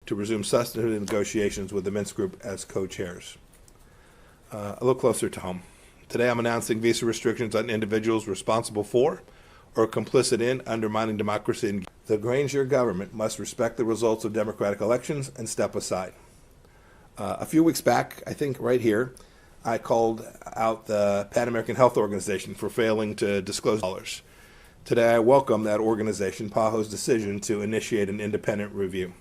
to resume substantive negotiations with the Minsk Group as co-chairs. A little closer to home. Today I'm announcing visa restrictions on individuals responsible for or complicit in undermining democracy. The Granger government must respect the results of democratic elections and step aside. A few weeks back, I think right here, I called out the Pan American Health Organization for failing to disclose dollars. Today I welcome that organization, PAHO's decision to initiate an independent review.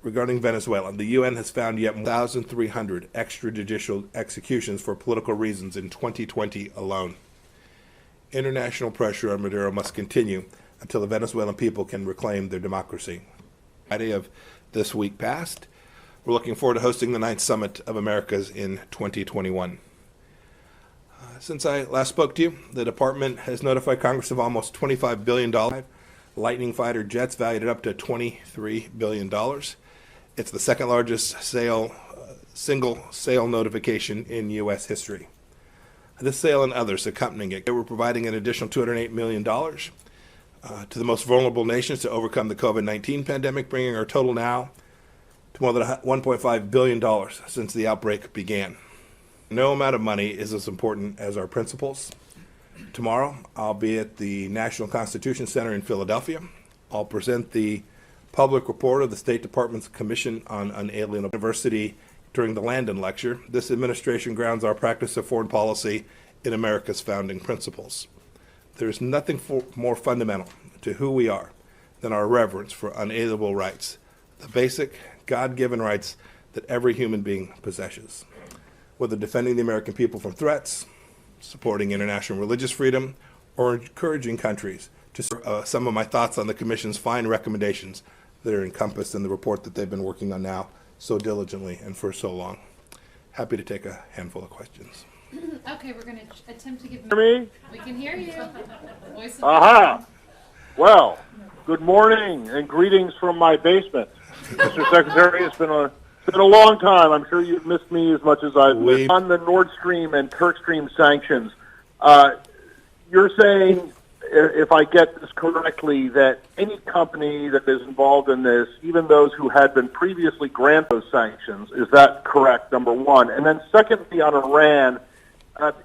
Regarding Venezuela, the UN has found yet 1,300 extrajudicial executions for political reasons in 2020 alone. International pressure on Maduro must continue until the Venezuelan people can reclaim their democracy. Friday of this week past, we're looking forward to hosting the 9th Summit of Americas in 2021. Since I last spoke to you, the department has notified Congress of almost $25 billion, Lightning fighter jets valued at up to $23 billion. It's the second largest single sale notification in U.S. history. This sale and others accompanying it, we're providing an additional $208 million to the most vulnerable nations to overcome the COVID-19 pandemic, bringing our total now to more than $1.5 billion since the outbreak began. No amount of money is as important as our principles. Tomorrow, I'll be at the National Constitution Center in Philadelphia. I'll present the public report of the State Department's Commission on Unalienable Diversity during the Landon Lecture. This administration grounds our practice of foreign policy in America's founding principles. There's nothing more fundamental to who we are than our reverence for unalienable rights, the basic God-given rights that every human being possesses. Whether defending the American people from threats, supporting international religious freedom, or encouraging countries to some of my thoughts on the Commission's fine recommendations that are encompassed in the report that they've been working on now so diligently and for so long. Happy to take a handful of questions. Okay, we're going to attempt to give me. We can hear you. Voice of Aha! Well, good morning and greetings from my basement. Mr. Secretary, it's been a long time. I'm sure you've missed me as much as I've missed. On the Nord Stream and Turk Stream sanctions, you're saying, if I get this correctly, that any company that is involved in this, even those who had been previously granted those sanctions, is that correct, number one? And then secondly, on Iran,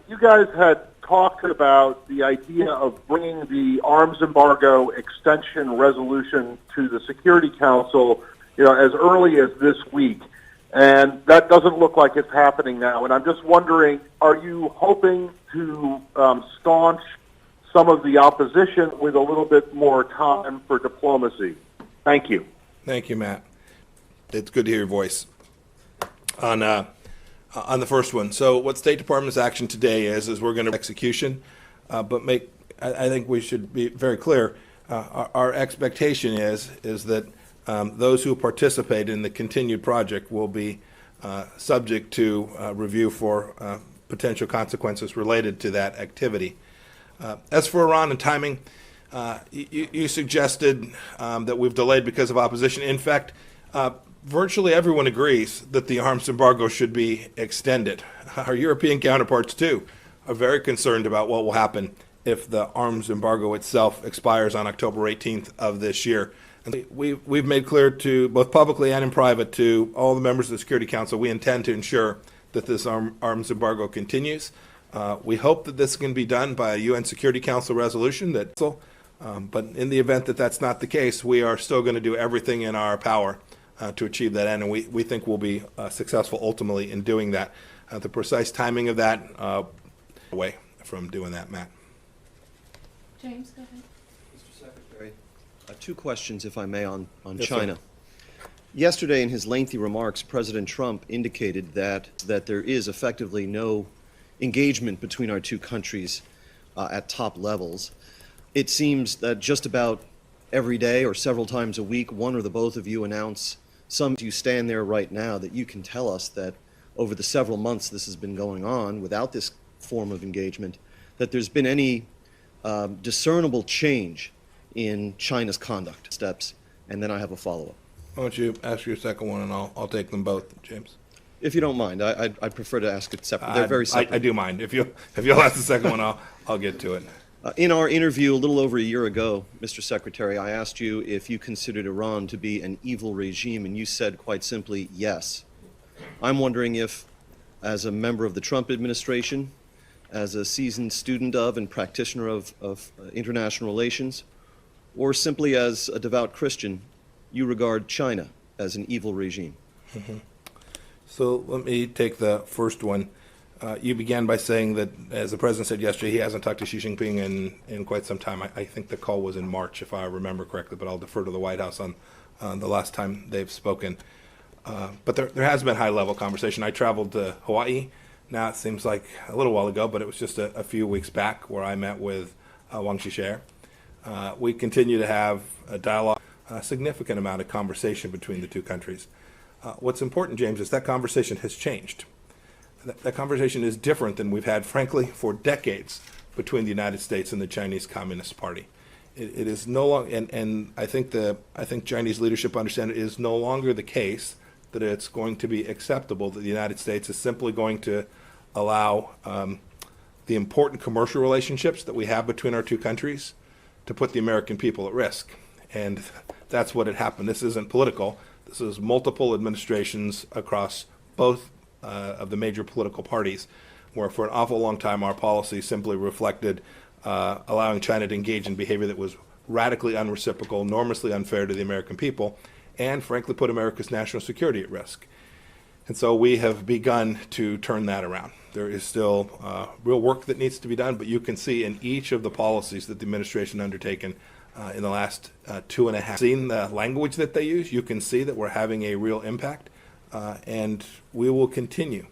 you guys had talked about the idea of bringing the arms embargo extension resolution to the Security Council, as early as this week. And that doesn't look like it's happening now. And I'm just wondering, are you hoping to staunch some of the opposition with a little bit more time for diplomacy? Thank you. Thank you, Matt. It's good to hear your voice. On the first one, so what State Department's action today is we're going to execution, but I think we should be very clear. Our expectation is that those who participate in the continued project will be subject to review for potential consequences related to that activity. As for Iran and timing, you suggested that we've delayed because of opposition. In fact, virtually everyone agrees that the arms embargo should be extended. Our European counterparts, too, are very concerned about what will happen if the arms embargo itself expires on October 18th of this year. And we've made clear to both publicly and in private to all the members of the Security Council, we intend to ensure that this arms embargo continues. We hope that this can be done by a UN Security Council resolution. But in the event that that's not the case, we are still going to do everything in our power to achieve that end, and we think we'll be successful ultimately in doing that. The precise timing of that, away from doing that, Matt. James, go ahead. Mr. Secretary, two questions, if I may, on Yes, China. sir. Yesterday, in his lengthy remarks, President Trump indicated that there is effectively no engagement between our two countries at top levels. It seems that just about every day or several times a week, one or the both of you announce some. You stand there right now that you can tell us that over the several months this has been going on without this form of engagement, that there's been any discernible change in China's conduct steps. And then I have a follow-up. Why don't you ask your second one, and I'll take them both, James. If you don't mind, I'd prefer to ask it separately. They're very separate. I do mind. If you'll ask the second one, I'll get to it. In our interview a little over a year ago, Mr. Secretary, I asked you if you considered Iran to be an evil regime, and you said quite simply, yes. I'm wondering if, as a member of the Trump administration, as a seasoned student of and practitioner of international relations, or simply as a devout Christian, you regard China as an evil regime. So let me take the first one. You began by saying that, as the president said yesterday, he hasn't talked to Xi Jinping in quite some time. I think the call was in March, if I remember correctly, but I'll defer to the White House on the last time they've spoken. But there has been high-level conversation. I traveled to Hawaii. Now it seems like a little while ago, but it was just a few weeks back where I met with Wang Qishe. We continue to have a dialogue, a significant amount of conversation between the two countries. What's important, James, is that conversation has changed. That conversation is different than we've had, frankly, for decades between the United States and the Chinese Communist Party. It is no longer, and I think Chinese leadership understand it is no longer the case that it's going to be acceptable that the United States is simply going to allow the important commercial relationships that we have between our two countries to put the American people at risk. And that's what had happened. This isn't political. This is multiple administrations across both of the major political parties, where for an awful long time our policy simply reflected allowing China to engage in behavior that was radically unreciprocal, enormously unfair to the American people, and frankly put America's national security at risk. And so we have begun to turn that around. There is still real work that needs to be done, but you can see in each of the policies that the administration undertaken in the last 2.5, seeing the language that they use, you can see that we're having a real impact. And we will continue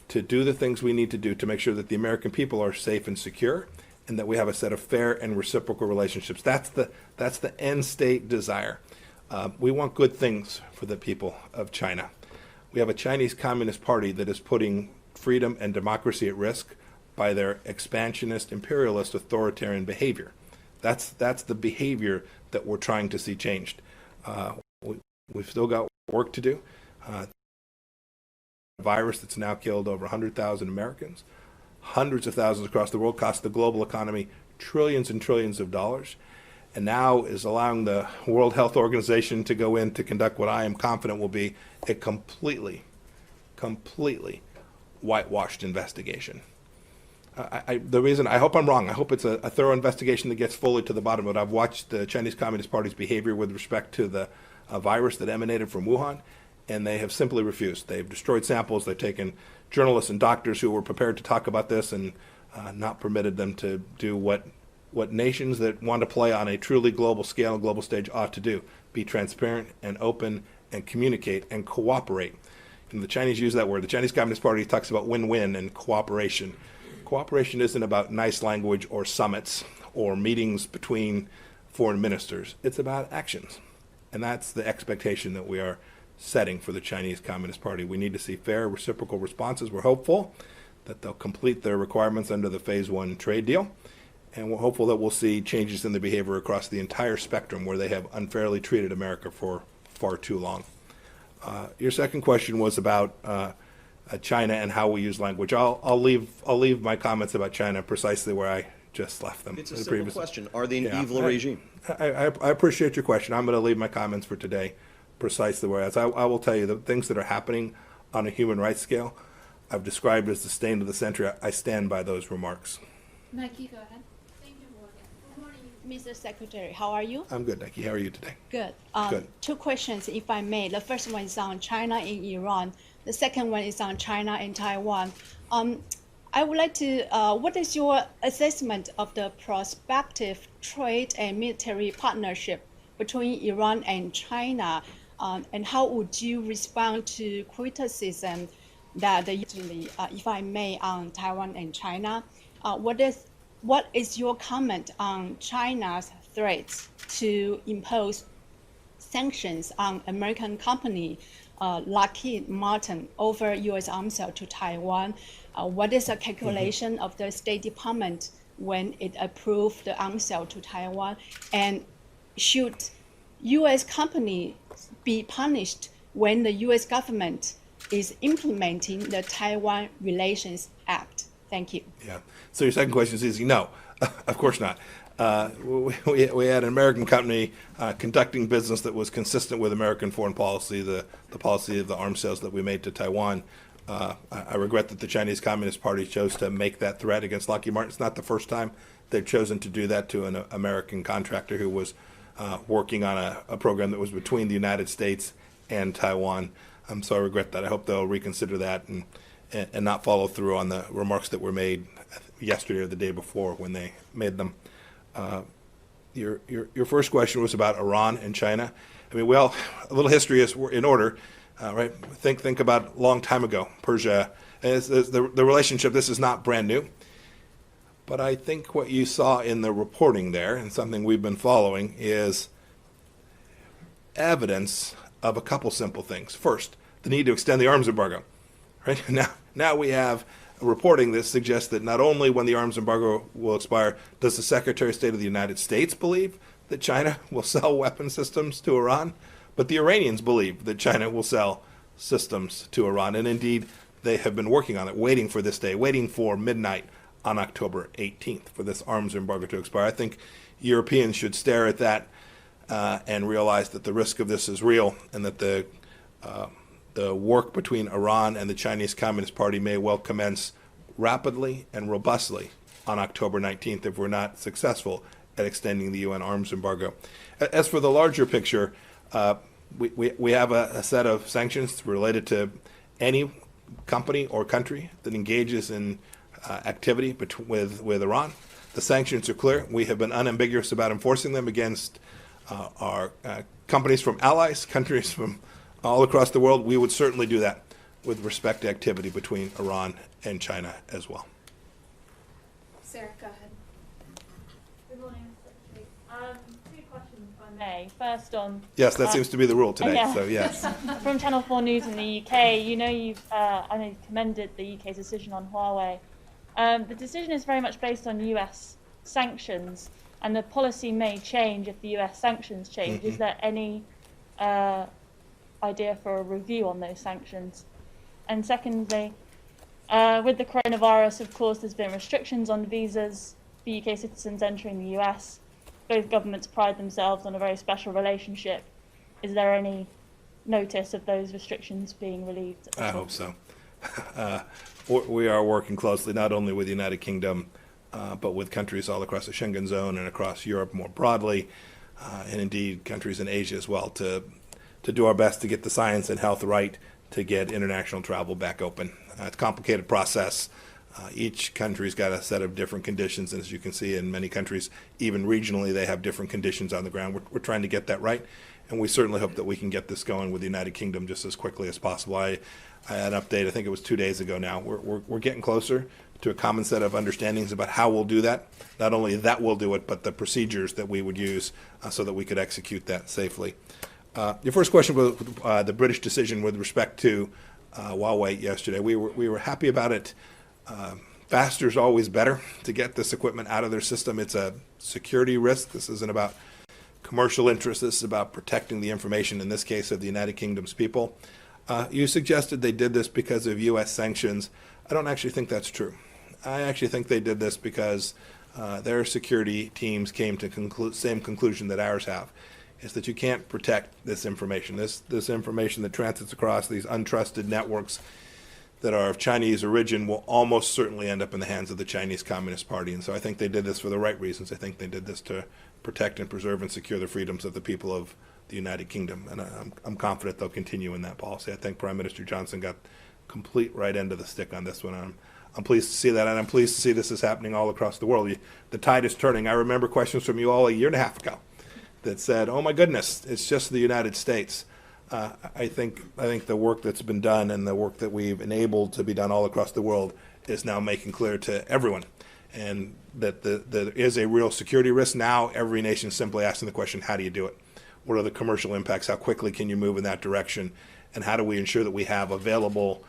to do the things we need to do to make sure that the American people are safe and secure, and that we have a set of fair and reciprocal relationships. That's the end state desire. We want good things for the people of China. We have a Chinese Communist Party that is putting freedom and democracy at risk by their expansionist, imperialist, authoritarian behavior. That's the behavior that we're trying to see changed. We've still got work to do. A virus that's now killed over 100,000 Americans, hundreds of thousands across the world, cost the global economy trillions and trillions of dollars, and now is allowing the World Health Organization to go in to conduct what I am confident will be a completely whitewashed investigation. The reason, I hope I'm wrong, I hope it's a thorough investigation that gets fully to the bottom of it. I've watched the Chinese Communist Party's behavior with respect to the virus that emanated from Wuhan, and they have simply refused. They've destroyed samples. They've taken journalists and doctors who were prepared to talk about this and not permitted them to do what nations that want to play on a truly global scale and global stage ought to do: be transparent and open and communicate and cooperate. And the Chinese use that word. The Chinese Communist Party talks about win-win and cooperation. Cooperation isn't about nice language or summits or meetings between foreign ministers. It's about actions. And that's the expectation that we are setting for the Chinese Communist Party. We need to see fair, reciprocal responses. We're hopeful that they'll complete their requirements under the Phase 1 trade deal, and we're hopeful that we'll see changes in the behavior across the entire spectrum where they have unfairly treated America for far too long. Your second question was about China and how we use language. I'll leave my comments about China precisely where I just left them. It's a simple question. Are they an evil regime? I appreciate your question. I'm going to leave my comments for today precisely where I will tell you the things that are happening on a human rights scale I've described as the stain of the century. I stand by those remarks. Nike, go ahead. Thank you, Morgan. Good morning, Mr. Secretary. How are you? I'm good, Nike. How are you today? Good. Good. Two questions, if I may. The first one is on China and Iran. The second one is on China and Taiwan. I would like to, what is your assessment of the prospective trade and military partnership between Iran and China? And how would you respond to criticism that if I may, on Taiwan and China? What is your comment on China's threats to impose sanctions on American company Lockheed Martin over U.S. arms sale to Taiwan? What is the calculation of the State Department when it approved the arms sale to Taiwan? And should U.S. company be punished when the U.S. government is implementing the Taiwan Relations Act? Thank you. Yeah. So your second question is easy. No. Of course not. We had an American company conducting business that was consistent with American foreign policy, the policy of the arms sales that we made to Taiwan. I regret that the Chinese Communist Party chose to make that threat against Lockheed Martin. It's not the first time they've chosen to do that to an American contractor who was working on a program that was between the United States and Taiwan. So I regret that. I hope they'll reconsider that and not follow through on the remarks that were made yesterday or the day before when they made them. Your first question was about Iran and China. I mean, well, a little history is in order, right? Think about a long time ago, Persia. The relationship, this is not brand new. But I think what you saw in the reporting there, and something we've been following, is evidence of a couple simple things. First, the need to extend the arms embargo. Right? Now we have reporting that suggests that not only when the arms embargo will expire does the Secretary of State of the United States believe that China will sell weapon systems to Iran, but the Iranians believe that China will sell systems to Iran. And indeed, they have been working on it, waiting for this day, waiting for midnight on October 18th for this arms embargo to expire. I think Europeans should stare at that and realize that the risk of this is real, and that the work between Iran and the Chinese Communist Party may well commence rapidly and robustly on October 19th if we're not successful at extending the UN arms embargo. As for the larger picture, we have a set of sanctions related to any company or country that engages in activity with Iran. The sanctions are clear. We have been unambiguous about enforcing them against our companies from allies, countries from all across the world. We would certainly do that with respect to activity between Iran and China as well. Sarah, go ahead. Good morning, Mr. Secretary. Two questions, if I may. First on... Yes, that seems to be the rule today, yeah. so yes. From Channel 4 News in the UK, I know you've commended the UK's decision on Huawei. The decision is very much based on US sanctions, and the policy may change if the US sanctions change. Mm-hmm. Is there any idea for a review on those sanctions? And secondly, with the coronavirus, of course, there's been restrictions on visas for UK citizens entering the US. Both governments pride themselves on a very special relationship. Is there any notice of those restrictions being relieved? I hope so. We are working closely not only with the United Kingdom, but with countries all across the Schengen zone and across Europe more broadly, and indeed countries in Asia as well, to do our best to get the science and health right to get international travel back open. It's a complicated process. Each country's got a set of different conditions, and as you can see in many countries, even regionally, they have different conditions on the ground. We're trying to get that right, and we certainly hope that we can get this going with the United Kingdom just as quickly as possible. I had an update, I think it was 2 days ago now. We're getting closer to a common set of understandings about how we'll do that. Not only that we'll do it, but the procedures that we would use so that we could execute that safely. Your first question was the British decision with respect to Huawei yesterday. We were happy about it. Faster is always better to get this equipment out of their system. It's a security risk. This isn't about commercial interests. This is about protecting the information, in this case, of the United Kingdom's people. You suggested they did this because of U.S. sanctions. I don't actually think that's true. I actually think they did this because their security teams came to same conclusion that ours have, is that you can't protect this information. This information that transits across these untrusted networks that are of Chinese origin will almost certainly end up in the hands of the Chinese Communist Party. And so I think they did this for the right reasons. I think they did this to protect and preserve and secure the freedoms of the people of the United Kingdom. And I'm confident they'll continue in that policy. I think Prime Minister Johnson got complete right end of the stick on this one. I'm pleased to see that, and I'm pleased to see this is happening all across the world. The tide is turning. I remember questions from you all a year and a half ago that said, oh my goodness, it's just the United States. I think the work that's been done and the work that we've enabled to be done all across the world is now making clear to everyone, and that there is a real security risk. Now every nation is simply asking the question, how do you do it? What are the commercial impacts? How quickly can you move in that direction? And how do we ensure that we have available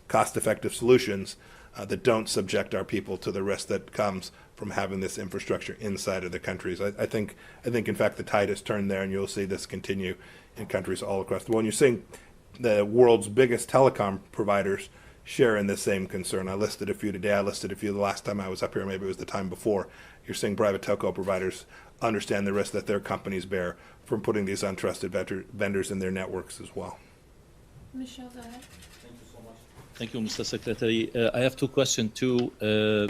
cost-effective solutions that don't subject our people to the risk that comes from having this infrastructure inside of the countries? I think in fact the tide has turned there, and you'll see this continue in countries all across the world. And you're seeing the world's biggest telecom providers share in this same concern. I listed a few today. I listed a few the last time I was up here. Maybe it was the time before. You're seeing private telco providers understand the risk that their companies bear from putting these untrusted vendors in their networks as well. Michelle, go ahead. Thank you, Mr. Secretary. I have two questions too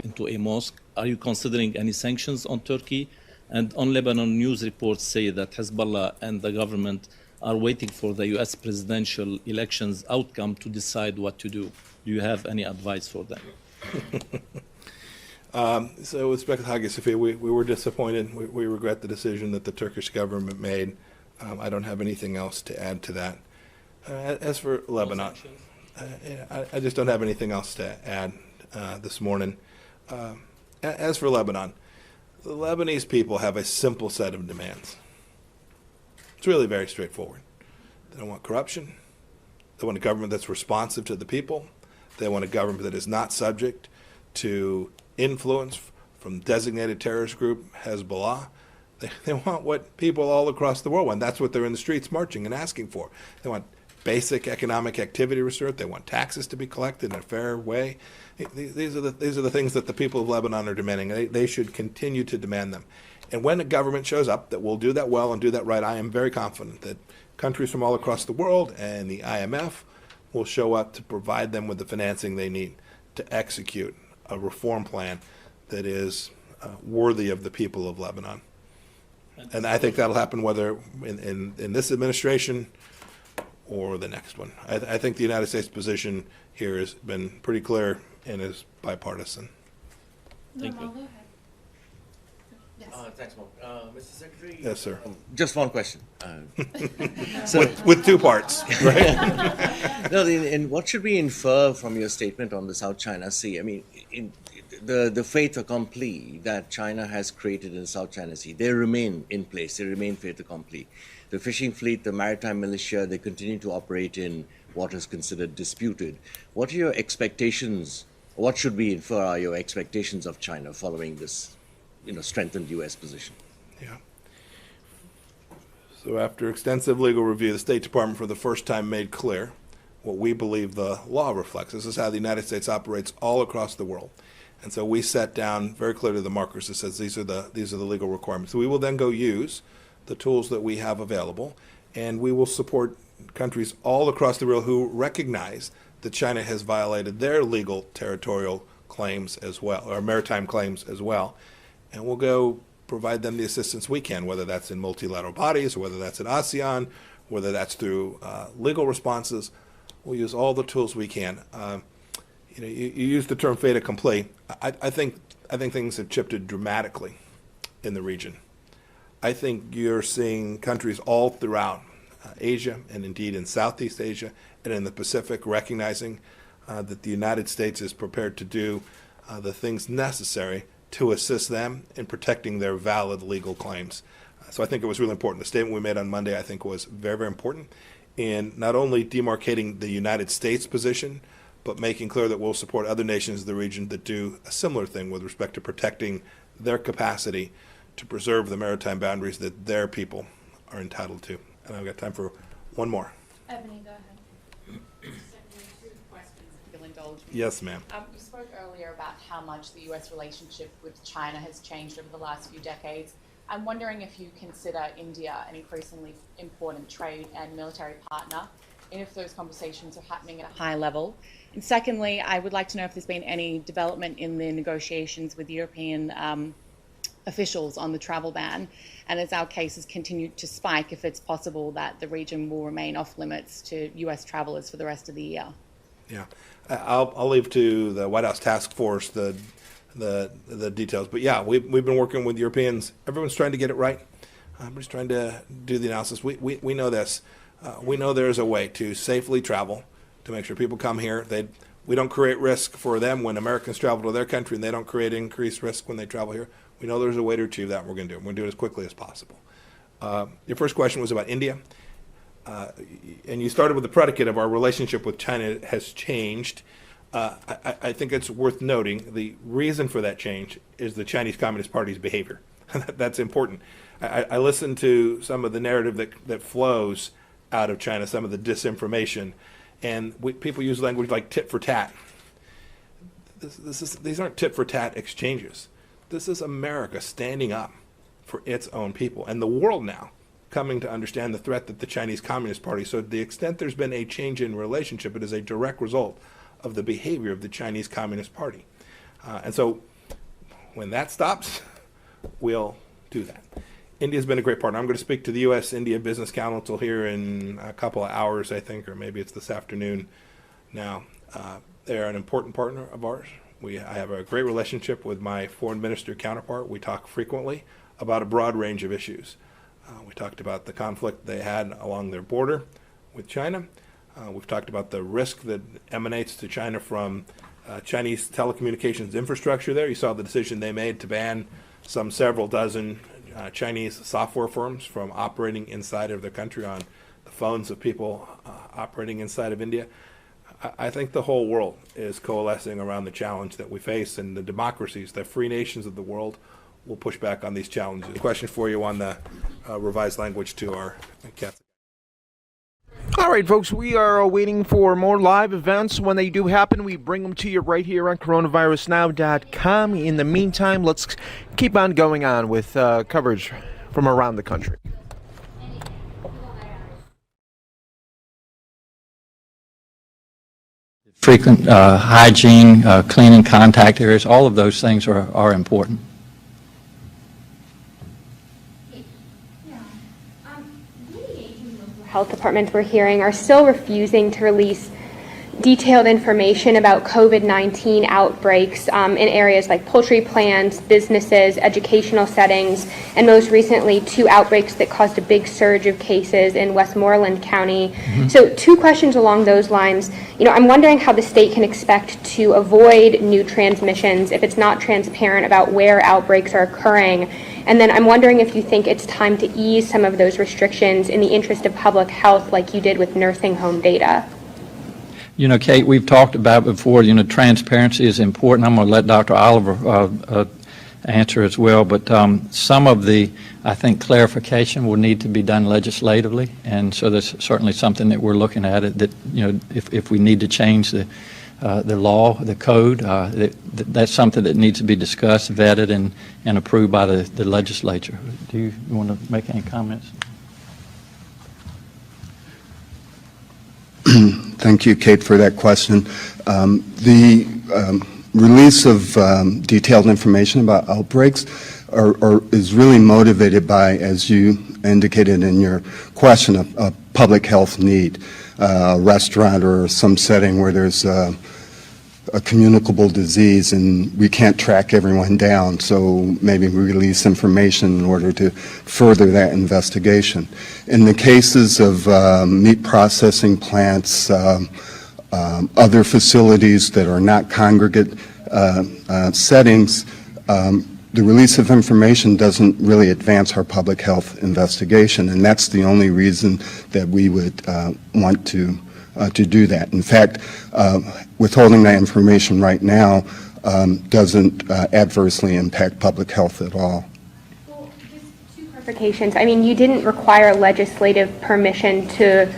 into a mosque. Are you considering any sanctions on Turkey? And on Lebanon, news reports say that Hezbollah and the government are waiting for the U.S. presidential elections outcome to decide what to do. Do you have any advice for them? So with respect to Hagia Sophia, we were disappointed. We regret the decision that the Turkish government made. I don't have anything else to add to that. As for Lebanon, I just don't have anything else to add this morning. As for Lebanon, the Lebanese people have a simple set of demands. It's really very straightforward. They don't want corruption. They want a government that's responsive to the people. They want a government that is not subject to influence from designated terrorist group Hezbollah. They want what people all across the world want. That's what they're in the streets marching and asking for. They want basic economic activity restored. They want taxes to be collected in a fair way. These are the things that the people of Lebanon are demanding. They should continue to demand them. And when a government shows up that will do that well and do that right, I am very confident that countries from all across the world and the IMF will show up to provide them with the financing they need to execute a reform plan that is worthy of the people of Lebanon. And I think that'll happen whether in this administration or the next one. I think the United States position here has been pretty clear and is bipartisan. Thank you. Go ahead. Yes. Thanks, Mark. Mr. Secretary? Yes, sir. Just one question. With two parts, right? No, and what should we infer from your statement on the South China Sea? I mean, in the fait accompli that China has created in the South China Sea, they remain in place. They remain fait accompli. The fishing fleet, the maritime militia, they continue to operate in what is considered disputed. What are your expectations? What should we infer are your expectations of China following this, strengthened U.S. position? Yeah. So after extensive legal review, the State Department for the first time made clear what we believe the law reflects. This is how the United States operates all across the world. And so we set down very clearly the markers that says these are the legal requirements. So we will then go use the tools that we have available, and we will support countries all across the world who recognize that China has violated their legal territorial claims as well, or maritime claims as well. And we'll go provide them the assistance we can, whether that's in multilateral bodies, or whether that's in ASEAN, whether that's through legal responses. We'll use all the tools we can. You use the term fait accompli. I think things have shifted dramatically in the region. I think you're seeing countries all throughout Asia, and indeed in Southeast Asia and in the Pacific, recognizing that the United States is prepared to do the things necessary to assist them in protecting their valid legal claims. So I think it was really important. The statement we made on Monday, I think, was very, very important in not only demarcating the United States position, but making clear that we'll support other nations of the region that do a similar thing with respect to protecting their capacity to preserve the maritime boundaries that their people are entitled to. And I've got time for one more. Ebony, go ahead. Two questions, if you'll indulge me. Yes, ma'am. You spoke earlier about how much the U.S. relationship with China has changed over the last few decades. I'm wondering if you consider India an increasingly important trade and military partner, and if those conversations are happening at a high level. And secondly, I would like to know if there's been any development in the negotiations with European officials on the travel ban, and as our cases continue to spike, if it's possible that the region will remain off limits to U.S. travelers for the rest of the year. Yeah, I'll leave to the White House task force the details. But yeah, we've been working with Europeans. Everyone's trying to get it right. Everybody's trying to do the analysis. We know this. We know there's a way to safely travel, to make sure people come here. We don't create risk for them when Americans travel to their country, and they don't create increased risk when they travel here. We know there's a way to achieve that, and we're going to do it. We're going to do it as quickly as possible. Your first question was about India. And you started with the predicate of our relationship with China has changed. I think it's worth noting the reason for that change is the Chinese Communist Party's behavior. That's important. I listened to some of the narrative that flows out of China, some of the disinformation, And people use language like tit for tat. These aren't tit for tat exchanges. This is America standing up for its own people, and the world now coming to understand the threat that the Chinese Communist Party. So to the extent there's been a change in relationship, it is a direct result of the behavior of the Chinese Communist Party. And so when that stops, we'll do that. India's been a great partner. I'm going to speak to the U.S.-India Business Council here in a couple of hours, I think, or maybe it's this afternoon now. They're an important partner of ours. I have a great relationship with my foreign minister counterpart. We talk frequently about a broad range of issues. We talked about the conflict they had along their border with China. We've talked about the risk that emanates to China from Chinese telecommunications infrastructure there. You saw the decision they made to ban several dozen Chinese software firms from operating inside of their country on the phones of people operating inside of India. I think the whole world is coalescing around the challenge that we face, and the democracies, the free nations of the world, will push back on these challenges. Question for you on the revised language to our Catholic. All right, folks, we are waiting for more live events. When they do happen, we bring them to you right here on coronavirusnow.com. In the meantime, let's keep on going on with coverage from around the country. Frequent hygiene, cleaning contact areas, all of those things are important. Health departments we're hearing are still refusing to release detailed information about COVID-19 outbreaks in areas like poultry plants, businesses, educational settings, and most recently 2 outbreaks that caused a big surge of cases in Westmoreland County. Mm-hmm. So 2 questions along those lines. I'm wondering how the state can expect to avoid new transmissions if it's not transparent about where outbreaks are occurring. And then I'm wondering if you think it's time to ease some of those restrictions in the interest of public health like you did with nursing home data. Kate, we've talked about before, transparency is important. I'm going to let Dr. Oliver answer as well, but some of the, I think, clarification will need to be done legislatively, and so that's certainly something that we're looking at, that, if we need to change the law, the code, that's something that needs to be discussed, vetted, and approved by the legislature. Do you want to make any comments? Thank you, Kate, for that question. The release of detailed information about outbreaks is really motivated by, as you indicated in your question, a public health need, a restaurant or some setting where there's a communicable disease and we can't track everyone down, so maybe we release information in order to further that investigation. In the cases of meat processing plants, other facilities that are not congregate settings, the release of information doesn't really advance our public health investigation, and that's the only reason that we would want to do that. In fact, withholding that information right now doesn't adversely impact public health at all. Well, just 2 clarifications. I mean, you didn't require legislative permission to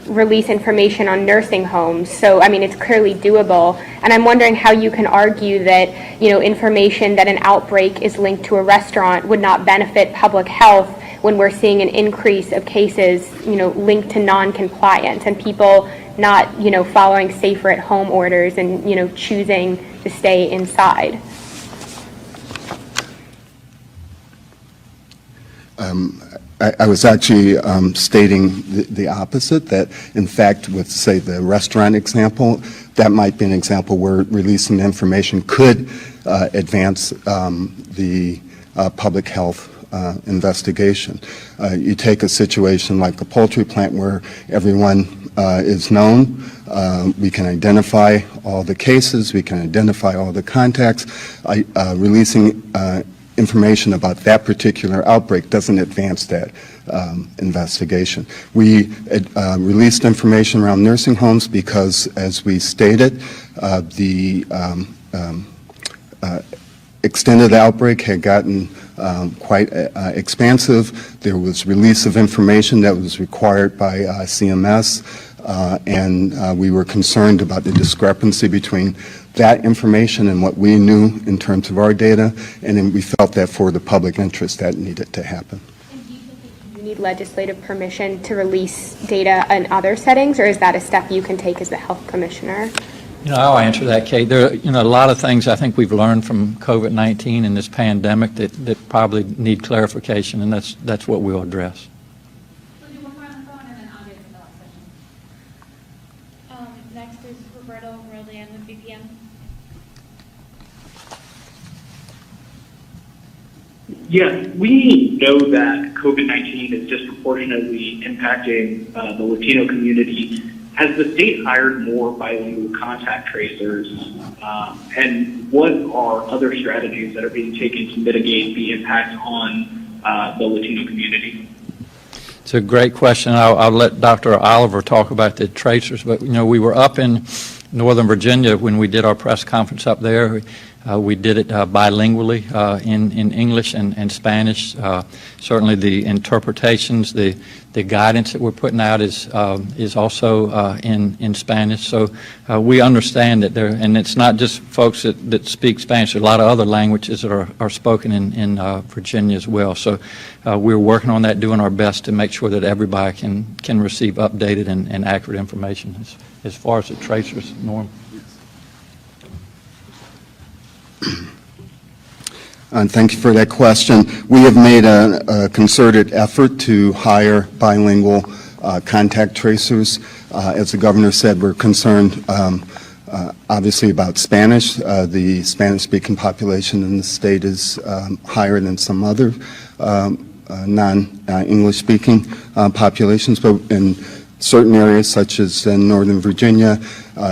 release information on nursing homes, so I mean, it's clearly doable. And I'm wondering how you can argue that, information that an outbreak is linked to a restaurant would not benefit public health when we're seeing an increase of cases, linked to non-compliance and people not, following safer at home orders and, choosing to stay inside. I was actually stating the opposite, that in fact with, say, the restaurant example, that might be an example where releasing information could advance the public health investigation. You take a situation like a poultry plant where everyone is known, we can identify all the cases, we can identify all the contacts. Releasing information about that particular outbreak doesn't advance that investigation. We released information around nursing homes because, as we stated, the extent of the outbreak had gotten quite expansive. There was release of information that was required by CMS. and we were concerned about the discrepancy between that information and what we knew in terms of our data, and then we felt that for the public interest that needed to happen. You need legislative permission to release data in other settings, or is that a step you can take as the health commissioner? I'll answer that, Kate. There are, a lot of things I think we've learned from COVID-19 and this pandemic that probably need clarification, and that's what we'll address. We'll do one more on the phone, and then I'll get to the last session. Next is Roberto Rodan with BPM. Yes, we know that COVID-19 is disproportionately impacting the Latino community. Has the state hired more bilingual contact tracers? And what are other strategies that are being taken to mitigate the impact on the Latino community? It's a great question. I'll let Dr. Oliver talk about the tracers, but we were up in Northern Virginia when we did our press conference up there. We did it bilingually in English and Spanish. Certainly the interpretations, the guidance that we're putting out is also in Spanish. So we understand that there, and it's not just folks that speak Spanish. There are a lot of other languages that are spoken in Virginia as well. So we're working on that, doing our best to make sure that everybody can receive updated and accurate information. As far as the tracers, Norm. Thank you for that question. We have made a concerted effort to hire bilingual contact tracers. As the governor said, we're concerned obviously about Spanish. The Spanish-speaking population in the state is higher than some other non-English-speaking populations, but in certain areas such as in Northern Virginia,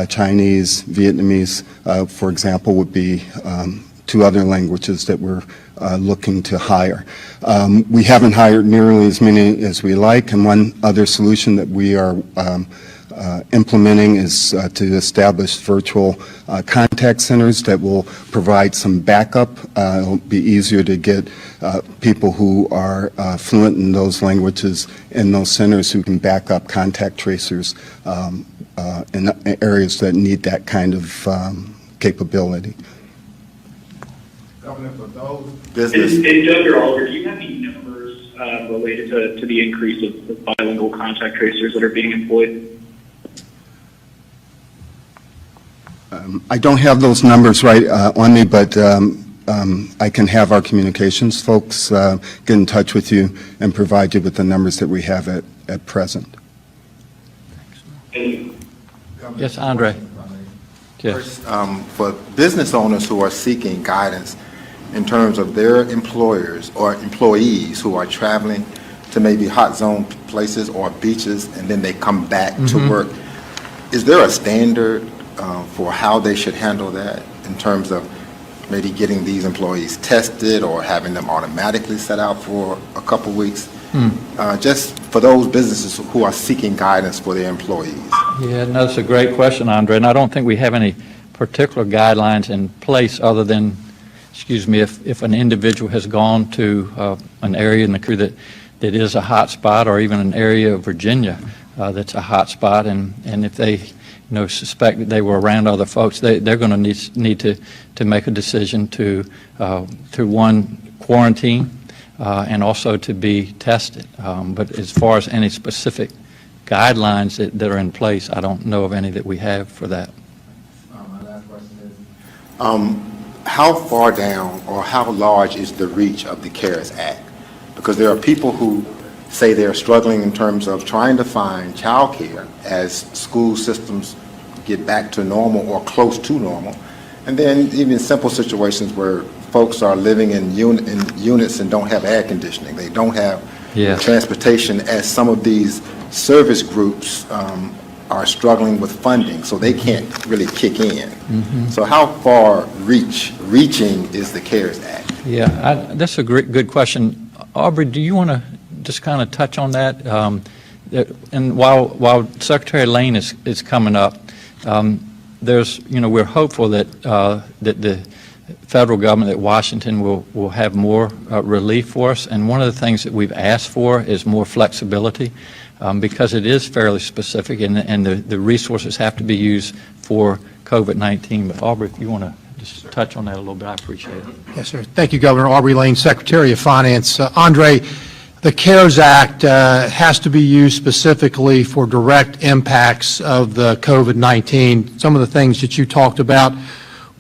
Chinese, Vietnamese, for example, would be two other languages that we're looking to hire. We haven't hired nearly as many as we like, and one other solution that we are implementing is to establish virtual contact centers that will provide some backup. It'll be easier to get people who are fluent in those languages in those centers who can back up contact tracers in areas that need that kind of capability. And Doug or Oliver, do you have any numbers related to the increase of bilingual contact tracers that are being employed? I don't have those numbers right on me, but I can have our communications folks get in touch with you and provide you with the numbers that we have at present. Yes, Andre. First, for business owners who are seeking guidance in terms of their employers or employees who are traveling to maybe hot zone places or beaches and then they come back to work, is there a standard for how they should handle that in terms of maybe getting these employees tested or having them automatically set out for a couple weeks? Just for those businesses who are seeking guidance for their employees. Yeah, no, that's a great question, Andre, and I don't think we have any particular guidelines in place other than, if an individual has gone to an area in the crew that is a hot spot, or even an area of Virginia that's a hot spot, and if they suspect that they were around other folks, they're going to need to make a decision to one, quarantine, and also to be tested. But as far as any specific guidelines that are in place, I don't know of any that we have for that. My last question is, how far down or how large is the reach of the CARES Act? Because there are people who say they're struggling in terms of trying to find child care as school systems get back to normal or close to normal. And then even simple situations where folks are living in units and don't have air conditioning. They don't have transportation, as some of these service groups are struggling with funding, so they can't really kick in. So how far reaching is the CARES Act? Yeah, that's a good question. Aubrey, do you want to just kind of touch on that? And while Secretary Lane is coming up, we're hopeful that the federal government, that Washington will have more relief for us. And one of the things that we've asked for is more flexibility. because it is fairly specific, and the resources have to be used for COVID-19. But Aubrey, if you want to just touch on that a little bit, I appreciate it. Yes, sir. Thank you, Governor. Aubrey Lane, Secretary of Finance. Andre, the CARES Act has to be used specifically for direct impacts of the COVID-19. Some of the things that you talked about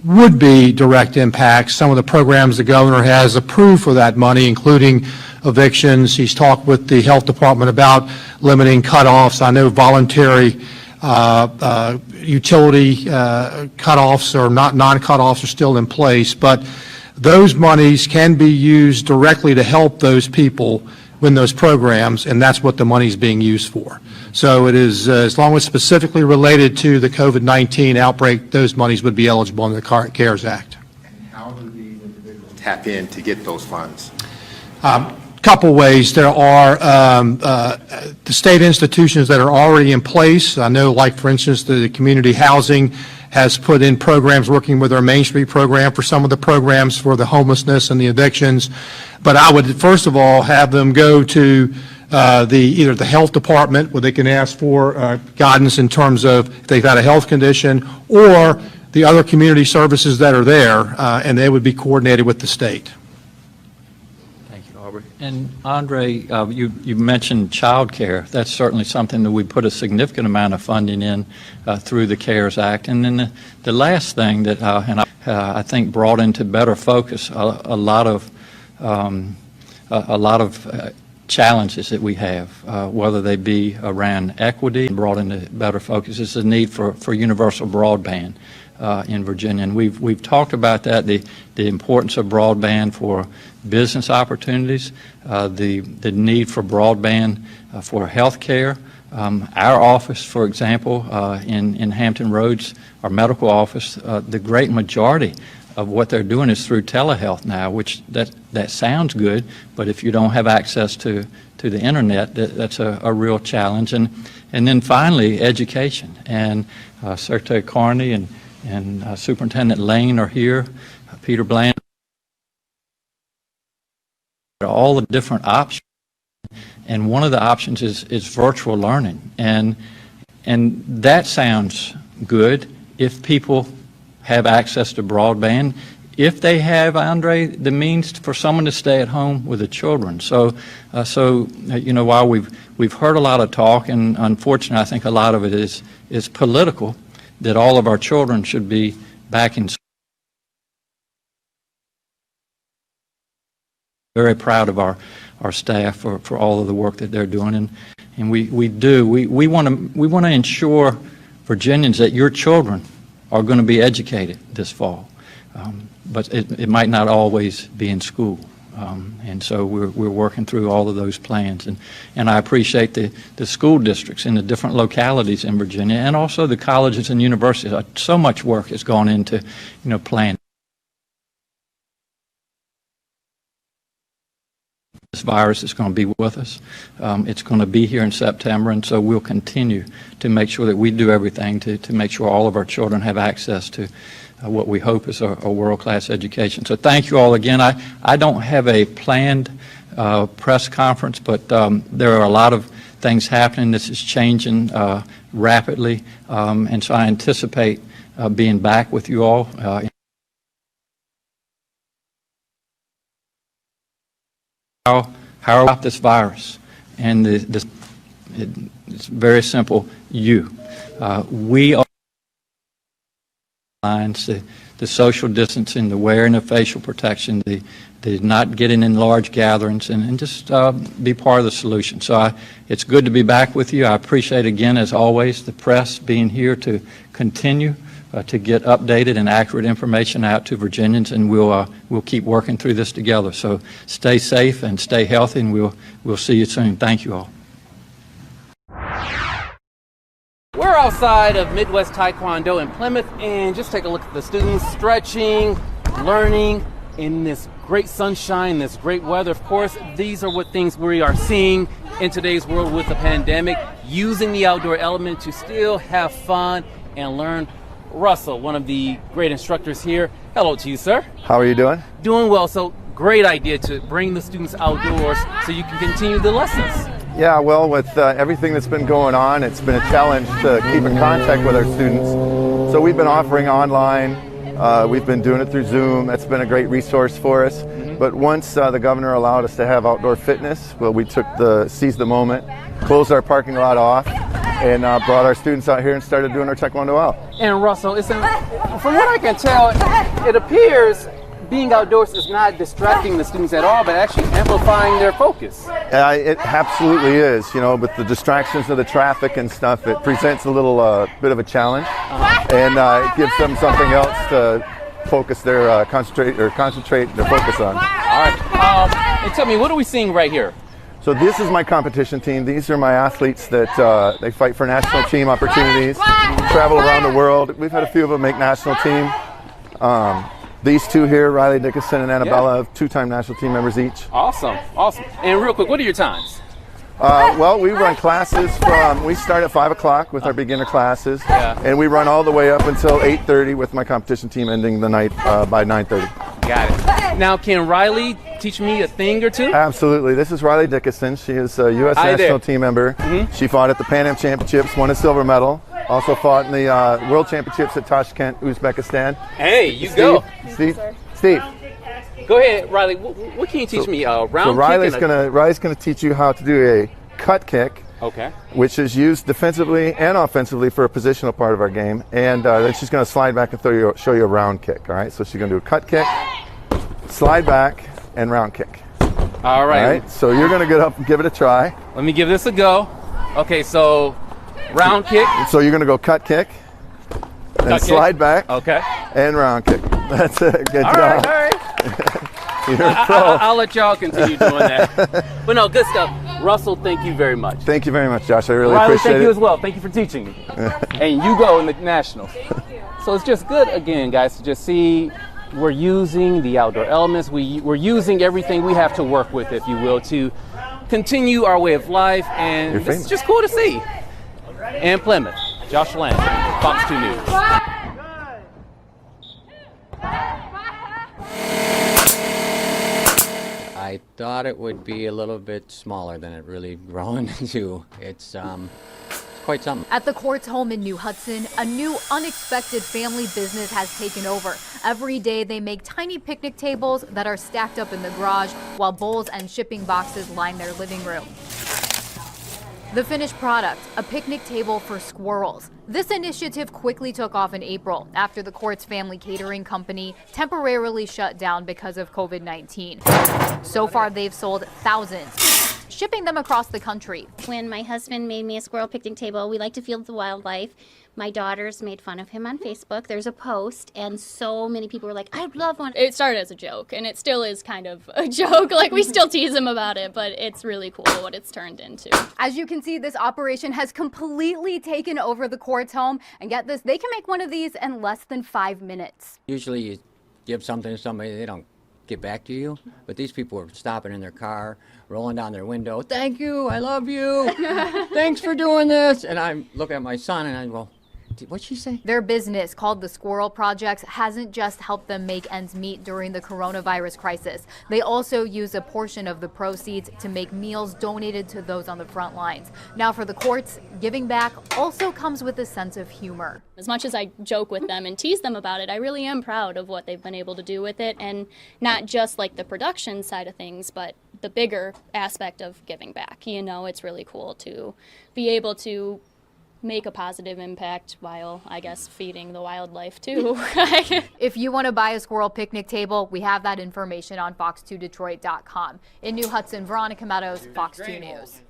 would be direct impacts. Some of the programs the governor has approved for that money, including evictions. He's talked with the health department about limiting cutoffs. I know voluntary utility cutoffs or non-cutoffs are still in place, but those monies can be used directly to help those people in those programs, and that's what the money is being used for. So it is, as long as specifically related to the COVID-19 outbreak, those monies would be eligible under the CARES Act. How do these individuals tap in to get those funds? Couple ways. There are the state institutions that are already in place. I know, like, for instance, the community housing has put in programs working with our Main Street program for some of the programs for the homelessness and the evictions. But I would, first of all, have them go to either the health department, where they can ask for guidance in terms of if they've had a health condition, or the other community services that are there, and they would be coordinated with the state. And Andre, you mentioned child care. That's certainly something that we put a significant amount of funding in through the CARES Act. And then the last thing that I think brought into better focus a lot of challenges that we have, whether they be around equity, and brought into better focus is the need for universal broadband in Virginia. And we've talked about that, the importance of broadband for business opportunities, the need for broadband for health care. Our office, for example, in Hampton Roads, our medical office, the great majority of what they're doing is through telehealth now, which that sounds good, but if you don't have access to the internet, that's a real challenge. And then finally, education. And Secretary Carney and Superintendent Lane are here, Peter Bland, all the different options. And one of the options is virtual learning. And that sounds good if people have access to broadband, if they have, Andre, the means for someone to stay at home with the children. So you know, while we've heard a lot of talk, and unfortunately I think a lot of it is political, that all of our children should be back in school. Very proud of our staff for all of the work that they're doing, and we want to ensure, Virginians, that your children are going to be educated this fall, but it might not always be in school, and so we're working through all of those plans, and I appreciate the school districts in the different localities in Virginia, and also the colleges and universities. So much work has gone into planning. This virus is going to be with us. It's going to be here in September, and so we'll continue to make sure that we do everything to make sure all of our children have access to what we hope is a world-class education. So thank you all again. I don't have a planned press conference, but there are a lot of things happening. This is changing rapidly, and so I anticipate being back with you all. How about this virus? And it's very simple. We are lines, the social distancing, the wearing of facial protection, the not getting in large gatherings, and just be part of the solution. So it's good to be back with you. I appreciate, again, as always, the press being here to continue to get updated and accurate information out to Virginians, and we'll keep working through this together. So stay safe and stay healthy, and we'll see you soon. Thank you all. We're outside of Midwest Taekwondo in Plymouth, and just take a look at the students stretching, learning in this great sunshine, this great weather. Of course, these are what things we are seeing in today's world with the pandemic, using the outdoor element to still have fun and learn. Russell, one of the great instructors here. Hello to you, sir. How are you doing? Doing well. So great idea to bring the students outdoors so you can continue the lessons. Yeah, well, with everything that's been going on, it's been a challenge to keep in contact with our students. So we've been offering online. We've been doing it through Zoom. That's been a great resource for us. But once the governor allowed us to have outdoor fitness, well, we seized the moment, closed our parking lot off, and brought our students out here and started doing our Taekwondo out. And Russell, from what I can tell, it appears being outdoors is not distracting the students at all, but actually amplifying their focus. It absolutely is. With the distractions of the traffic and stuff, it presents a little bit of a challenge, and it gives them something else to focus their concentrate their focus on. All right. And tell me, what are we seeing right here? So this is my competition team. These are my athletes that they fight for national team opportunities, travel around the world. We've had a few of them make national team. These two here, Riley Dickinson and Annabella, two-time national team members each. Awesome. And real quick, what are your times? Well, we run classes we start at 5 o'clock with our beginner classes, and we run all the way up until 8:30 with my competition team ending the night by 9:30. Got it. Now, can Riley teach me a thing or two? Absolutely. This is Riley Dickinson. She is a U.S. national team member. She fought at the Pan Am Championships, won a silver medal. Also fought in the World Championships at Tashkent, Uzbekistan. Hey, you go. Steve. Go ahead, Riley. What can you teach me? Round so Riley's gonna teach you how to do a cut kick. Okay. Which is used defensively and offensively for a positional part of our game. And then she's going to slide back and show you a round kick. All right. So she's going to do a cut kick, slide back, and round kick. All right. All right. So you're going to get up and give it a try. Let me give this a go. Okay. So round kick. So you're going to go cut kick, and slide back. Okay. And round kick. That's it. Good job. All right. You're a pro. I'll let y'all continue doing that. But no, good stuff. Russell, thank you very much. Thank you very much, Josh. I really Riley, appreciate it. thank you as well. Thank you for teaching me. And you go in the Nationals. So it's just good, again, guys, to just see we're using the outdoor elements. We're using everything we have to work with, if you will, to continue our way of life. And this is just cool to see. And Plymouth, Josh Land, Fox 2 News. I thought it would be a little bit smaller than it really grown into. It's quite something. At the Courts home in New Hudson, a new unexpected family business has taken over. Every day they make tiny picnic tables that are stacked up in the garage while bowls and shipping boxes line their living room. The finished product, a picnic table for squirrels. This initiative quickly took off in April after the Courts family catering company temporarily shut down because of COVID-19. So far, they've sold thousands, shipping them across the country. When my husband made me a squirrel picnic table, we like to feed the wildlife. My daughters made fun of him on Facebook. There's a post, and so many people were like, I'd love one. It started as a joke, and it still is kind of a joke. Like, we still tease him about it, but it's really cool what it's turned into. As you can see, this operation has completely taken over the Courts home. And get this, they can make one of these in less than 5 minutes. Usually you give something to somebody, they don't get back to you. But these people were stopping in their car, rolling down their window. Thank you, I love you. Thanks for doing this. And I look at my son and I go, what'd she say? Their business, called the Squirrel Project, hasn't just helped them make ends meet during the coronavirus crisis. They also use a portion of the proceeds to make meals donated to those on the front lines. Now for the Courts, giving back also comes with a sense of humor. As much as I joke with them and tease them about it, I really am proud of what they've been able to do with it, and not just like the production side of things, but the bigger aspect of giving back. You know, it's really cool to be able to make a positive impact while, I guess, feeding the wildlife too. If you want to buy a squirrel picnic table, we have that information on fox2detroit.com. In New Hudson, Veronica Meadows, Fox 2 News.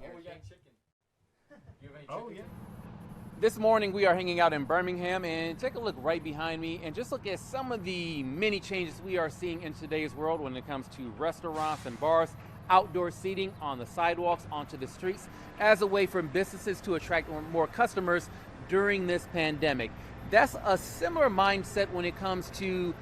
This morning we are hanging out in Birmingham, and take a look right behind me and just look at some of the many changes we are seeing in today's world when it comes to restaurants and bars, outdoor seating on the sidewalks, onto the streets, as a way for businesses to attract more customers during this pandemic. That's a similar mindset when it comes to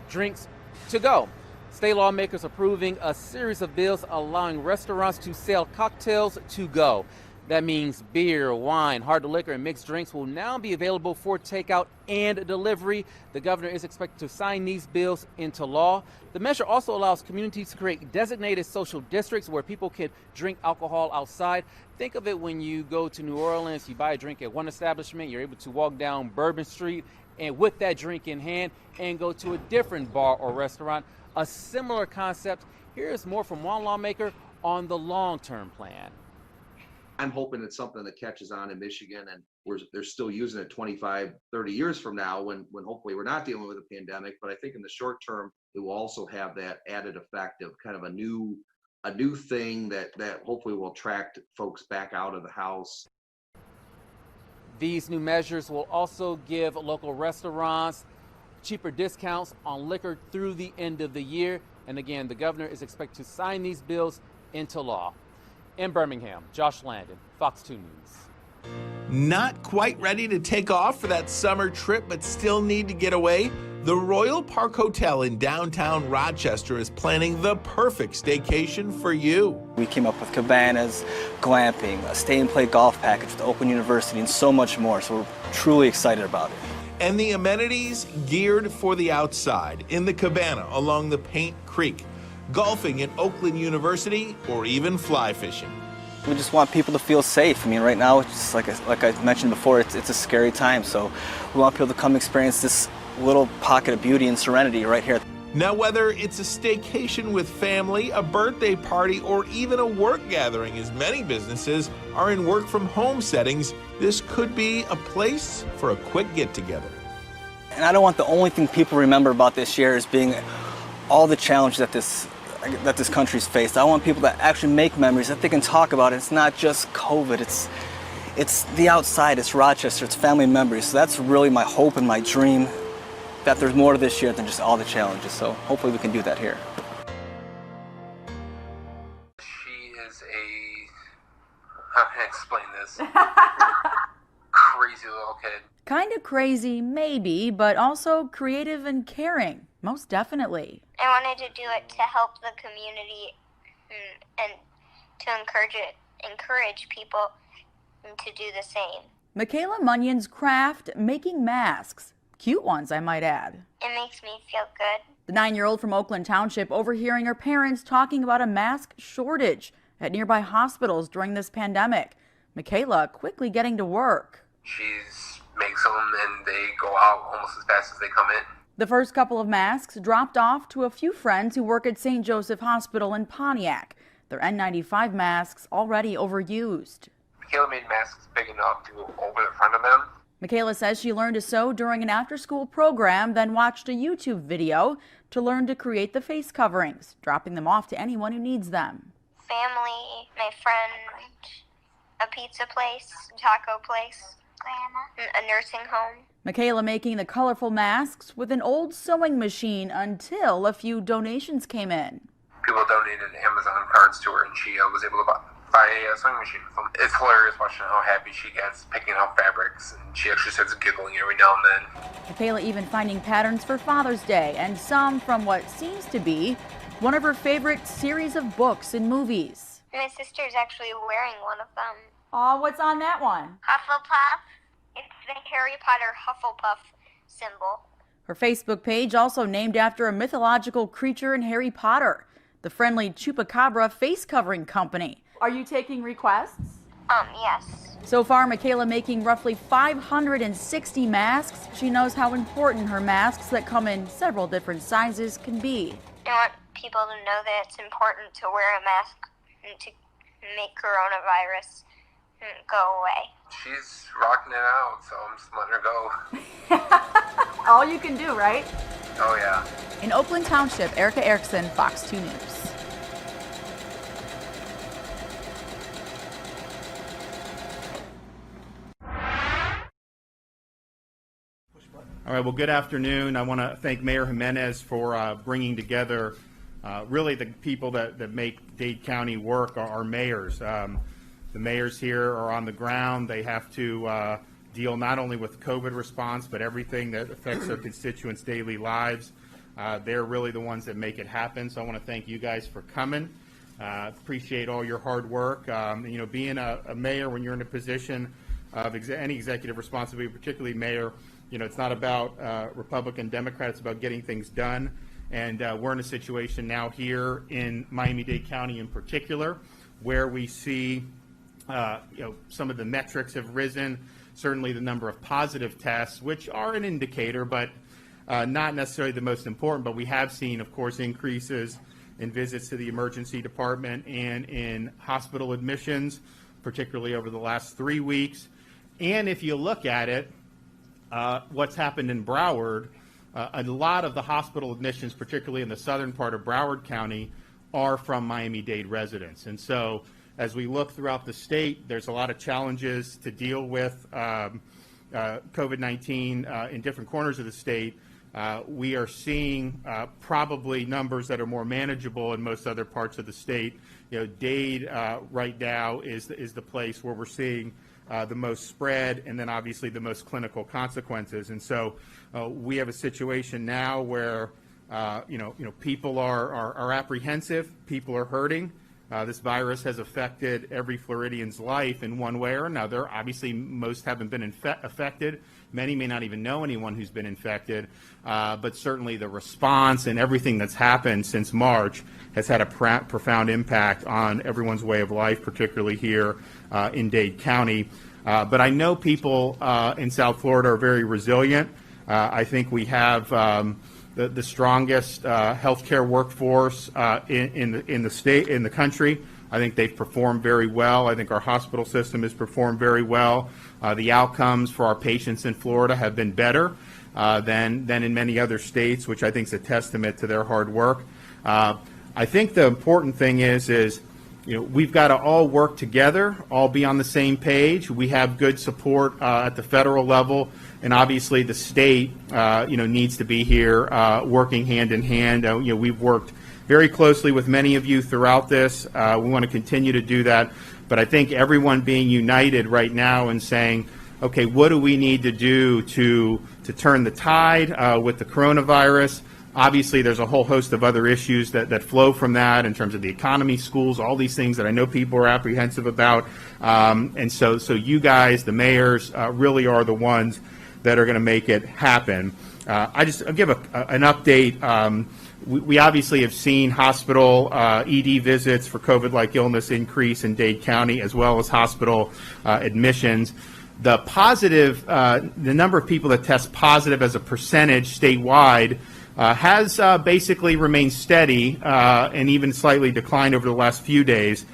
drinks to go. State lawmakers approving a series of bills allowing restaurants to sell cocktails to go. That means beer, wine, hard liquor, and mixed drinks will now be available for takeout and delivery. The governor is expected to sign these bills into law. The measure also allows communities to create designated social districts where people can drink alcohol outside. Think of it when you go to New Orleans, you buy a drink at one establishment, you're able to walk down Bourbon Street and with that drink in hand and go to a different bar or restaurant. A similar concept. Here is more from one lawmaker on the long-term plan. I'm hoping it's something that catches on in Michigan and they're still using it 25, 30 years from now when hopefully we're not dealing with a pandemic. But I think in the short term, it will also have that added effect of kind of a new thing that hopefully will attract folks back out of the house. These new measures will also give local restaurants cheaper discounts on liquor through the end of the year. And again, the governor is expected to sign these bills into law. In Birmingham, Josh Landon, Fox 2 News. Not quite ready to take off for that summer trip, but still need to get away? The Royal Park Hotel in downtown Rochester is planning the perfect staycation for you. We came up with cabanas, glamping, a stay-and-play golf package with Oakland University, and so much more, so we're truly excited about it. And the amenities geared for the outside in the cabana along the Paint Creek, golfing at Oakland University, or even fly fishing. We just want people to feel safe. I mean, right now, it's just like I mentioned before, it's a scary time, so we want people to come experience this little pocket of beauty and serenity right here. Now, whether it's a staycation with family, a birthday party, or even a work gathering, as many businesses are in work-from-home settings, this could be a place for a quick get-together. And I don't want the only thing people remember about this year as being all the challenges that this country's faced. I want people to actually make memories that they can talk about. It's not just COVID, it's the outside, it's Rochester, it's family memories. So that's really my hope and my dream, that there's more to this year than just all the challenges. So hopefully we can do that here. She is how can I explain this? Crazy little kid. Kind of crazy, maybe, but also creative and caring, most definitely. I wanted to do it to help the community and to encourage people to do the same. Michaela Munyon's craft, making masks. Cute ones, I might add. It makes me feel good. The 9-year-old from Oakland Township overhearing her parents talking about a mask shortage at nearby hospitals during this pandemic. Michaela quickly getting to work. She makes them and they go out almost as fast as they come in. The first couple of masks dropped off to a few friends who work at St. Joseph Hospital in Pontiac. Their N95 masks already overused. Michaela made masks big enough to go over the front of them. Michaela says she learned to sew during an after-school program, then watched a YouTube video to learn to create the face coverings, dropping them off to anyone who needs them. Family, my friend, a pizza place, taco place, a nursing home. Michaela making the colorful masks with an old sewing machine until a few donations came in. People donated Amazon cards to her and she was able to buy a sewing machine with them. It's hilarious watching how happy she gets picking out fabrics, and she actually starts giggling every now and then. Michaela even finding patterns for Father's Day, and some from what seems to be one of her favorite series of books and movies. My sister's actually wearing one of them. Oh, what's on that one? Hufflepuff. It's the Harry Potter Hufflepuff symbol. Her Facebook page also named after a mythological creature in Harry Potter, the friendly Chupacabra face covering company. Are you taking requests? Yes. So far, Michaela making roughly 560 masks. She knows how important her masks that come in several different sizes can be. I want people to know that it's important to wear a mask and to make coronavirus go away. She's rocking it out, so I'm just letting her go. All you can do, right? Oh, yeah. In Oakland Township, Erica Erickson, Fox 2 News. All right, well, good afternoon. I want to thank Mayor Jimenez for bringing together really the people that make Dade County work, our mayors. The mayors here are on the ground. They have to deal not only with COVID response, but everything that affects their constituents' daily lives. They're really the ones that make it happen. So I want to thank you guys for coming. Appreciate all your hard work. Being a mayor when you're in a position of any executive responsibility, particularly mayor, it's not about Republican, Democrat, it's about getting things done. And we're in a situation now here in Miami-Dade County in particular, where we see, some of the metrics have risen, certainly the number of positive tests, which are an indicator, but not necessarily the most important. But we have seen, of course, increases in visits to the emergency department and in hospital admissions, particularly over the last 3 weeks. And if you look at it, what's happened in Broward, a lot of the hospital admissions, particularly in the southern part of Broward County, are from Miami-Dade residents. And so as we look throughout the state, there's a lot of challenges to deal with COVID-19 in different corners of the state. We are seeing probably numbers that are more manageable in most other parts of the state. Dade right now is the place where we're seeing the most spread, and then obviously the most clinical consequences. And so we have a situation now where people are apprehensive, people are hurting. This virus has affected every Floridian's life in one way or another. Obviously, most haven't been affected. Many may not even know anyone who's been infected. But certainly the response and everything that's happened since March has had a profound impact on everyone's way of life, particularly here in Dade County. But I know people in South Florida are very resilient. I think we have the strongest healthcare workforce in the state, in the country. I think they've performed very well. I think our hospital system has performed very well. The outcomes for our patients in Florida have been better than in many other states, which I think is a testament to their hard work. I think the important thing is we've got to all work together, all be on the same page. We have good support at the federal level, and obviously the state, needs to be here working hand in hand. We've worked very closely with many of you throughout this. We want to continue to do that. But I think everyone being united right now and saying, okay, what do we need to do to turn the tide with the coronavirus? Obviously, there's a whole host of other issues that flow from that in terms of the economy, schools, all these things that I know people are apprehensive about. And so you guys, the mayors, really are the ones that are going to make it happen. I'll give an update. We obviously have seen hospital ED visits for COVID-like illness increase in Dade County, as well as hospital admissions. The number of people that test positive as a percentage statewide has basically remained steady and even slightly declined over the last few days.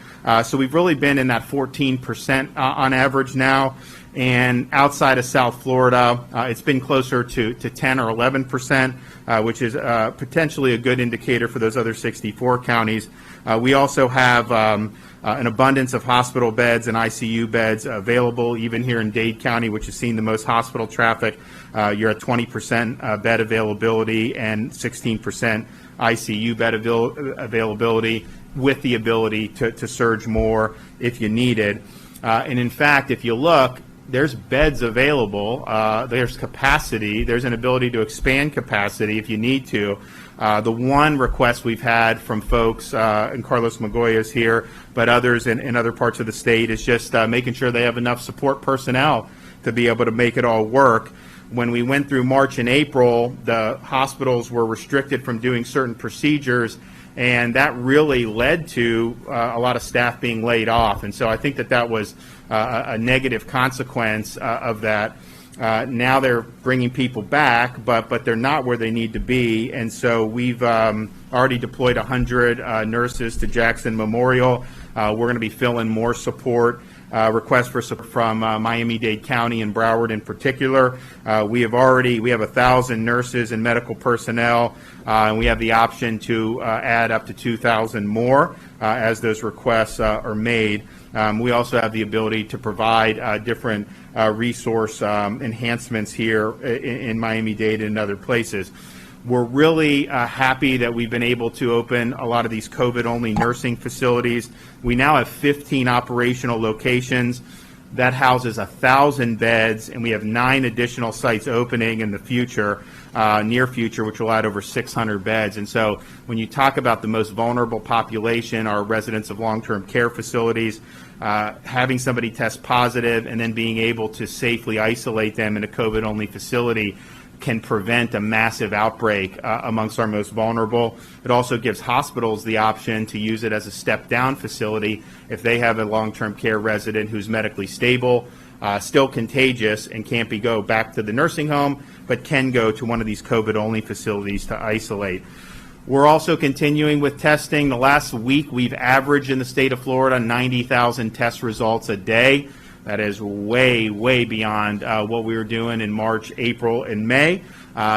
So we've really been in that 14% on average now. And outside of South Florida, it's been closer to 10 or 11%, which is potentially a good indicator for those other 64 counties. We also have an abundance of hospital beds and ICU beds available, even here in Dade County, which has seen the most hospital traffic. You're at 20% bed availability and 16% ICU bed availability, with the ability to surge more if you needed. And in fact, if you look, there's beds available, there's capacity, there's an ability to expand capacity if you need to. The one request we've had from folks, and Carlos Magoya is here, but others in other parts of the state, is just making sure they have enough support personnel to be able to make it all work. When we went through March and April, the hospitals were restricted from doing certain procedures, and that really led to a lot of staff being laid off. And so I think that was a negative consequence of that. Now they're bringing people back, but they're not where they need to be. And so we've already deployed 100 nurses to Jackson Memorial. We're going to be filling more support. Requests for support from Miami-Dade County and Broward in particular. We have 1,000 nurses and medical personnel, and we have the option to add up to 2,000 more as those requests are made. We also have the ability to provide different resource enhancements here in Miami-Dade and other places. We're really happy that we've been able to open a lot of these COVID-only nursing facilities. We now have 15 operational locations. That houses 1,000 beds, and we have 9 additional sites opening in the future, near future, which will add over 600 beds. And so when you talk about the most vulnerable population, our residents of long-term care facilities, having somebody test positive and then being able to safely isolate them in a COVID-only facility can prevent a massive outbreak amongst our most vulnerable. It also gives hospitals the option to use it as a step-down facility if they have a long-term care resident who's medically stable, still contagious, and can't go back to the nursing home, but can go to one of these COVID-only facilities to isolate. We're also continuing with testing. The last week, we've averaged in the state of Florida 90,000 test results a day. That is way, way beyond what we were doing in March, April, and May.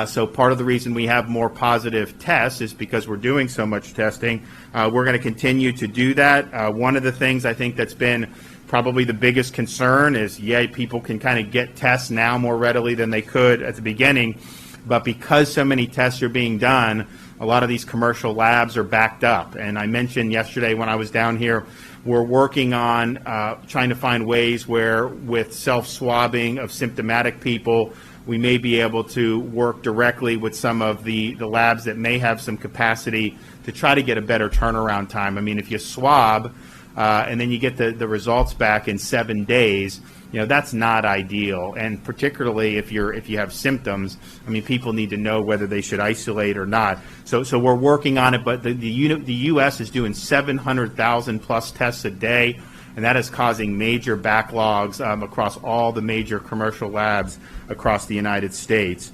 So part of the reason we have more positive tests is because we're doing so much testing. We're going to continue to do that. One of the things I think that's been probably the biggest concern is, people can kind of get tests now more readily than they could at the beginning. But because so many tests are being done, a lot of these commercial labs are backed up. And I mentioned yesterday when I was down here, we're working on trying to find ways where with self-swabbing of symptomatic people, we may be able to work directly with some of the labs that may have some capacity to try to get a better turnaround time. I mean, if you swab and then you get the results back in 7 days, that's not ideal. And particularly if you have symptoms, I mean, people need to know whether they should isolate or not. So we're working on it, but the U.S. is doing 700,000 plus tests a day, and that is causing major backlogs across all the major commercial labs across the United States.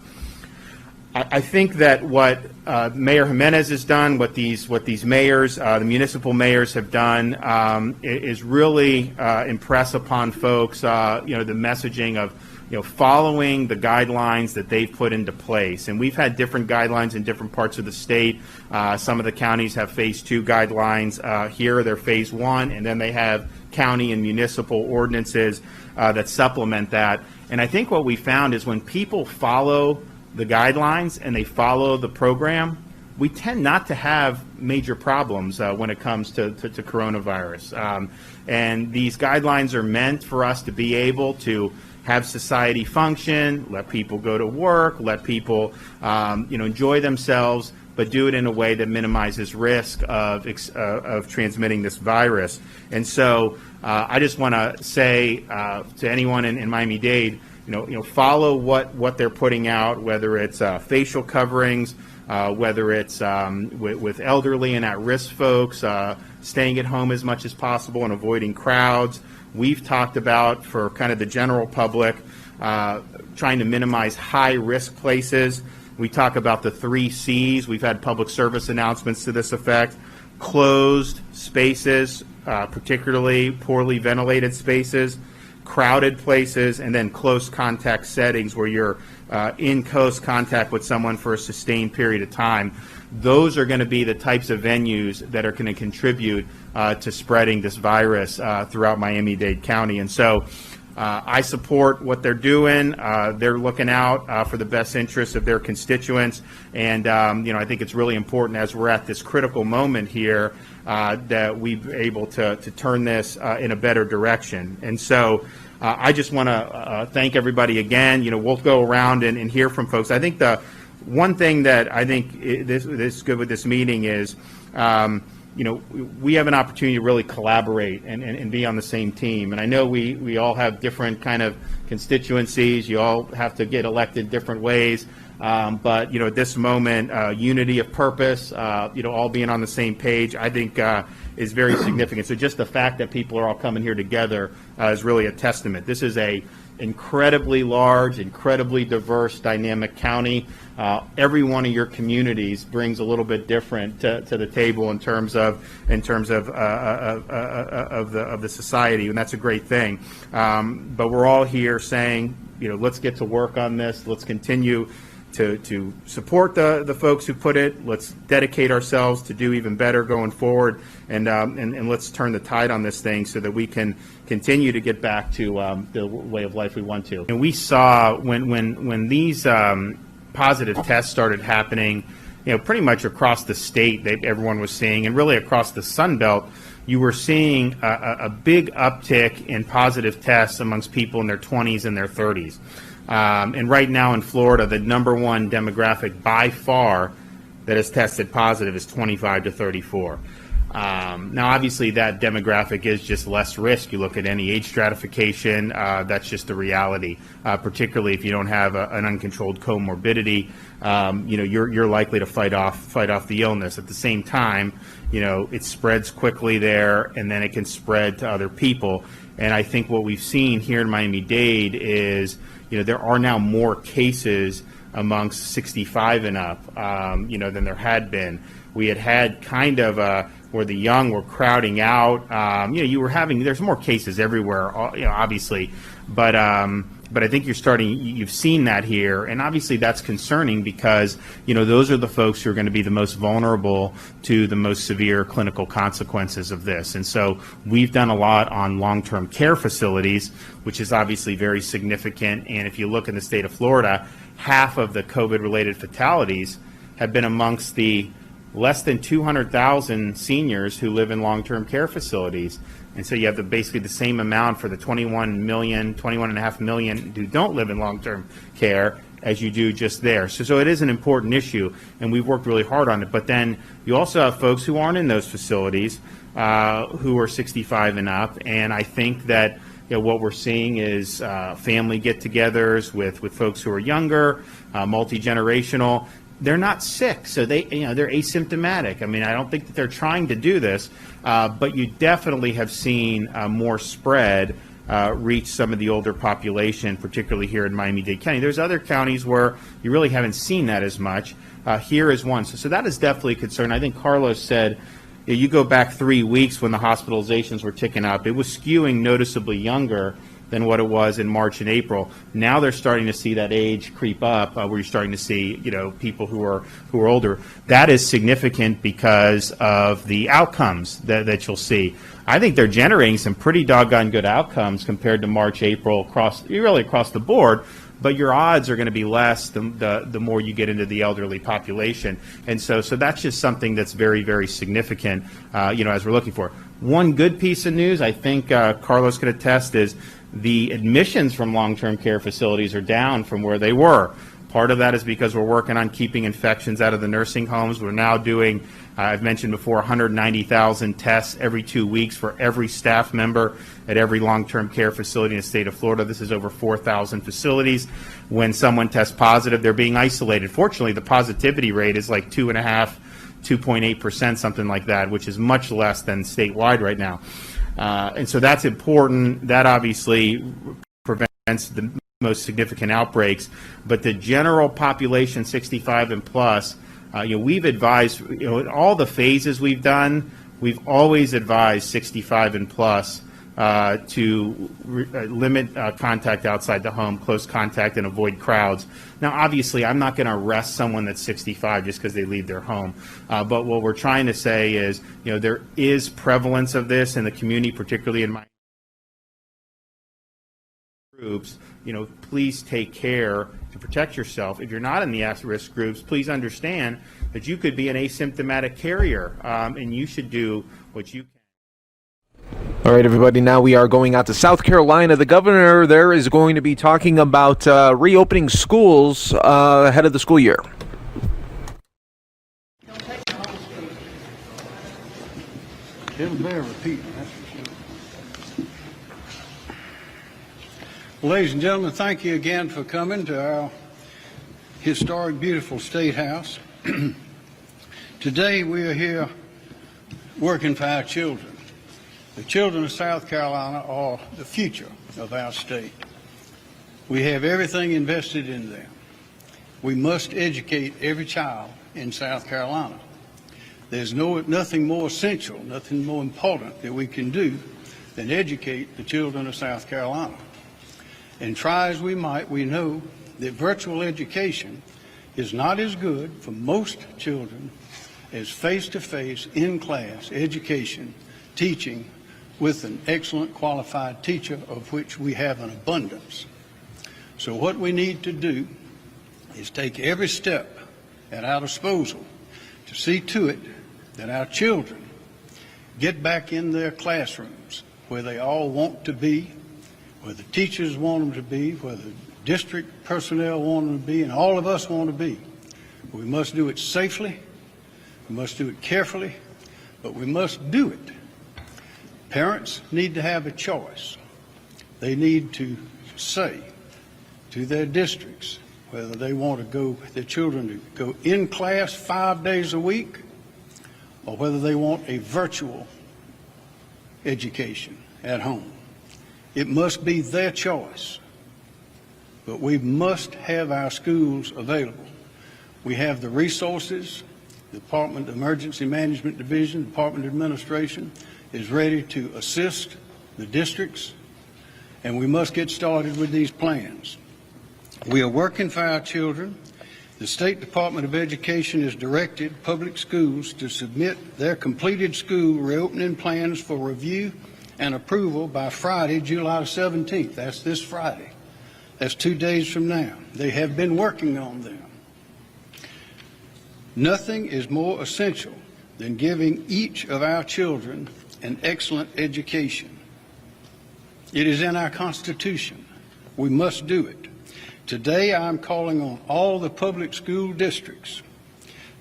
I think that what Mayor Jimenez has done, what these mayors, the municipal mayors have done, is really impress upon folks, the messaging of, following the guidelines that they've put into place. And we've had different guidelines in different parts of the state. Some of the counties have phase 2 guidelines. Here they're phase 1, and then they have county and municipal ordinances that supplement that. And I think what we found is when people follow the guidelines and they follow the program, we tend not to have major problems when it comes to coronavirus. And these guidelines are meant for us to be able to have society function, let people go to work, let people enjoy themselves, but do it in a way that minimizes risk of transmitting this virus. And so I just want to say to anyone in Miami-Dade, follow what they're putting out, whether it's facial coverings, whether it's with elderly and at-risk folks, staying at home as much as possible and avoiding crowds. We've talked about, for kind of the general public, trying to minimize high-risk places. We talk about the 3 C's. We've had public service announcements to this effect. Closed spaces, particularly poorly ventilated spaces, crowded places, and then close contact settings where you're in close contact with someone for a sustained period of time. Those are going to be the types of venues that are going to contribute to spreading this virus throughout Miami-Dade County. And so I support what they're doing. They're looking out for the best interests of their constituents. And, I think it's really important as we're at this critical moment here that we're able to turn this in a better direction. And so I just want to thank everybody again. We'll go around and hear from folks. I think the one thing that I think this is good with this meeting is, we have an opportunity to really collaborate and be on the same team. And I know we all have different kind of constituencies. You all have to get elected different ways. But, at this moment, unity of purpose, all being on the same page, I think is very significant. So just the fact that people are all coming here together is really a testament. This is a incredibly large, incredibly diverse, dynamic county. Every one of your communities brings a little bit different to the table in terms of the society, and that's a great thing. But we're all here saying, let's get to work on this. Let's continue to support the folks who put it. Let's dedicate ourselves to do even better going forward, and let's turn the tide on this thing so that we can continue to get back to the way of life we want to. And we saw when these positive tests started happening, pretty much across the state, everyone was seeing, and really across the Sun Belt, you were seeing a big uptick in positive tests amongst people in their 20s and their 30s. And right now in Florida, the number one demographic by far that has tested positive is 25 to 34. Now, obviously, that demographic is just less risk. You look at any age stratification, that's just the reality, particularly if you don't have an uncontrolled comorbidity. You're likely to fight off the illness. At the same time, it spreads quickly there, and then it can spread to other people. And I think what we've seen here in Miami-Dade is, there are now more cases amongst 65 and up, than there had been. We had kind of where the young were crowding out. There's more cases everywhere, obviously, but I think you've seen that here, and obviously that's concerning because, those are the folks who are going to be the most vulnerable to the most severe clinical consequences of this. And so we've done a lot on long-term care facilities, which is obviously very significant. And if you look in the state of Florida, half of the COVID-related fatalities have been amongst the less than 200,000 seniors who live in long-term care facilities. And so you have basically the same amount for the 21.5 million who don't live in long-term care as you do just there. So it is an important issue, and we've worked really hard on it. But then you also have folks who aren't in those facilities who are 65 and up, and I think that what we're seeing is family get-togethers with folks who are younger, multi-generational. They're not sick, so they're asymptomatic. I mean, I don't think that they're trying to do this, but you definitely have seen more spread reach some of the older population, particularly here in Miami-Dade County. There's other counties where you really haven't seen that as much. Here is one. So that is definitely a concern. I think Carlos said, you go back 3 weeks when the hospitalizations were ticking up, it was skewing noticeably younger than what it was in March and April. Now they're starting to see that age creep up, where you're starting to see, people who are older. That is significant because of the outcomes that you'll see. I think they're generating some pretty doggone good outcomes compared to March, April, across the board. But your odds are going to be less the more you get into the elderly population, and so that's just something that's very, very significant. As we're looking for. One good piece of news, I think Carlos could attest, is the admissions from long-term care facilities are down from where they were. Part of that is because we're working on keeping infections out of the nursing homes. We're now doing, I've mentioned before, 190,000 tests every 2 weeks for every staff member at every long-term care facility in the state of Florida. This is over 4,000 facilities. When someone tests positive, they're being isolated. Fortunately, the positivity rate is like 2.8%, something like that, which is much less than statewide right now. And so that's important. That obviously prevents the most significant outbreaks. But the general population, 65 and plus, we've advised, all the phases we've done, we've always advised 65 and plus to limit contact outside the home, close contact, and avoid crowds. Now, obviously, I'm not going to arrest someone that's 65 just because they leave their home. But what we're trying to say is, there is prevalence of this in the community, particularly in my groups. Please take care to protect yourself. If you're not in the at-risk groups, please understand that you could be an asymptomatic carrier, and you should do what you can. All right, everybody, now we are going out to South Carolina. The governor there is going to be talking about reopening schools ahead of the school year. It'll bear repeating, that's for sure. Ladies and gentlemen, thank you again for coming to our historic, beautiful State House. Today we are here working for our children. The children of South Carolina are the future of our state. We have everything invested in them. We must educate every child in South Carolina. There's nothing more essential, nothing more important that we can do than educate the children of South Carolina. And try as we might, we know that virtual education is not as good for most children as face-to-face, in-class education, teaching with an excellent qualified teacher, of which we have an abundance. So what we need to do is take every step at our disposal to see to it that our children get back in their classrooms where they all want to be, where the teachers want them to be, where the district personnel want them to be, and all of us want to be. We must do it safely, we must do it carefully, but we must do it. Parents need to have a choice. They need to say to their districts whether they want to go, their children to go in class 5 days a week, or whether they want a virtual education at home. It must be their choice, but we must have our schools available. We have the resources. The Department of Emergency Management Division, Department of Administration is ready to assist the districts, and we must get started with these plans. We are working for our children. The State Department of Education has directed public schools to submit their completed school reopening plans for review and approval by Friday, July 17th. That's this Friday. That's 2 days from now. They have been working on them. Nothing is more essential than giving each of our children an excellent education. It is in our Constitution. We must do it. Today, I'm calling on all the public school districts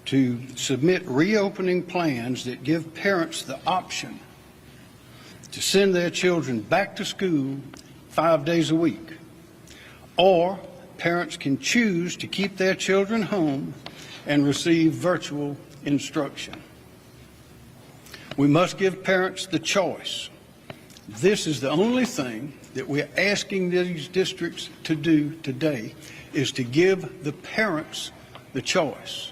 to submit reopening plans that give parents the option to send their children back to school 5 days a week. Or parents can choose to keep their children home and receive virtual instruction. We must give parents the choice. This is the only thing that we're asking these districts to do today, is to give the parents the choice.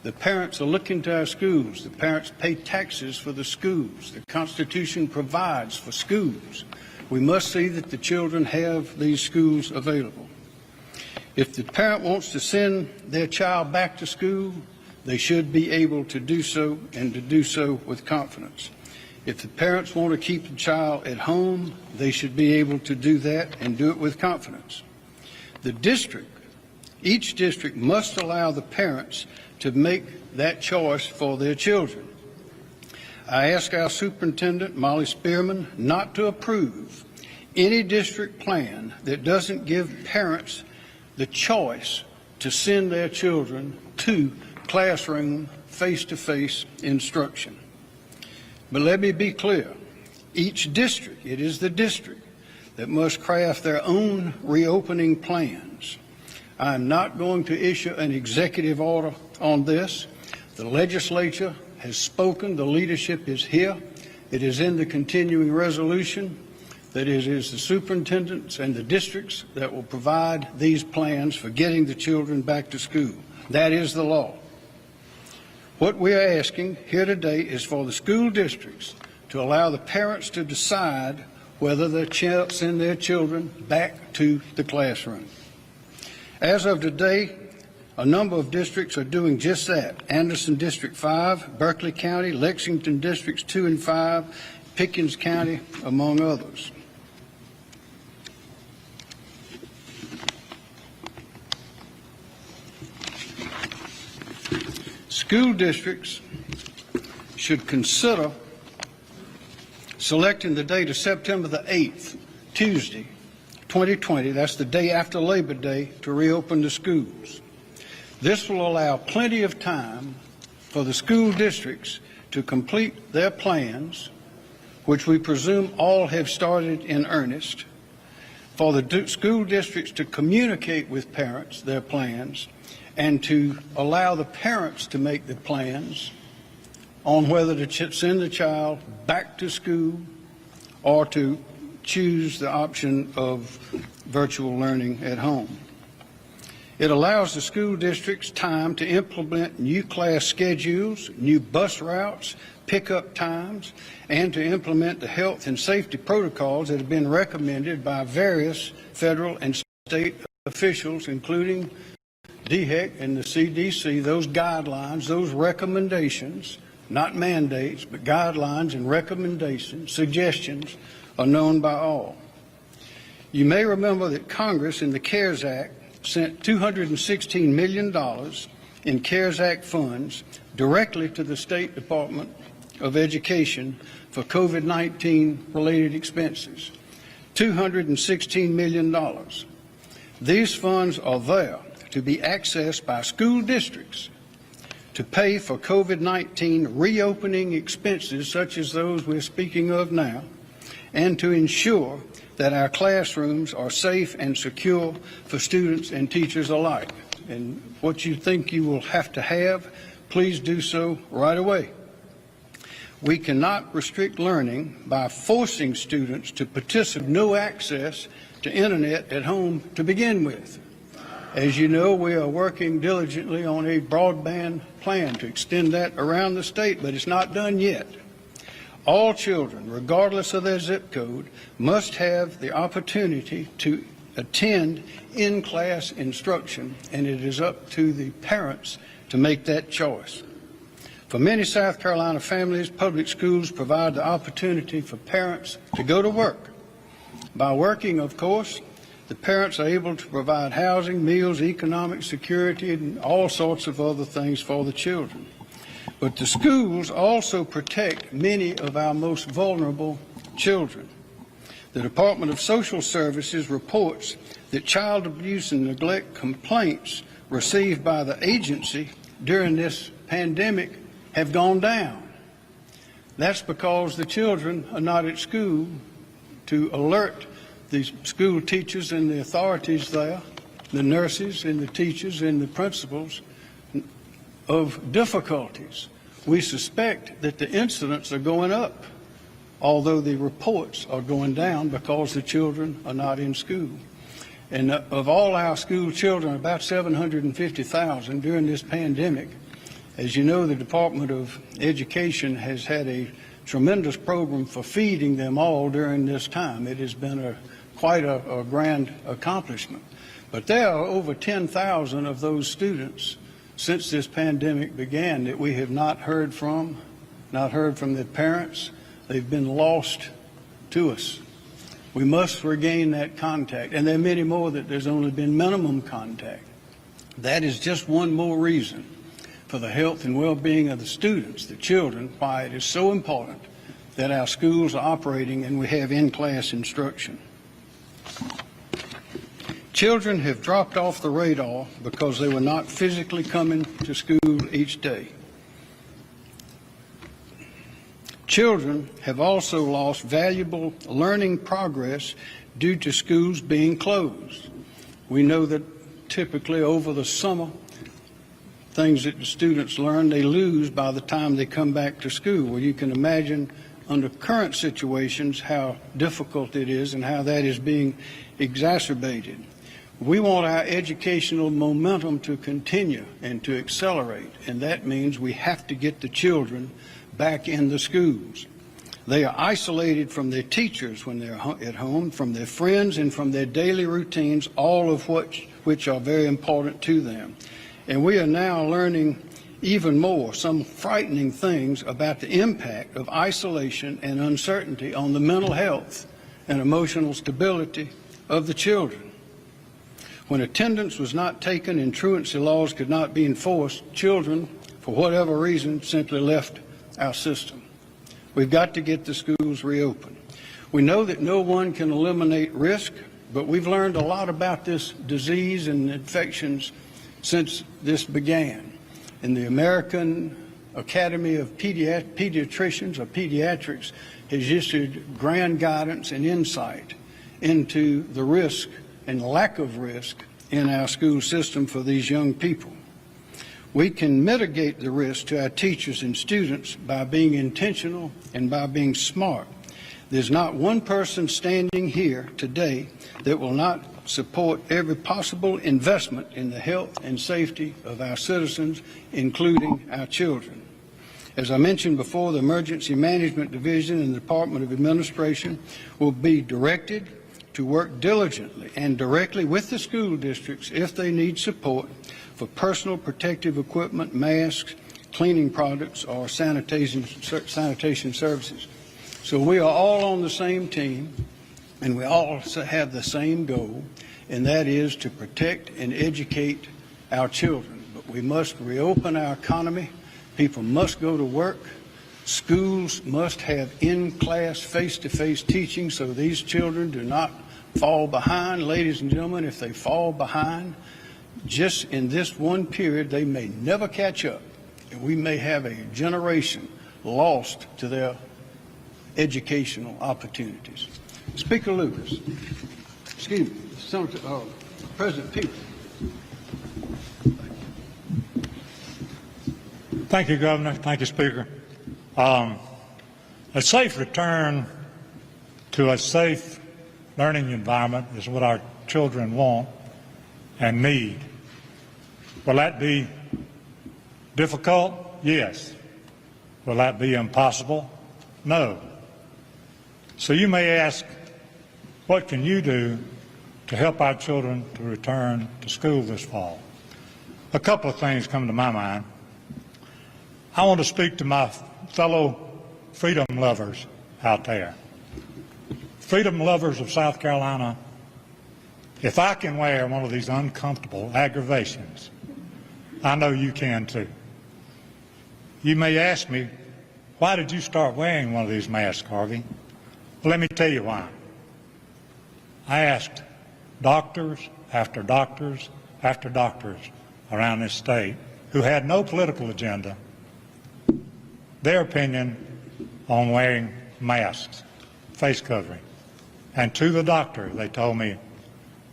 The parents are looking to our schools. The parents pay taxes for the schools. The Constitution provides for schools. We must see that the children have these schools available. If the parent wants to send their child back to school, they should be able to do so, and to do so with confidence. If the parents want to keep the child at home, they should be able to do that and do it with confidence. The district, each district must allow the parents to make that choice for their children. I ask our superintendent, Molly Spearman, not to approve any district plan that doesn't give parents the choice to send their children to classroom face-to-face instruction. But let me be clear, each district, it is the district that must craft their own reopening plans. I'm not going to issue an executive order on this. The legislature has spoken, the leadership is here. It is in the continuing resolution that it is the superintendents and the districts that will provide these plans for getting the children back to school. That is the law. What we are asking here today is for the school districts to allow the parents to decide whether they send their children back to the classroom. As of today, a number of districts are doing just that. Anderson District 5, Berkeley County, Lexington Districts 2 and 5, Pickens County, among others. School districts should consider selecting the date of September the 8th, Tuesday, 2020, that's the day after Labor Day, to reopen the schools. This will allow plenty of time for the school districts to complete their plans, which we presume all have started in earnest, for the school districts to communicate with parents their plans, and to allow the parents to make the plans on whether to send the child back to school or to choose the option of virtual learning at home. It allows the school districts time to implement new class schedules, new bus routes, pickup times, and to implement the health and safety protocols that have been recommended by various federal and state officials, including DHEC and the CDC. Those guidelines, those recommendations, not mandates, but guidelines and recommendations, suggestions, are known by all. You may remember that Congress in the CARES Act sent $216 million in CARES Act funds directly to the State Department of Education for COVID-19 related expenses, $216 million. These funds are there to be accessed by school districts to pay for COVID-19 reopening expenses such as those we're speaking of now, and to ensure that our classrooms are safe and secure for students and teachers alike. And what you think you will have to have, please do so right away. We cannot restrict learning by forcing students to participate, no access to internet at home to begin with. As you know, we are working diligently on a broadband plan to extend that around the state, but it's not done yet. All children, regardless of their zip code, must have the opportunity to attend in-class instruction, and it is up to the parents to make that choice. For many South Carolina families, public schools provide the opportunity for parents to go to work. By working, of course, the parents are able to provide housing, meals, economic security, and all sorts of other things for the children. But the schools also protect many of our most vulnerable children. The Department of Social Services reports that child abuse and neglect complaints received by the agency during this pandemic have gone down. That's because the children are not at school to alert the school teachers and the authorities there, the nurses and the teachers and the principals, of difficulties. We suspect that the incidents are going up, although the reports are going down because the children are not in school. And of all our school children, about 750,000 during this pandemic, as you know, the Department of Education has had a tremendous program for feeding them all during this time. It has been quite a grand accomplishment. But there are over 10,000 of those students since this pandemic began that we have not heard from their parents. They've been lost to us. We must regain that contact. And there are many more that there's only been minimum contact. That is just one more reason for the health and well-being of the students, the children, why it is so important that our schools are operating and we have in-class instruction. Children have dropped off the radar because they were not physically coming to school each day. Children have also lost valuable learning progress due to schools being closed. We know that typically over the summer, things that the students learn, they lose by the time they come back to school. Well, you can imagine under current situations how difficult it is and how that is being exacerbated. We want our educational momentum to continue and to accelerate, and that means we have to get the children back in the schools. They are isolated from their teachers when they're at home, from their friends, and from their daily routines, all of which are very important to them. And we are now learning even more, some frightening things about the impact of isolation and uncertainty on the mental health and emotional stability of the children. When attendance was not taken and truancy laws could not be enforced, children, for whatever reason, simply left our system. We've got to get the schools reopened. We know that no one can eliminate risk, but we've learned a lot about this disease and infections since this began. And the American Academy of Pediatricians or Pediatrics has issued grand guidance and insight into the risk and lack of risk in our school system for these young people. We can mitigate the risk to our teachers and students by being intentional and by being smart. There's not one person standing here today that will not support every possible investment in the health and safety of our citizens, including our children. As I mentioned before, the Emergency Management Division and the Department of Administration will be directed to work diligently and directly with the school districts if they need support for personal protective equipment, masks, cleaning products, or sanitation services. So we are all on the same team, and we all have the same goal, and that is to protect and educate our children. But we must reopen our economy. People must go to work. Schools must have in-class, face-to-face teaching so these children do not fall behind. Ladies and gentlemen, if they fall behind, just in this one period, they may never catch up. And we may have a generation lost to their educational opportunities. Speaker Lucas, excuse me, Senator, President Peter. Thank you, Governor. Thank you, Speaker. A safe return to a safe learning environment is what our children want and need. Will that be difficult? Yes. Will that be impossible? No. So you may ask, what can you do to help our children to return to school this fall? A couple of things come to my mind. I want to speak to my fellow freedom lovers out there. Freedom lovers of South Carolina, if I can wear one of these uncomfortable aggravations, I know you can too. You may ask me, why did you start wearing one of these masks, Harvey? Well, let me tell you why. I asked doctors after doctors after doctors around this state who had no political agenda their opinion on wearing masks, face covering. And to the doctor, they told me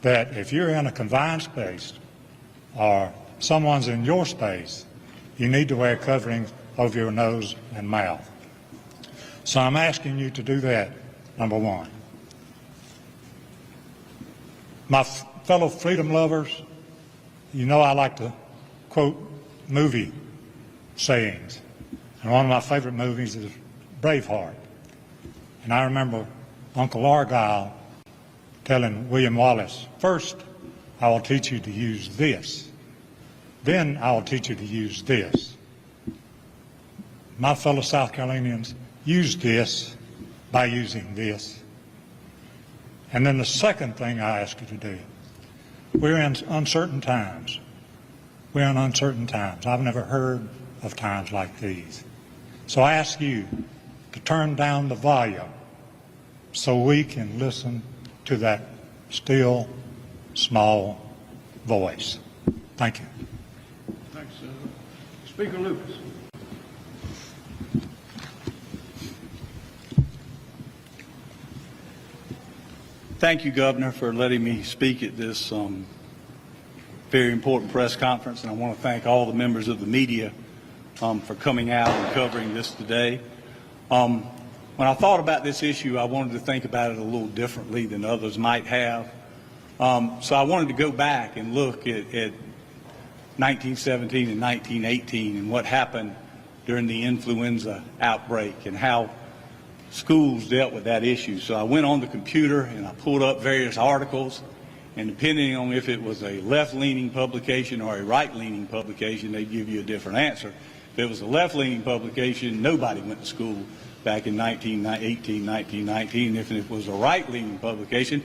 that if you're in a confined space or someone's in your space, you need to wear coverings over your nose and mouth. So I'm asking you to do that, number one. My fellow freedom lovers, you know I like to quote movie sayings. And one of my favorite movies is Braveheart. And I remember Uncle Argyle telling William Wallace, first, I will teach you to use this. Then I will teach you to use this. My fellow South Carolinians, use this by using this. And then the second thing I ask you to do, we're in uncertain times. We're in uncertain times. I've never heard of times like these. So I ask you to turn down the volume so we can listen to that still, small voice. Thank you. Thanks, Senator. Speaker Lucas. Thank you, Governor, for letting me speak at this very important press conference, and I want to thank all the members of the media for coming out and covering this today. When I thought about this issue, I wanted to think about it a little differently than others might have. So I wanted to go back and look at 1917 and 1918 and what happened during the influenza outbreak and how schools dealt with that issue. So I went on the computer and I pulled up various articles, and depending on if it was a left-leaning publication or a right-leaning publication, they'd give you a different answer. If it was a left-leaning publication, nobody went to school back in 1918, 1919. If it was a right-leaning publication,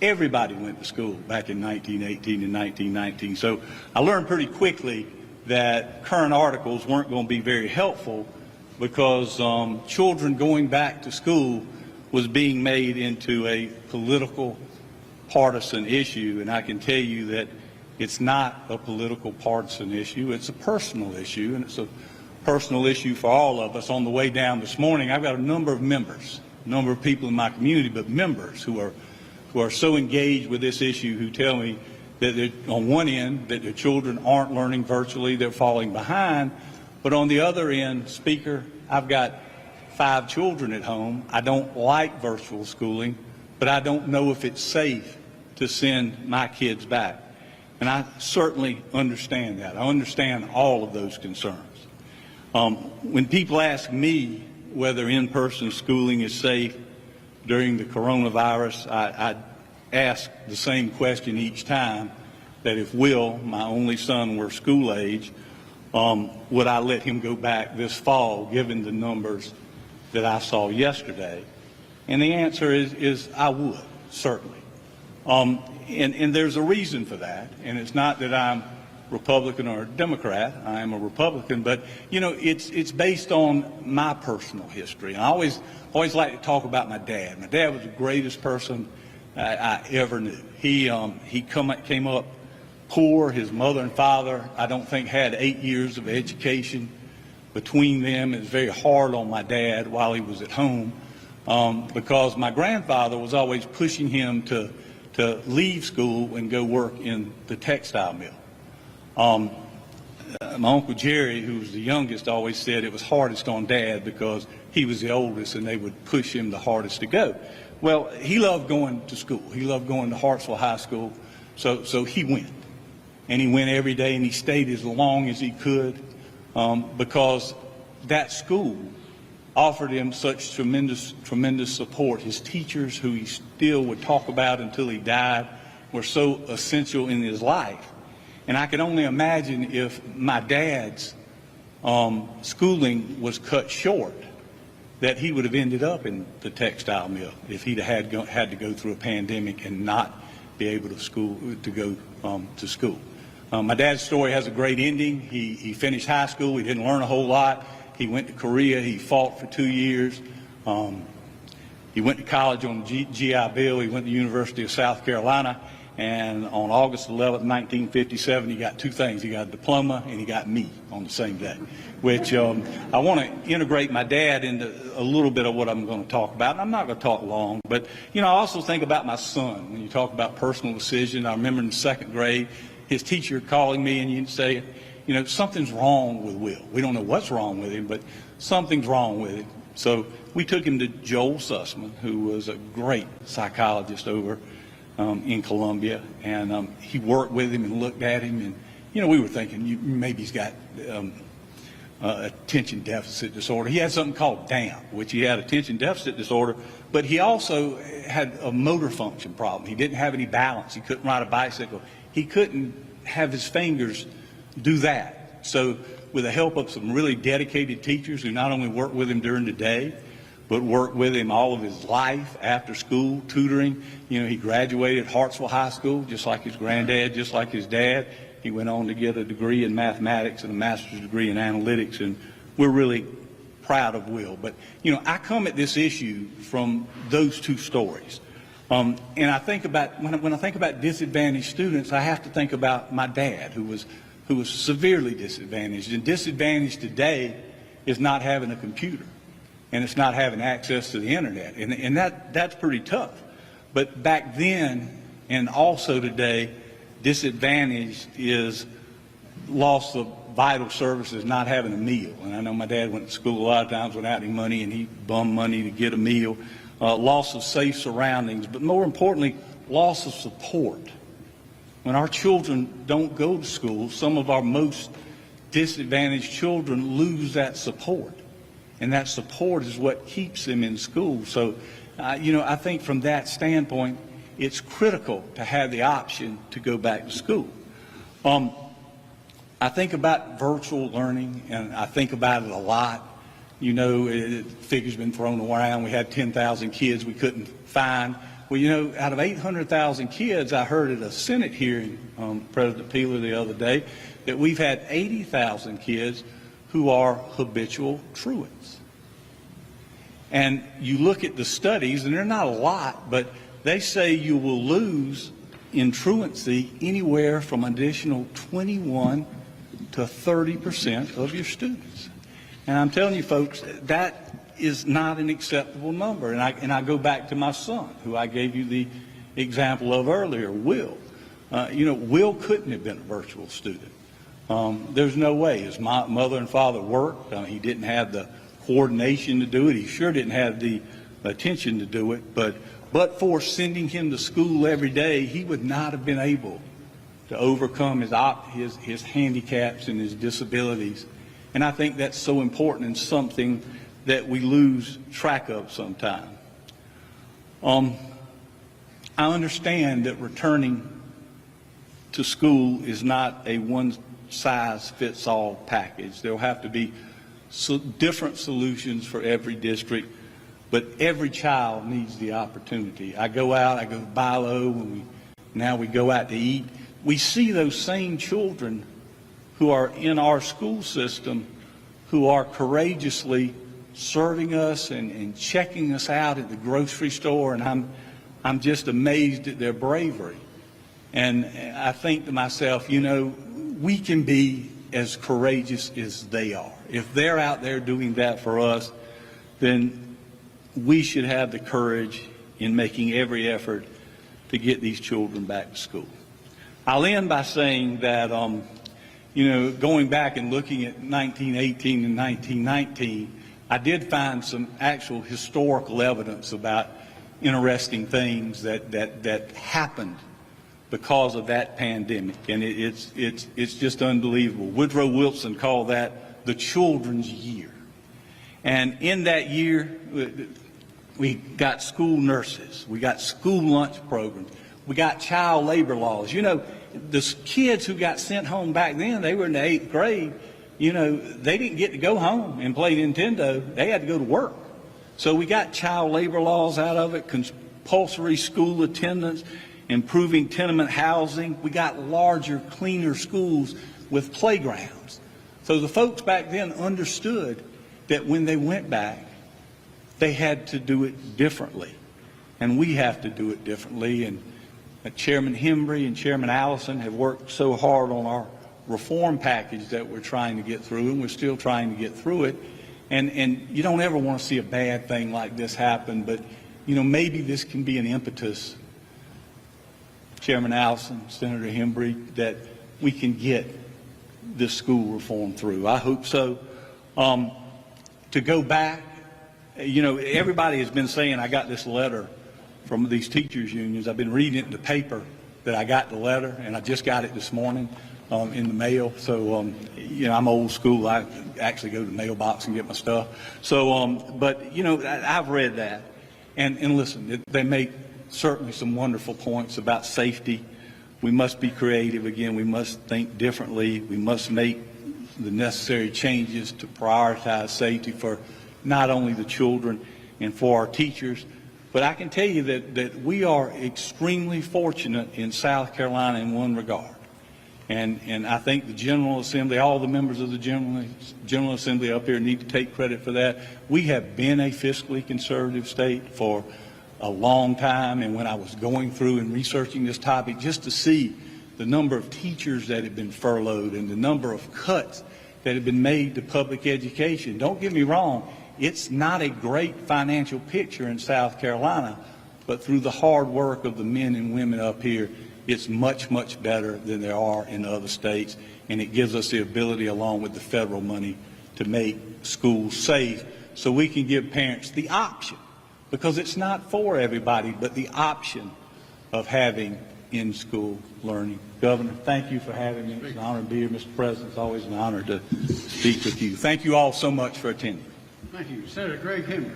everybody went to school back in 1918 and 1919. So I learned pretty quickly that current articles weren't going to be very helpful because children going back to school was being made into a political partisan issue, and I can tell you that it's not a political partisan issue. It's a personal issue, and it's a personal issue for all of us. On the way down this morning, I've got a number of members, a number of people in my community, but members who are so engaged with this issue who tell me that on one end that their children aren't learning virtually, they're falling behind, but on the other end, Speaker, I've got 5 children at home. I don't like virtual schooling, but I don't know if it's safe to send my kids back. And I certainly understand that. I understand all of those concerns. When people ask me whether in-person schooling is safe during the coronavirus, I ask the same question each time, that if Will, my only son, were school age, would I let him go back this fall, given the numbers that I saw yesterday? And the answer is I would, certainly. And there's a reason for that, and it's not that I'm Republican or Democrat. I am a Republican, but it's based on my personal history. And I always like to talk about my dad. My dad was the greatest person I ever knew. He came up poor. His mother and father, I don't think, had 8 years of education between them. It was very hard on my dad while he was at home because my grandfather was always pushing him to leave school and go work in the textile mill. My Uncle Jerry, who was the youngest, always said it was hardest on Dad because he was the oldest and they would push him the hardest to go. Well, he loved going to school. He loved going to Hartsville High School, so he went. And he went every day and he stayed as long as he could because that school offered him such tremendous support. His teachers, who he still would talk about until he died, were so essential in his life. And I can only imagine if my dad's schooling was cut short, that he would have ended up in the textile mill if he'd had to go through a pandemic and not be able to go to school. My dad's story has a great ending. He finished high school. He didn't learn a whole lot. He went to Korea. He fought for 2 years. He went to college on the GI Bill. He went to the University of South Carolina. And on August 11, 1957, he got 2 things. He got a diploma and he got me on the same day, which I want to integrate my dad into a little bit of what I'm going to talk about. And I'm not going to talk long, but, I also think about my son. When you talk about personal decision, I remember in the 2nd grade, his teacher calling me and you'd say, something's wrong with Will. We don't know what's wrong with him, but something's wrong with him. So we took him to Joel Sussman, who was a great psychologist over in Columbia, and he worked with him and looked at him, and we were thinking maybe he's got attention deficit disorder. He had something called DAMP, which he had attention deficit disorder, but he also had a motor function problem. He didn't have any balance. He couldn't ride a bicycle. He couldn't have his fingers do that. So with the help of some really dedicated teachers who not only worked with him during the day, but worked with him all of his life after school, tutoring. He graduated Hartsville High School, just like his granddad, just like his dad. He went on to get a degree in mathematics and a master's degree in analytics, and we're really proud of Will. But, I come at this issue from those 2 stories. And I think about, when I think about disadvantaged students, I have to think about my dad, who was severely disadvantaged. And disadvantaged today is not having a computer. And it's not having access to the internet. And that's pretty tough. But back then, and also today, disadvantaged is loss of vital services, not having a meal. And I know my dad went to school a lot of times without any money, and he bummed money to get a meal. Loss of safe surroundings, but more importantly, loss of support. When our children don't go to school, some of our most disadvantaged children lose that support. And that support is what keeps them in school. So, I think from that standpoint, it's critical to have the option to go back to school. I think about virtual learning, and I think about it a lot. Figures been thrown around. We had 10,000 kids we couldn't find. Well, out of 800,000 kids, I heard at a Senate hearing, President Peeler the other day, that we've had 80,000 kids who are habitual truants. And you look at the studies, and they're not a lot, but they say you will lose in truancy anywhere from an additional 21 to 30% of your students. And I'm telling you, folks, that is not an acceptable number. And I go back to my son, who I gave you the example of earlier, Will. Will couldn't have been a virtual student. There's no way. His mother and father worked. He didn't have the coordination to do it. He sure didn't have the attention to do it. But for sending him to school every day, he would not have been able to overcome his handicaps and his disabilities. And I think that's so important and something that we lose track of sometimes. I understand that returning to school is not a one-size-fits-all package. There will have to be different solutions for every district, but every child needs the opportunity. I go out, I go to BILO, now we go out to eat. We see those same children who are in our school system who are courageously serving us and checking us out at the grocery store, and I'm just amazed at their bravery. And I think to myself, you know, we can be as courageous as they are. If they're out there doing that for us, then we should have the courage in making every effort to get these children back to school. I'll end by saying that, you know, going back and looking at 1918 and 1919, I did find some actual historical evidence about interesting things that happened because of that pandemic, and it's just unbelievable. Woodrow Wilson called that the children's year. And in that year, we got school nurses, we got school lunch programs, we got child labor laws. You know, the kids who got sent home back then, they were in the 8th grade, you know, they didn't get to go home and play Nintendo, they had to go to work. So we got child labor laws out of it, compulsory school attendance, improving tenement housing. We got larger, cleaner schools with playgrounds. So the folks back then understood that when they went back, they had to do it differently. And we have to do it differently. And Chairman Hembry and Chairman Allison have worked so hard on our reform package that we're trying to get through, and we're still trying to get through it. And you don't ever want to see a bad thing like this happen, but, you know, maybe this can be an impetus, Chairman Allison, Senator Hembry, that we can get this school reform through. I hope so. To go back, you know, everybody has been saying, I got this letter from these teachers unions. I've been reading it in the paper that I got the letter, and I just got it this morning in the mail. So, you know, I'm old school. I actually go to the mailbox and get my stuff. So, but, you know, I've read that. And listen, they make certainly some wonderful points about safety. We must be creative again. We must think differently. We must make the necessary changes to prioritize safety for not only the children and for our teachers. But I can tell you that we are extremely fortunate in South Carolina in one regard. And I think the General Assembly, all the members of the General Assembly up here need to take credit for that. We have been a fiscally conservative state for a long time, and when I was going through and researching this topic, just to see the number of teachers that have been furloughed and the number of cuts that have been made to public education, don't get me wrong, it's not a great financial picture in South Carolina, but through the hard work of the men and women up here, it's much, much better than there are in other states, and it gives us the ability, along with the federal money, to make schools safe so we can give parents the option, because it's not for everybody, but the option of having in-school learning. Governor, thank you for having me. It's an honor to be here, Mr. President. It's always an honor to speak with you. Thank you all so much for attending. Thank you. Senator Greg Hembry.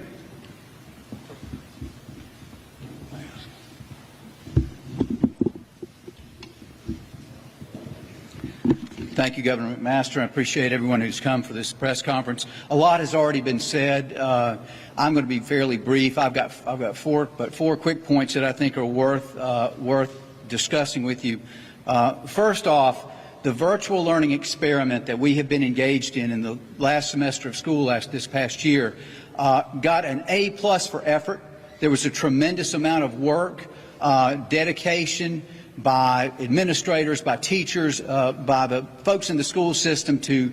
Thank you, Governor McMaster. I appreciate everyone who's come for this press conference. A lot has already been said. I'm going to be fairly brief. I've got four quick points that I think are worth discussing with you. First off, the virtual learning experiment that we have been engaged in the last semester of school this past year got an A+ for effort. There was a tremendous amount of work, dedication by administrators, by teachers, by the folks in the school system to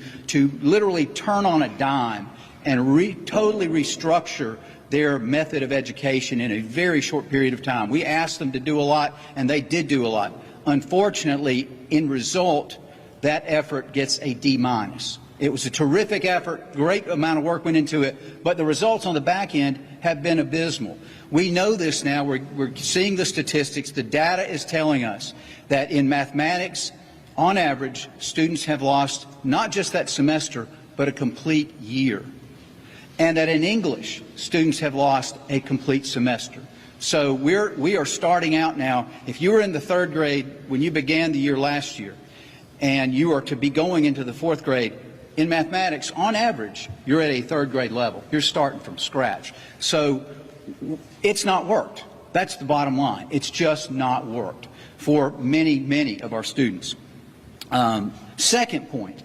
literally turn on a dime and totally restructure their method of education in a very short period of time. We asked them to do a lot, and they did do a lot. Unfortunately, in result, that effort gets a D-. It was a terrific effort, great amount of work went into it, but the results on the back end have been abysmal. We know this now, we're seeing the statistics, the data is telling us that in mathematics, on average, students have lost not just that semester, but a complete year. And that in English, students have lost a complete semester. So we are starting out now. If you were in the 3rd grade when you began the year last year, and you are to be going into the 4th grade, in mathematics, on average, you're at a 3rd grade level. You're starting from scratch. So it's not worked. That's the bottom line. It's just not worked for many, many of our students. Second point,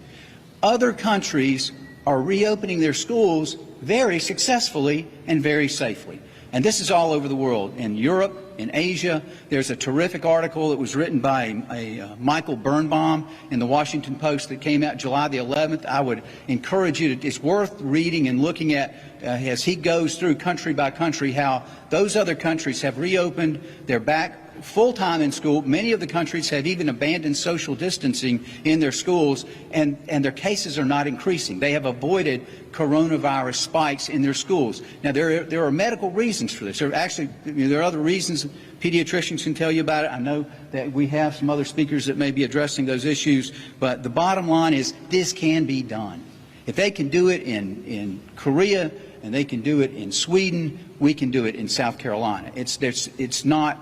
other countries are reopening their schools very successfully and very safely. And this is all over the world. In Europe, in Asia, there's a terrific article that was written by Michael Birnbaum in the Washington Post that came out July the 11th. I would encourage you to, it's worth reading and looking at as he goes through country by country how those other countries have reopened, they're back full-time in school. Many of the countries have even abandoned social distancing in their schools, and their cases are not increasing. They have avoided coronavirus spikes in their schools. Now, there are medical reasons for this. There are other reasons. Pediatricians can tell you about it. I know that we have some other speakers that may be addressing those issues, but the bottom line is this can be done. If they can do it in Korea and they can do it in Sweden, we can do it in South Carolina. It's not.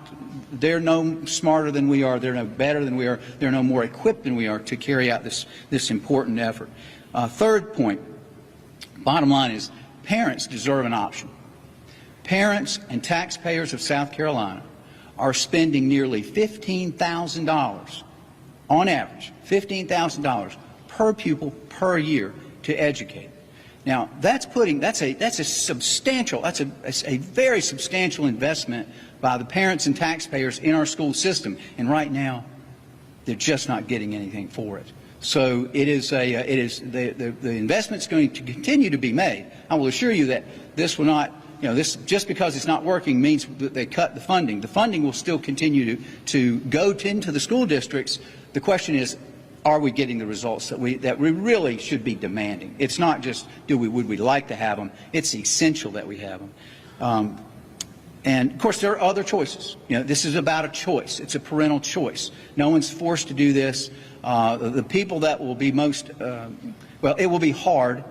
They're no smarter than we are. They're no better than we are. They're no more equipped than we are to carry out this important effort. Third point, bottom line is parents deserve an option. Parents and taxpayers of South Carolina are spending nearly $15,000 on average, $15,000 per pupil per year to educate. Now, that's a very substantial investment by the parents and taxpayers in our school system, and right now, they're just not getting anything for it. So the investment's going to continue to be made. I will assure you that this will not, this just because it's not working means that they cut the funding. The funding will still continue to go into the school districts. The question is, are we getting the results that we really should be demanding? It's not just would we like to have them. It's essential that we have them. And of course, there are other choices. This is about a choice. It's a parental choice. No one's forced to do this. The people that will be most it will be hard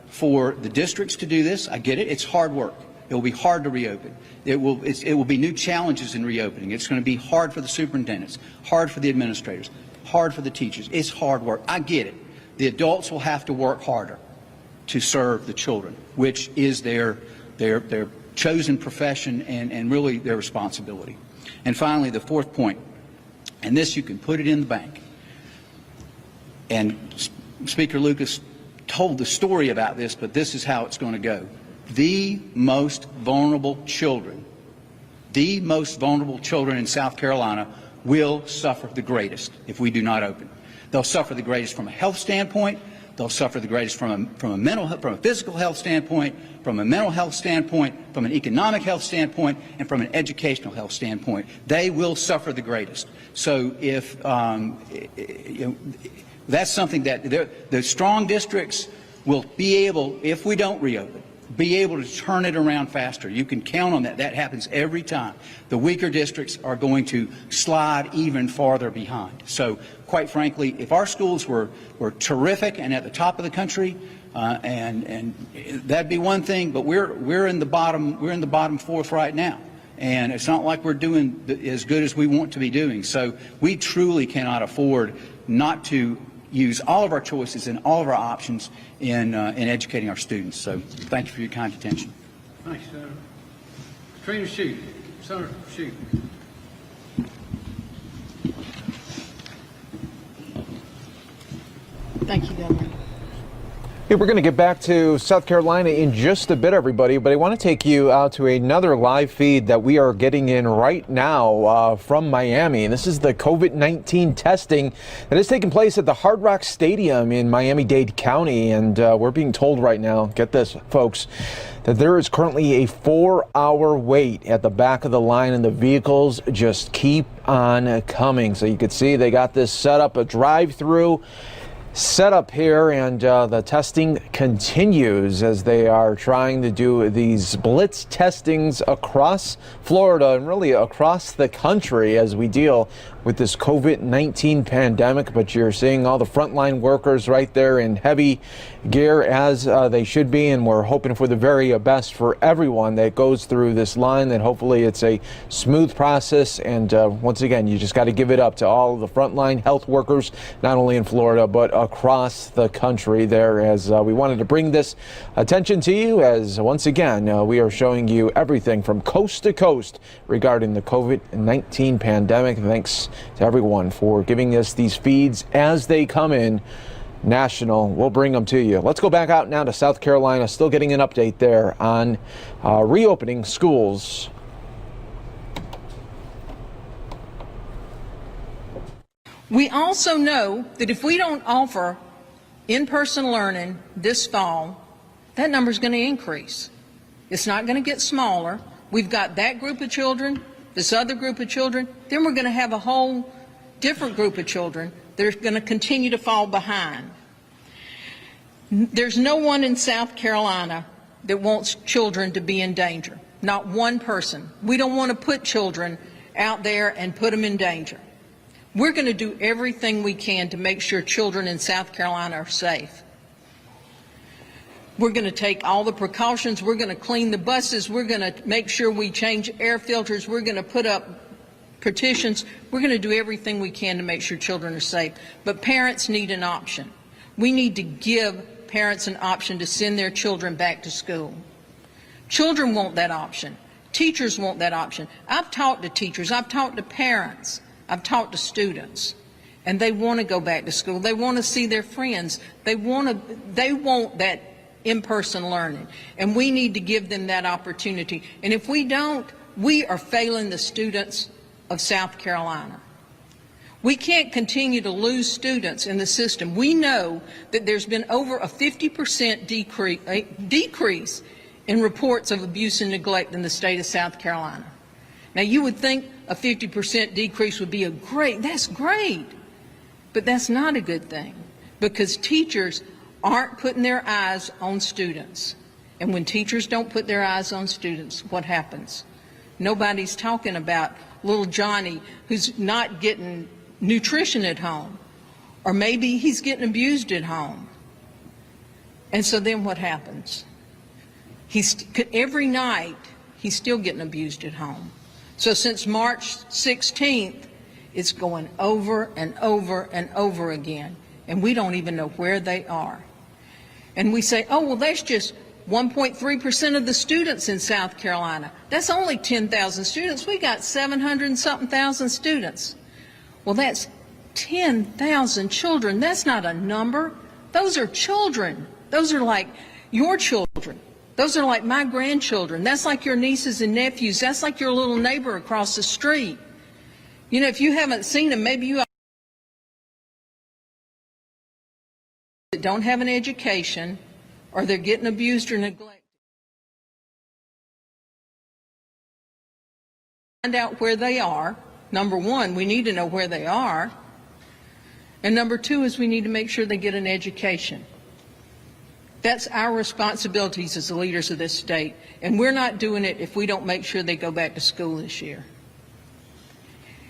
for the districts to do this. I get it. It's hard work. It will be hard to reopen. It will be new challenges in reopening. It's going to be hard for the superintendents, hard for the administrators, hard for the teachers. It's hard work. I get it. The adults will have to work harder to serve the children, which is their chosen profession and really their responsibility. And finally, the fourth point, and this you can put it in the bank. And Speaker Lucas told the story about this, but this is how it's going to go. The most vulnerable children in South Carolina will suffer the greatest if we do not open. They'll suffer the greatest from a health standpoint. They'll suffer the greatest from a physical health standpoint, from a mental health standpoint, from an economic health standpoint, and from an educational health standpoint. They will suffer the greatest. So if that's something that the strong districts will be able, if we don't reopen, be able to turn it around faster. You can count on that. That happens every time. The weaker districts are going to slide even farther behind. So, quite frankly, if our schools were terrific and at the top of the country, and that'd be one thing. But we're in the bottom fourth right now, and it's not like we're doing as good as we want to be doing. So we truly cannot afford not to use all of our choices and all of our options in educating our students. So thank you for your kind attention. Thanks, Senator. Katrina Sheep. Senator Sheep. Thank you, Governor. Hey, we're going to get back to South Carolina in just a bit, everybody, but I want to take you out to another live feed that we are getting in right now from Miami. And this is the COVID-19 testing that is taking place at the Hard Rock Stadium in Miami-Dade County. And we're being told right now, get this, folks, that there is currently a 4-hour wait at the back of the line, and the vehicles just keep on coming. So you can see they got this set up, a drive-through set up here, and the testing continues as they are trying to do these blitz testings across Florida and really across the country as we deal with this COVID-19 pandemic. But you're seeing all the frontline workers right there in heavy gear, as they should be, and we're hoping for the very best for everyone that goes through this line, that hopefully it's a smooth process. And once again, you just got to give it up to all of the frontline health workers, not only in Florida but across the country there, as we wanted to bring this attention to you, as once again we are showing you everything from coast to coast regarding the COVID-19 pandemic. Thanks to everyone for giving us these feeds as they come in. National, we'll bring them to you. Let's go back out now to South Carolina, still getting an update there on reopening schools. We also know that if we don't offer in-person learning this fall, that number is going to increase. It's not going to get smaller. We've got that group of children, this other group of children, then we're going to have a whole different group of children that are going to continue to fall behind. There's no one in South Carolina that wants children to be in danger. Not one person. We don't want to put children out there and put them in danger. We're going to do everything we can to make sure children in South Carolina are safe. We're going to take all the precautions. We're going to clean the buses. We're going to make sure we change air filters. We're going to put up petitions. We're going to do everything we can to make sure children are safe. But parents need an option. We need to give parents an option to send their children back to school. Children want that option. Teachers want that option. I've talked to teachers. I've talked to parents. I've talked to students. And they want to go back to school. They want to see their friends. They want that in-person learning. And we need to give them that opportunity. And if we don't, we are failing the students of South Carolina. We can't continue to lose students in the system. We know that there's been over a 50% decrease in reports of abuse and neglect in the state of South Carolina. Now, you would think a 50% decrease would be that's great, but that's not a good thing, because teachers aren't putting their eyes on students. And when teachers don't put their eyes on students, what happens? Nobody's talking about little Johnny who's not getting nutrition at home, or maybe he's getting abused at home. And so then what happens? Every night he's still getting abused at home. So since March 16th, it's going over and over and over again, and we don't even know where they are. And we say, oh, well, that's just 1.3% of the students in South Carolina. That's only 10,000 students. We got 700 and something thousand students. Well, that's 10,000 children. That's not a number. Those are children. Those are like your children. Those are like my grandchildren. That's like your nieces and nephews. That's like your little neighbor across the street. You know, if you haven't seen them, maybe you that don't have an education, or they're getting abused or neglected. Find out where they are. Number one, we need to know where they are. And number two is we need to make sure they get an education. That's our responsibilities as the leaders of this state. And we're not doing it if we don't make sure they go back to school this year.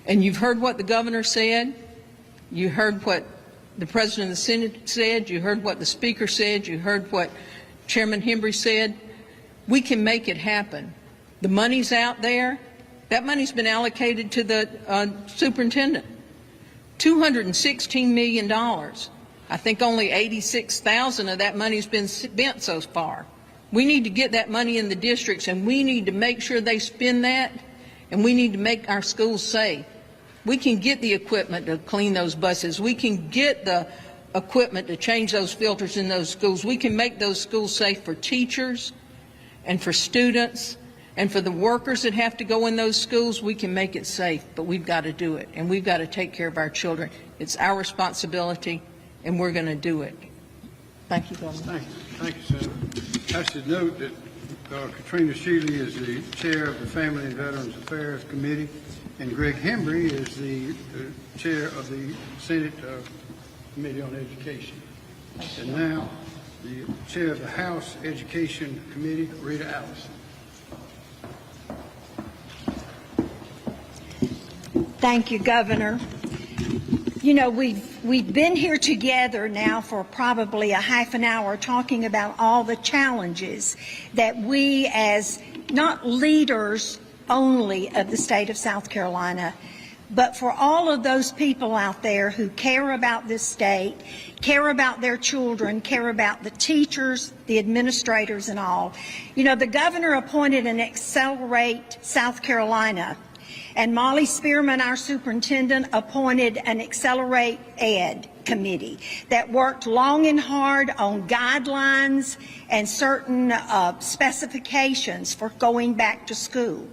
And you've heard what the governor said. You heard what the president of the Senate said. You heard what the speaker said. You heard what Chairman Hembry said. We can make it happen. The money's out there. That money's been allocated to the superintendent. $216 million. I think only 86,000 of that money's been spent so far. We need to get that money in the districts, and we need to make sure they spend that, and we need to make our schools safe. We can get the equipment to clean those buses. We can get the equipment to change those filters in those schools. We can make those schools safe for teachers and for students and for the workers that have to go in those schools. We can make it safe, but we've got to do it, and we've got to take care of our children. It's our responsibility, and we're going to do it. Thank you, Governor. Thank you, Senator. I should note that Katrina Shealy is the chair of the Family and Veterans Affairs Committee, and Greg Hembry is the chair of the Senate Committee on Education. And now, the chair of the House Education Committee, Rita Allison. Thank you, Governor. You know, we've been here together now for probably a half an hour talking about all the challenges that we, as not leaders only of the state of South Carolina, but for all of those people out there who care about this state, care about their children, care about the teachers, the administrators, and all. You know, the governor appointed an Accelerate South Carolina And Molly Spearman, our superintendent, appointed an Accelerate Ed committee that worked long and hard on guidelines and certain specifications for going back to school.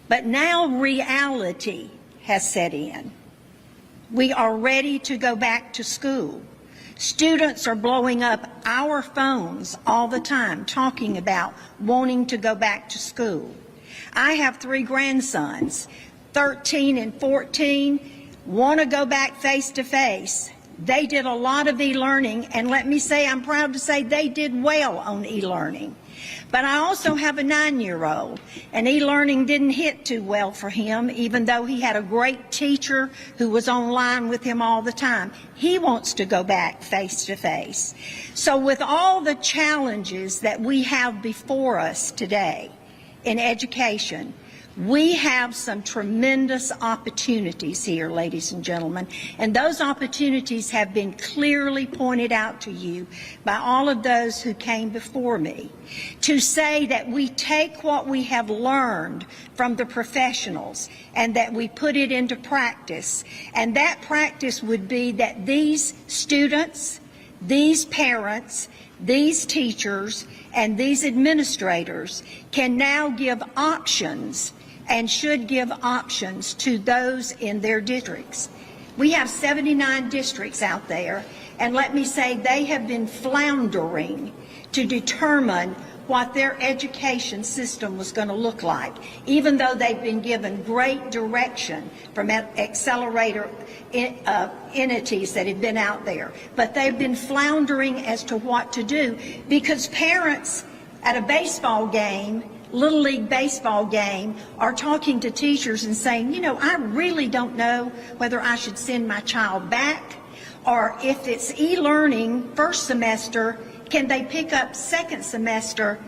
But now reality has set in. We are ready to go back to school. Students are blowing up our phones all the time talking about wanting to go back to school. I have 3 grandsons, 13 and 14, want to go back face to face. They did a lot of e-learning, and let me say, I'm proud to say they did well on e-learning. But I also have a 9-year-old, and e-learning didn't hit too well for him, even though he had a great teacher who was online with him all the time. He wants to go back face to face. So with all the challenges that we have before us today in education, we have some tremendous opportunities here, ladies and gentlemen, and those opportunities have been clearly pointed out to you by all of those who came before me. To say that we take what we have learned from the professionals and that we put it into practice, and that practice would be that these students, these parents, these teachers, and these administrators can now give options and should give options to those in their districts. We have 79 districts out there, and let me say they have been floundering to determine what their education system was going to look like, even though they've been given great direction from accelerator entities that have been out there. But they've been floundering as to what to do because parents at a baseball game, Little League baseball game, are talking to teachers and saying, you know, I really don't know whether I should send my child back, or if it's e-learning first semester, can they pick up second semester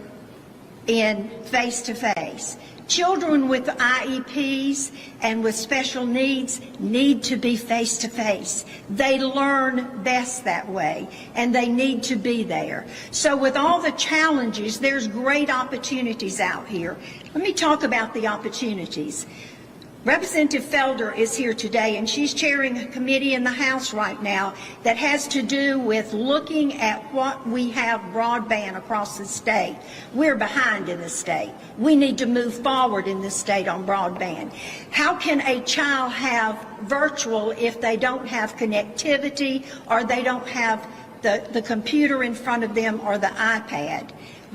in face-to-face? Children with IEPs and with special needs need to be face-to-face. They learn best that way, and they need to be there. So with all the challenges, there's great opportunities out here. Let me talk about the opportunities. Representative Felder is here today, and she's chairing a committee in the House right now that has to do with looking at what we have broadband across the state. We're behind in the state. We need to move forward in this state on broadband. How can a child have virtual if they don't have connectivity or they don't have the computer in front of them or the iPad?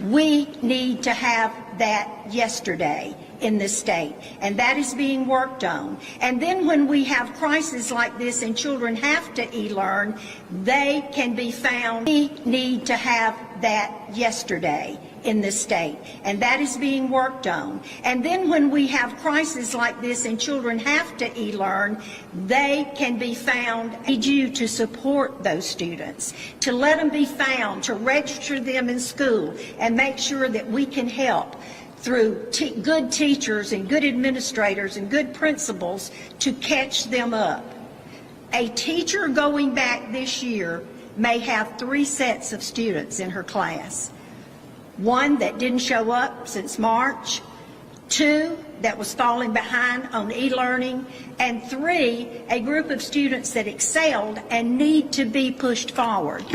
We need to have that yesterday in this state, and that is being worked on. And then when we have crises like this and children have to e-learn, they can be found. We need to have that yesterday in this state, and that is being worked on. And then when we have crises like this and children have to e-learn, they can be found. I need you to support those students, to let them be found, to register them in school, and make sure that we can help through good teachers and good administrators and good principals to catch them up. A teacher going back this year may have 3 sets of students in her class. 1 that didn't show up since March, 2 that was falling behind on e-learning, and 3, a group of students that excelled and need to be pushed forward.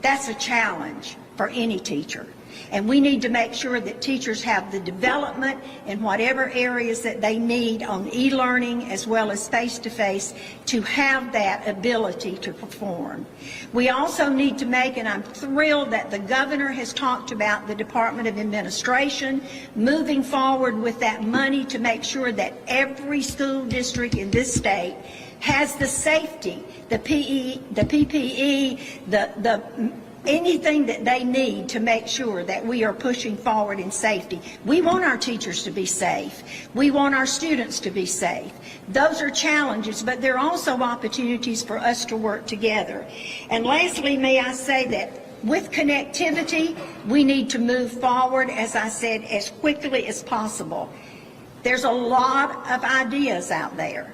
That's a challenge for any teacher. And we need to make sure that teachers have the development in whatever areas that they need on e-learning as well as face-to-face to have that ability to perform. We also need to make, and I'm thrilled that the governor has talked about the Department of Administration moving forward with that money to make sure that every school district in this state has the safety, the PPE, anything that they need to make sure that we are pushing forward in safety. We want our teachers to be safe. We want our students to be safe. Those are challenges, but there are also opportunities for us to work together. And lastly, may I say that with connectivity, we need to move forward, as I said, as quickly as possible. There's a lot of ideas out there,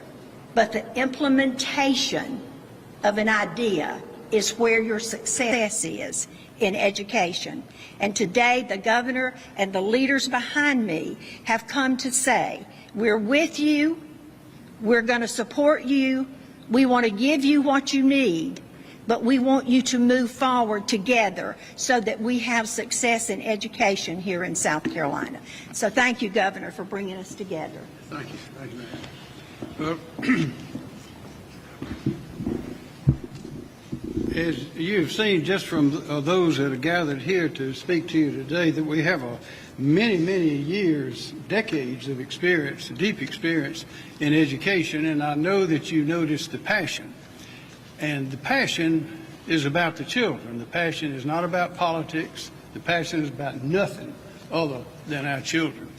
but the implementation of an idea is where your success is in education. And today, the governor and the leaders behind me have come to say, we're with you, We're going to support you. We want to give you what you need, but we want you to move forward together so that we have success in education here in South Carolina. So thank you, Governor, for bringing us together. Thank you. Thank you, ma'am. As you've seen just from those that are gathered here to speak to you today, that we have many, many years, decades of experience, deep experience in education, and I know that you noticed the passion. And the passion is about the children. The passion is not about politics. The passion is about nothing other than our children.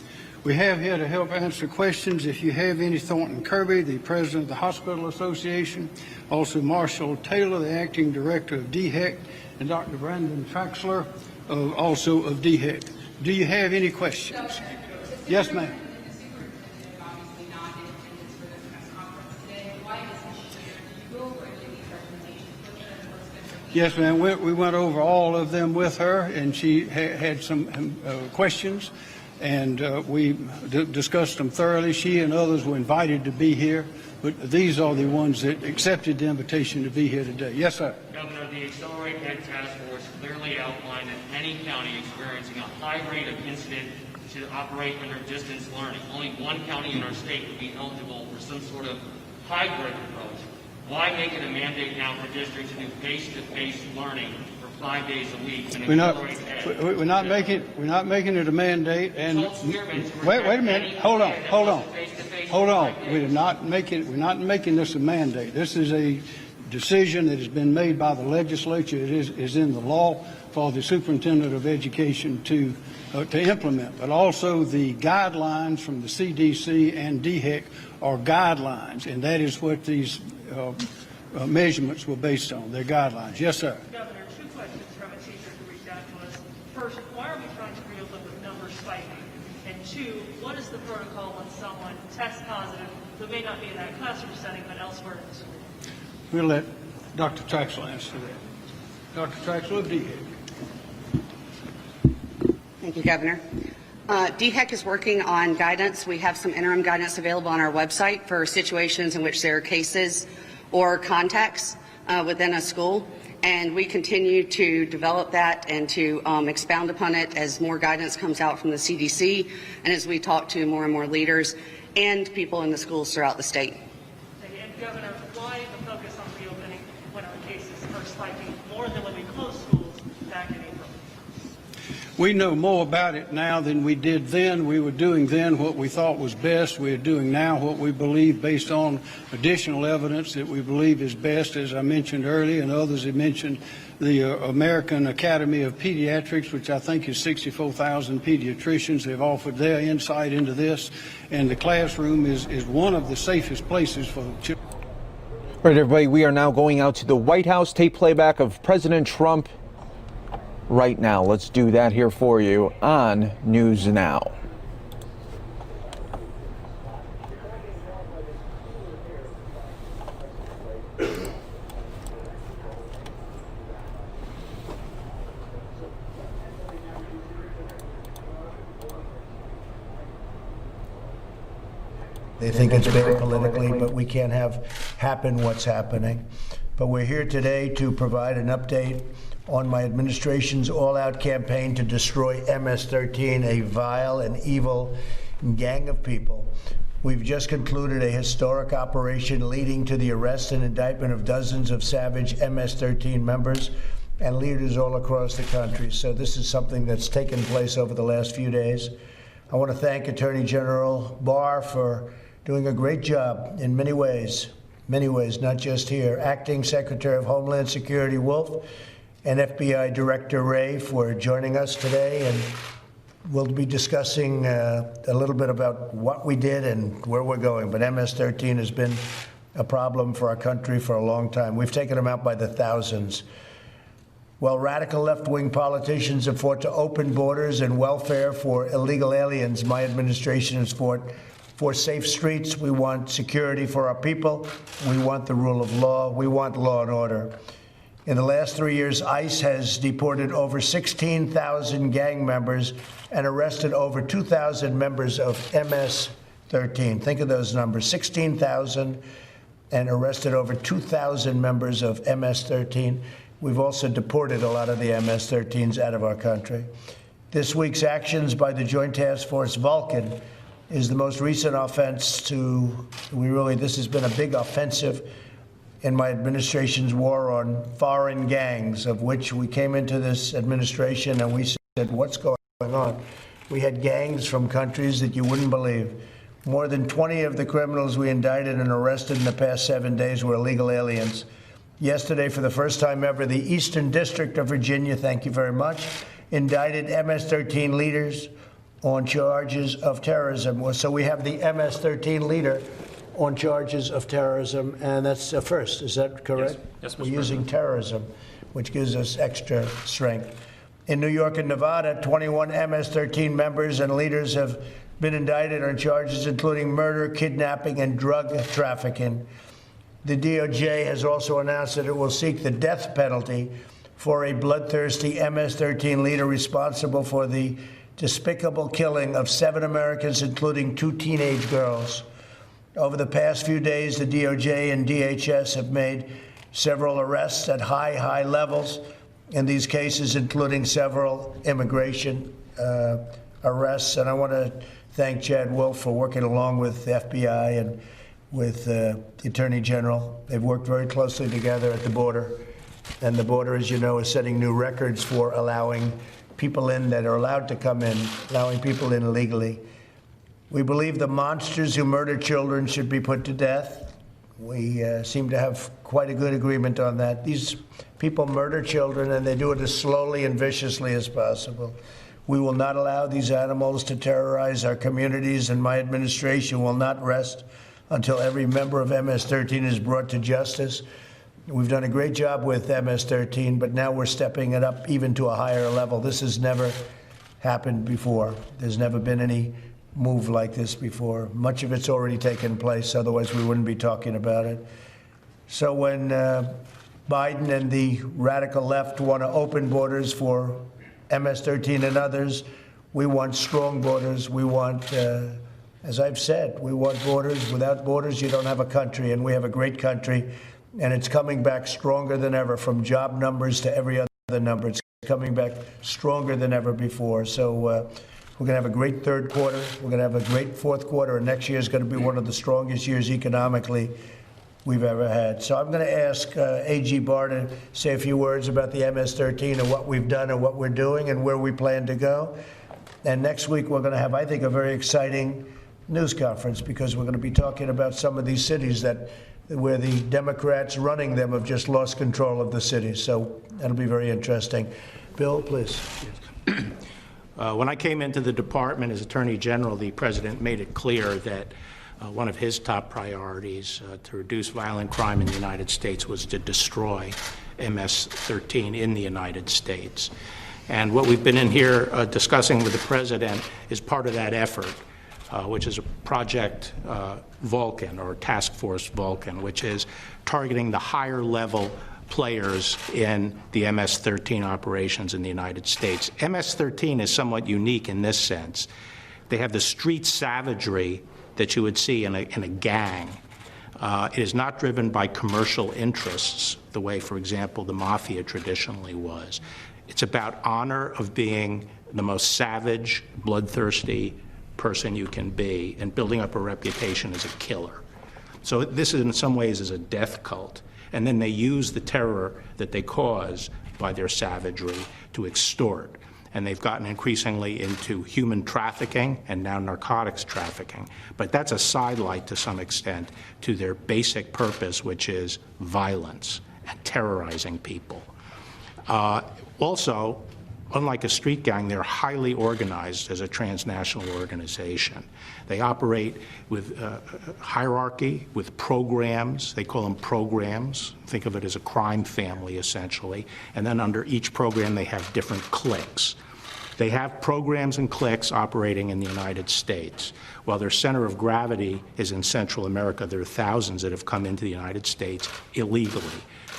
We have here to help answer questions. If you have any, Thornton Kirby, the president of the Hospital Association, also Marshall Taylor, the acting director of DHEC, and Dr. Brandon Traxler, also of DHEC. Do you have any questions? Yes, ma'am. Yes, ma'am. We went over all of them with her, and she had some questions, and we discussed them thoroughly. She and others were invited to be here, but these are the ones that accepted the invitation to be here today. Yes, sir. Governor, the Accelerate Ed Task Force clearly outlined that any county experiencing a high rate of incident should operate under distance learning. Only one county in our state would be eligible for some sort of hybrid approach. Why make it a mandate now for districts to do face-to-face learning for 5 days a week? And We're not making it a mandate. And wait a minute. Hold on. We're not making this a mandate. This is a decision that has been made by the legislature. It is in the law for the superintendent of education to implement. But also the guidelines from the CDC and DHEC are guidelines, and that is what these measurements were based on. They're guidelines. Yes, sir. Governor, 2 questions from a teacher who reached out to us. First, why are we trying to reopen with numbers spiking? And 2, what is the protocol when someone tests positive who may not be in that classroom setting but elsewhere in the school? We'll let Dr. Traxler answer that. Dr. Traxler of DHEC. Thank you, Governor. DHEC is working on guidance. We have some interim guidance available on our website for situations in which there are cases or contacts within a school, and we continue to develop that and to expound upon it as more guidance comes out from the CDC and as we talk to more and more leaders and people in the schools throughout the state. And Governor, why the focus on reopening when our cases are spiking more than when we closed schools back in April? We know more about it now than we did then. We were doing then what we thought was best. We are doing now what we believe based on additional evidence that we believe is best, as I mentioned earlier, and others have mentioned the American Academy of Pediatrics, which I think is 64,000 pediatricians. They've offered their insight into this, and the classroom is one of the safest places for children. All right, everybody, we are now going out to the White House. Tape playback of President Trump right now. Let's do that here for you on News Now. They think it's bad politically, but we can't have happen what's happening. But we're here today to provide an update on my administration's all-out campaign to destroy MS-13, a vile and evil gang of people. We've just concluded a historic operation leading to the arrest and indictment of dozens of savage MS-13 members and leaders all across the country. So this is something that's taken place over the last few days. I want to thank Attorney General Barr for doing a great job in many ways, not just here. Acting Secretary of Homeland Security Wolf and FBI Director Wray for joining us today, and we'll be discussing a little bit about what we did and where we're going. But MS-13 has been a problem for our country for a long time. We've taken them out by the thousands. While radical left-wing politicians have fought to open borders and welfare for illegal aliens, my administration has fought for safe streets. We want security for our people. We want the rule of law. We want law and order. In the last 3 years, ICE has deported over 16,000 gang members and arrested over 2,000 members of MS MS-13. Think of those numbers, 16,000 and arrested over 2,000 members of MS-13. We've also deported a lot of the MS-13s out of our country. This week's actions by the Joint Task Force Vulcan is the most recent offense this has been a big offensive in my administration's war on foreign gangs, of which we came into this administration and we said, what's going on? We had gangs from countries that you wouldn't believe. More than 20 of the criminals we indicted and arrested in the past 7 days were illegal aliens. Yesterday, for the first time ever, the Eastern District of Virginia, thank you very much, indicted MS-13 leaders on charges of terrorism. So we have the MS-13 leader on charges of terrorism, and that's a first. Is that correct? Yes, Mr. We're using President. terrorism, which gives us extra strength. In New York and Nevada, 21 MS-13 members and leaders have been indicted on charges including murder, kidnapping, and drug trafficking. The DOJ has also announced that it will seek the death penalty for a bloodthirsty MS-13 leader responsible for the despicable killing of 7 Americans, including 2 teenage girls. Over the past few days, the DOJ and DHS have made several arrests at high levels in these cases, including several immigration arrests. And I want to thank Chad Wolf for working along with the FBI and with the Attorney General. They've worked very closely together at the border. And the border, as you know, is setting new records for allowing people in that are allowed to come in, allowing people in illegally. We believe the monsters who murder children should be put to death. We seem to have quite a good agreement on that. These people murder children, and they do it as slowly and viciously as possible. We will not allow these animals to terrorize our communities, and my administration will not rest until every member of MS-13 is brought to justice. We've done a great job with MS-13, but now we're stepping it up even to a higher level. This has never happened before. There's never been any move like this before. Much of it's already taken place, otherwise we wouldn't be talking about it. So when Biden and the radical left want to open borders for MS-13 and others, we want strong borders. We want, as I've said, we want borders. Without borders, you don't have a country, and we have a great country, and it's coming back stronger than ever, from job numbers to every other number. It's coming back stronger than ever before. So we're going to have a great third quarter. We're going to have a great fourth quarter, and next year is going to be one of the strongest years economically we've ever had. So I'm going to ask A.G. Barr to say a few words about the MS-13 and what we've done and what we're doing and where we plan to go. And next week we're going to have, I think, a very exciting news conference, because we're going to be talking about some of these cities where the Democrats running them have just lost control of the cities. So that'll be very interesting. Bill, please. When I came into the department as Attorney General, the President made it clear that one of his top priorities to reduce violent crime in the United States was to destroy MS-13 in the United States. And what we've been in here discussing with the President is part of that effort, which is a Project Vulcan, or Task Force Vulcan, which is targeting the higher level players in the MS-13 operations in the United States. MS-13 is somewhat unique in this sense. They have the street savagery that you would see in a gang. It is not driven by commercial interests the way, for example, the mafia traditionally was. It's about honor of being the most savage, bloodthirsty person you can be and building up a reputation as a killer. So this in some ways is a death cult. And then they use the terror that they cause by their savagery to extort. And they've gotten increasingly into human trafficking and now narcotics trafficking. But that's a sidelight to some extent to their basic purpose, which is violence and terrorizing people. Also, unlike a street gang, they're highly organized as a transnational organization. They operate with hierarchy, with programs. They call them programs. Think of it as a crime family, essentially. And then under each program, they have different cliques. They have programs and cliques operating in the United States. While their center of gravity is in Central America, there are thousands that have come into the United States illegally.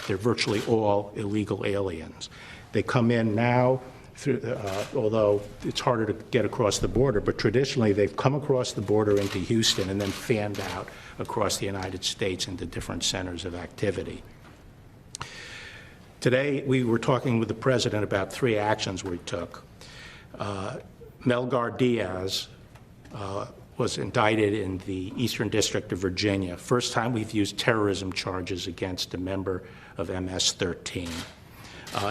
They're virtually all illegal aliens. They come in now although it's harder to get across the border, but traditionally they've come across the border into Houston and then fanned out across the United States into different centers of activity. Today, we were talking with the President about 3 actions we took. Melgar Diaz was indicted in the Eastern District of Virginia. First time we've used terrorism charges against a member of MS-13.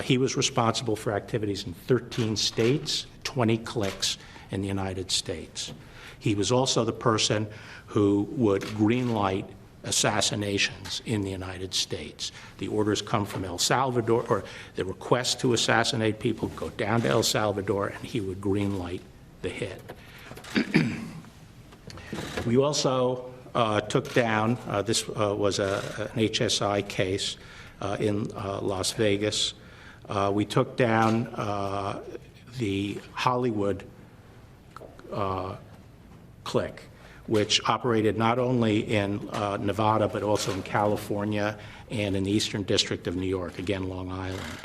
He was responsible for activities in 13 states, 20 cliques in the United States. He was also the person who would greenlight assassinations in the United States. The orders come from El Salvador, or the request to assassinate people go down to El Salvador, and he would greenlight the hit. We also took down, this was an HSI case in Las Vegas. We took down the Hollywood clique, which operated not only in Nevada, but also in California and in the Eastern District of New York, again, Long Island.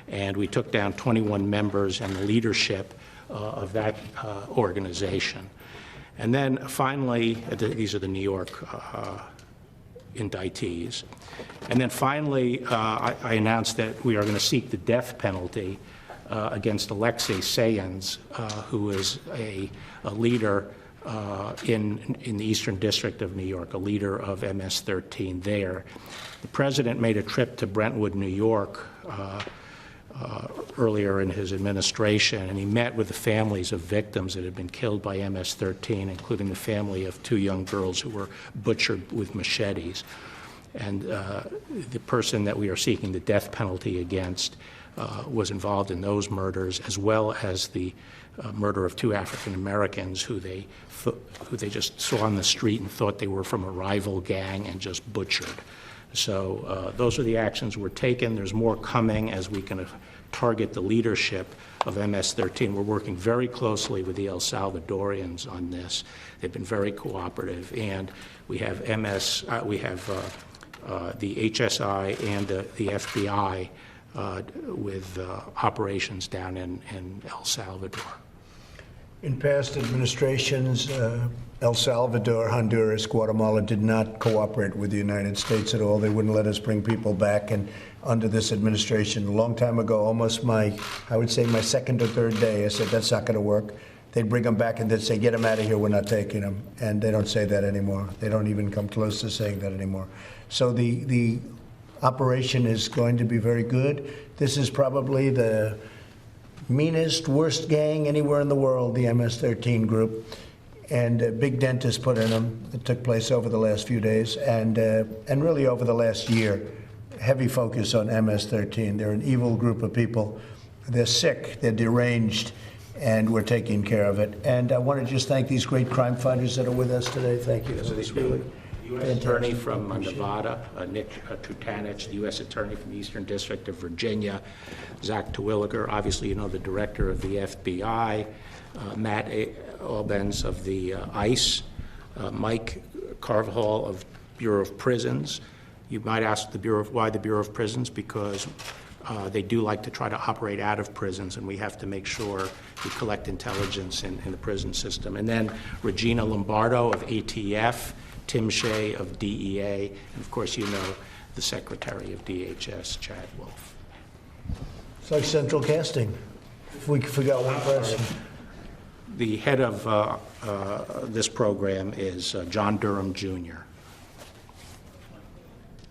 And we took down 21 members and the leadership of that organization. And then finally, these are the New York indictees. And then finally, I announced that we are going to seek the death penalty against Alexei Sayans, who is a leader in the Eastern District of New York, a leader of MS-13 there. The President made a trip to Brentwood, New York earlier in his administration, and he met with the families of victims that had been killed by MS-13, including the family of 2 young girls who were butchered with machetes. And the person that we are seeking the death penalty against was involved in those murders, as well as the murder of 2 African Americans who they just saw on the street and thought they were from a rival gang and just butchered. So those are the actions we're taking. There's more coming as we can target the leadership of MS-13. We're working very closely with the El Salvadorians on this. They've been very cooperative, and we have the HSI and the FBI with operations down in El Salvador. In past administrations, El Salvador, Honduras, Guatemala did not cooperate with the United States at all. They wouldn't let us bring people back. And under this administration, a long time ago, almost I would say my 2nd or 3rd day, I said, that's not going to work. They'd bring them back and they'd say, get them out of here, we're not taking them. And they don't say that anymore. They don't even come close to saying that anymore. So the operation is going to be very good. This is probably the meanest, worst gang anywhere in the world, the MS-13 group. And a big dent is put in them. It took place over the last few days and really over the last year. Heavy focus on MS-13. They're an evil group of people. They're sick, they're deranged, and we're taking care of it. And I want to just thank these great crime fighters that are with us today. Thank you. So the U.S. Attorney from Nevada, Nick Trutanich, the U.S. Attorney from the Eastern District of Virginia, Zach Terwilliger, obviously you know the Director of the FBI, Matt Albens of the ICE, Mike Carvajal of Bureau of Prisons. You might ask why the Bureau of Prisons, because they do like to try to operate out of prisons, and we have to make sure we collect intelligence in the prison system. And then Regina Lombardo of ATF, Tim Shea of DEA, and of course you know the Secretary of DHS, Chad Wolf. It's like central casting. If we forgot one person. The head of this program is John Durham, Jr.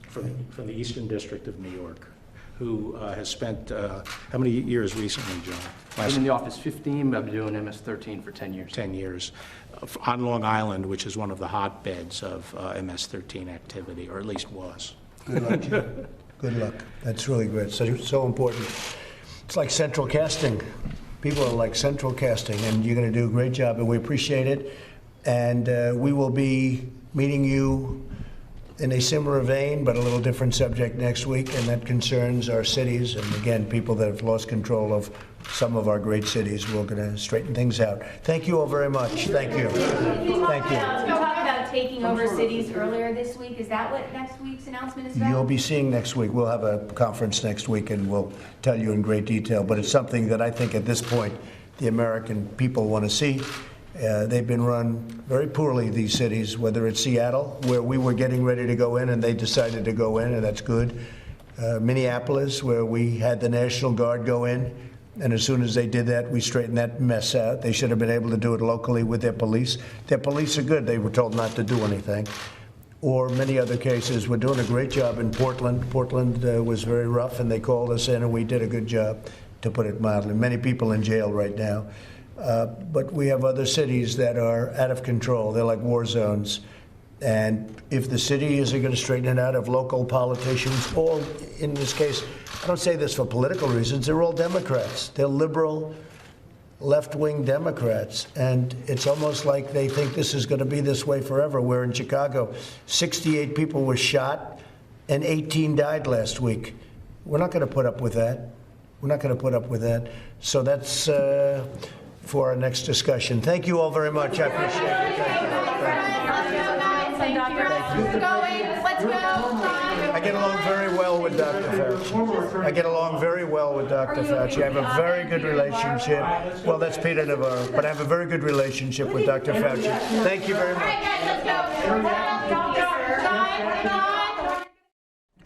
from the Eastern District of New York, who has spent how many years recently, John? I've been in the office 15, but I've been doing MS-13 for 10 years. 10 years. On Long Island, which is one of the hotbeds of MS-13 activity, or at least was. Good luck, Jim. Good luck. That's really good. So important. It's like central casting. People are like central casting, and you're going to do a great job, and we appreciate it. And we will be meeting you in a similar vein, but a little different subject next week, and that concerns our cities, and again, people that have lost control of some of our great cities. We're going to straighten things out. Thank you all very much. Thank you. Thank you. taking over cities earlier this week. Is that what next week's announcement is about? You'll be seeing next week. We'll have a conference next week and we'll tell you in great detail. But it's something that I think at this point the American people want to see. They've been run very poorly, these cities, whether it's Seattle, where we were getting ready to go in and they decided to go in, and that's good. Minneapolis, where we had the National Guard go in, and as soon as they did that, we straightened that mess out. They should have been able to do it locally with their police. Their police are good. They were told not to do anything. Or many other cases. We're doing a great job in Portland. Portland was very rough, and they called us in, and we did a good job, to put it mildly. Many people in jail right now. But we have other cities that are out of control. They're like war zones. And if the city isn't going to straighten it out, if local politicians, all in this case, I don't say this for political reasons, they're all Democrats. They're liberal, left-wing Democrats. And it's almost like they think this is going to be this way forever. Where in Chicago, 68 people were shot and 18 died last week. We're not going to put up with that. We're not going to put up with that. So that's for our next discussion. Thank you all very much. I appreciate it. Thank you. Let's go. I get along very well with Dr. Fauci. I get along very well with Dr. Fauci. I have a very good relationship. Well, that's Peter Navarro, but I have a very good relationship with Dr. Fauci. Thank you very much.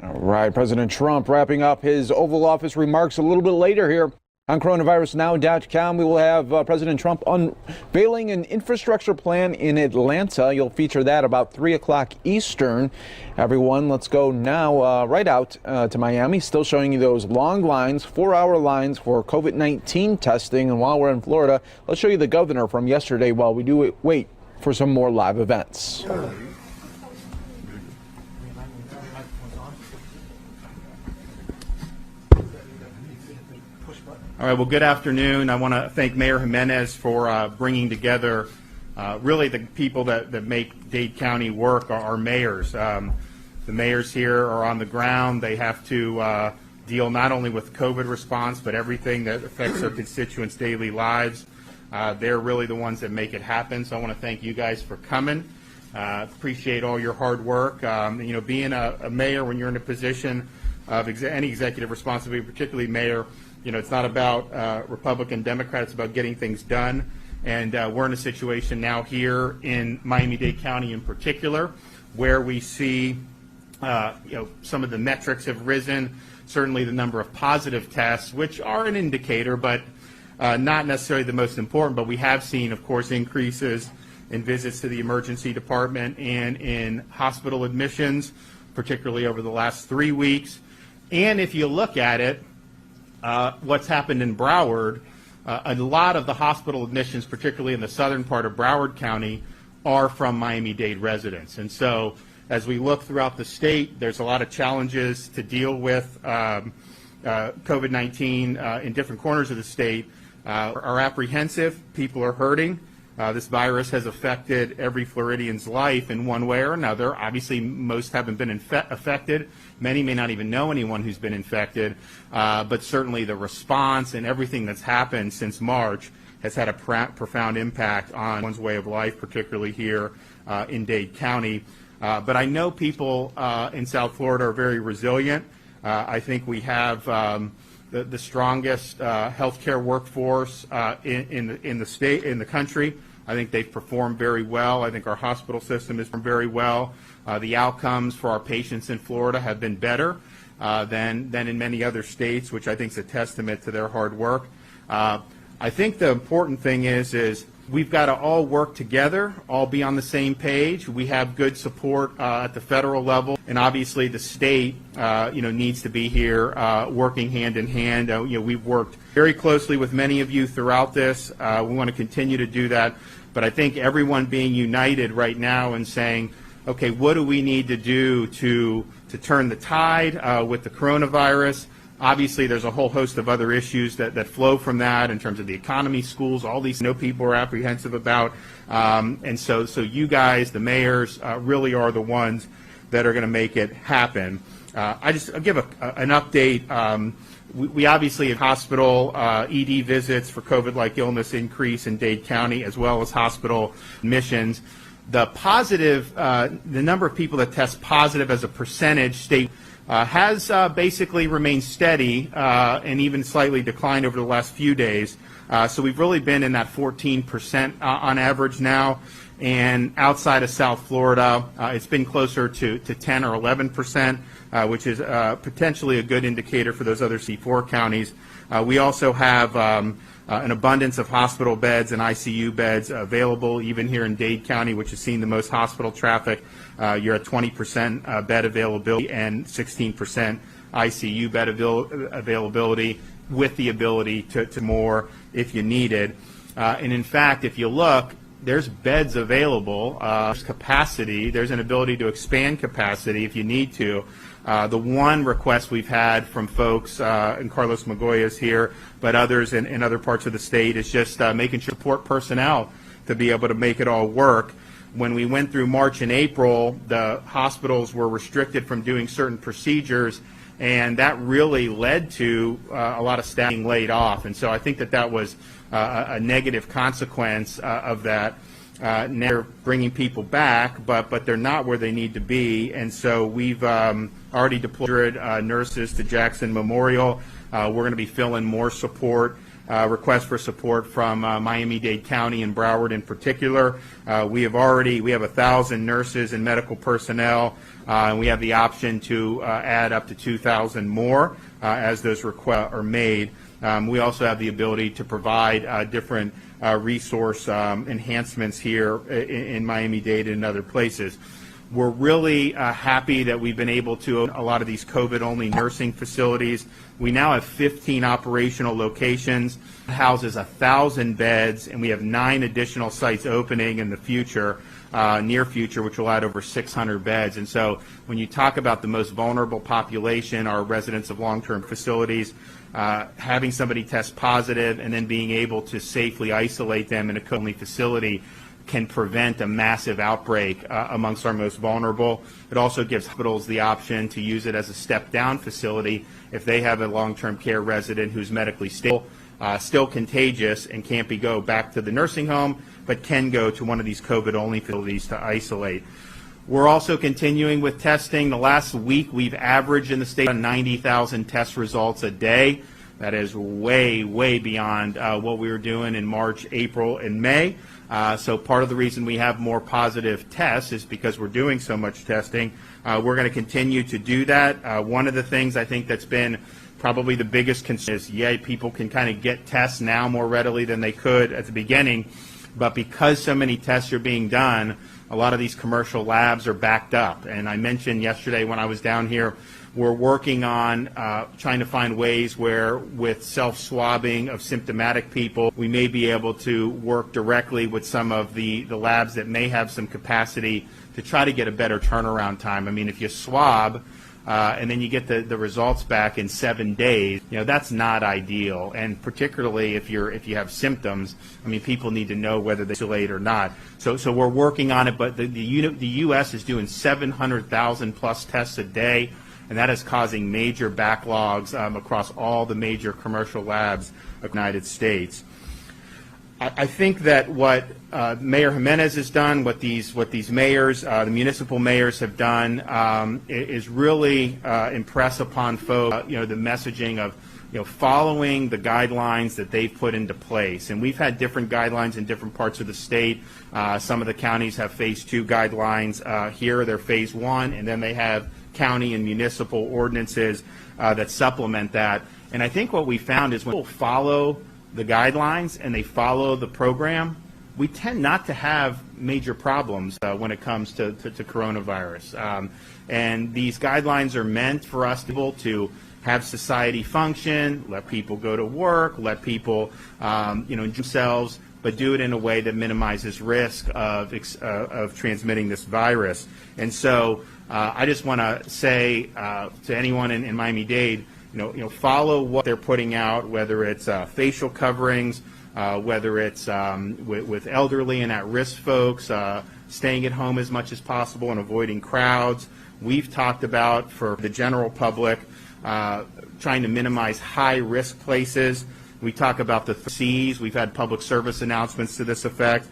All right, President Trump wrapping up his Oval Office remarks a little bit later here. On coronavirusnow.com, we will have President Trump unveiling an infrastructure plan in Atlanta. You'll feature that about 3 o'clock Eastern. Everyone, let's go now right out to Miami. Still showing you those long lines, 4-hour lines for COVID-19 testing. And while we're in Florida, let's show you the governor from yesterday while we do wait for some more live events. All right, well, good afternoon. I want to thank Mayor Jimenez for bringing together really the people that make Dade County work, our mayors. The mayors here are on the ground. They have to deal not only with COVID response, but everything that affects their constituents' daily lives. They're really the ones that make it happen. So I want to thank you guys for coming. Appreciate all your hard work. Being a mayor when you're in a position of any executive responsibility, particularly mayor, it's not about Republican, Democrat. It's about getting things done. And we're in a situation now here in Miami-Dade County in particular where we see, some of the metrics have risen. Certainly the number of positive tests, which are an indicator, but not necessarily the most important. But we have seen, of course, increases in visits to the emergency department and in hospital admissions, particularly over the last 3 weeks. And if you look at it, what's happened in Broward, a lot of the hospital admissions, particularly in the southern part of Broward County, are from Miami-Dade residents. And so as we look throughout the state, there's a lot of challenges to deal with COVID-19 in different corners of the state. Are apprehensive. People are hurting. This virus has affected every Floridian's life in one way or another. Obviously, most haven't been affected. Many may not even know anyone who's been infected. But certainly the response and everything that's happened since March has had a profound impact on one's way of life, particularly here in Dade County. But I know people in South Florida are very resilient. I think we have the strongest healthcare workforce in the state, in the country. I think they've performed very well. I think our hospital system has performed very well. The outcomes for our patients in Florida have been better than in many other states, which I think is a testament to their hard work. I think the important thing is we've got to all work together, all be on the same page. We have good support at the federal level, and obviously the state, needs to be here working hand in hand. We've worked very closely with many of you throughout this. We want to continue to do that, but I think everyone being united right now and saying, okay, what do we need to do to turn the tide with the coronavirus? Obviously, there's a whole host of other issues that flow from that in terms of the economy, schools, all these people are apprehensive about. And so you guys, the mayors, really are the ones that are going to make it happen. I'll give an update. We obviously have hospital ED visits for COVID-like illness increase in Dade County, as well as hospital admissions. The positive, the number of people that test positive as a percentage state has basically remained steady and even slightly declined over the last few days. So we've really been in that 14% on average now. And outside of South Florida, it's been closer to 10 or 11%, which is potentially a good indicator for those other C4 counties. We also have an abundance of hospital beds and ICU beds available, even here in Dade County, which has seen the most hospital traffic. You're at 20% bed availability and 16% ICU bed availability, with the ability to more if you needed. And in fact, if you look, there's beds available, there's capacity, there's an ability to expand capacity if you need to. The one request we've had from folks, and Carlos Magoya is here, but others in other parts of the state, is just making sure support personnel to be able to make it all work. When we went through March and April, the hospitals were restricted from doing certain procedures, and that really led to a lot of staff being laid off. And so I think that was a negative consequence of that. Now they're bringing people back, but they're not where they need to be. And so we've already deployed nurses to Jackson Memorial. We're going to be filling more support, requests for support from Miami-Dade County and Broward in particular. We have 1,000 nurses and medical personnel, and we have the option to add up to 2,000 more as those requests are made. We also have the ability to provide different resource enhancements here in Miami-Dade and other places. We're really happy that we've been able to open a lot of these COVID-only nursing facilities. We now have 15 operational locations, houses 1,000 beds, and we have 9 additional sites opening in the future, near future, which will add over 600 beds. And so when you talk about the most vulnerable population, our residents of long-term facilities, having somebody test positive and then being able to safely isolate them in a COVID-only facility can prevent a massive outbreak amongst our most vulnerable. It also gives hospitals the option to use it as a step-down facility if they have a long-term care resident who's medically stable, still contagious, and can't go back to the nursing home, but can go to one of these COVID-only facilities to isolate. We're also continuing with testing. The last week, we've averaged in the state 90,000 test results a day. That is way, way beyond what we were doing in March, April, and May. So part of the reason we have more positive tests is because we're doing so much testing. We're going to continue to do that. One of the things I think that's been probably the biggest concern is, people can kind of get tests now more readily than they could at the beginning, but because so many tests are being done, a lot of these commercial labs are backed up. And I mentioned yesterday when I was down here, we're working on trying to find ways where, with self-swabbing of symptomatic people, we may be able to work directly with some of the labs that may have some capacity to try to get a better turnaround time. I mean, if you swab and then you get the results back in 7 days, that's not ideal. And particularly if you have symptoms, I mean, people need to know whether they isolate or not. So we're working on it, but the U.S. is doing 700,000 plus tests a day, and that is causing major backlogs across all the major commercial labs of the United States. I think that what Mayor Jimenez has done, what these mayors, the municipal mayors have done, is really impress upon folks, the messaging of, following the guidelines that they've put into place. And we've had different guidelines in different parts of the state. Some of the counties have Phase 2 guidelines. Here they're Phase 1, and then they have county and municipal ordinances that supplement that. And I think what we found is when people follow the guidelines and they follow the program, we tend not to have major problems when it comes to coronavirus. And these guidelines are meant for us to be able to have society function, let people go to work, let people enjoy themselves, but do it in a way that minimizes risk of transmitting this virus. And so I just want to say to anyone in Miami-Dade, follow what they're putting out, whether it's facial coverings, whether it's with elderly and at-risk folks, staying at home as much as possible and avoiding crowds. We've talked about, for the general public, trying to minimize high-risk places. We talk about the C's. We've had public service announcements to this effect.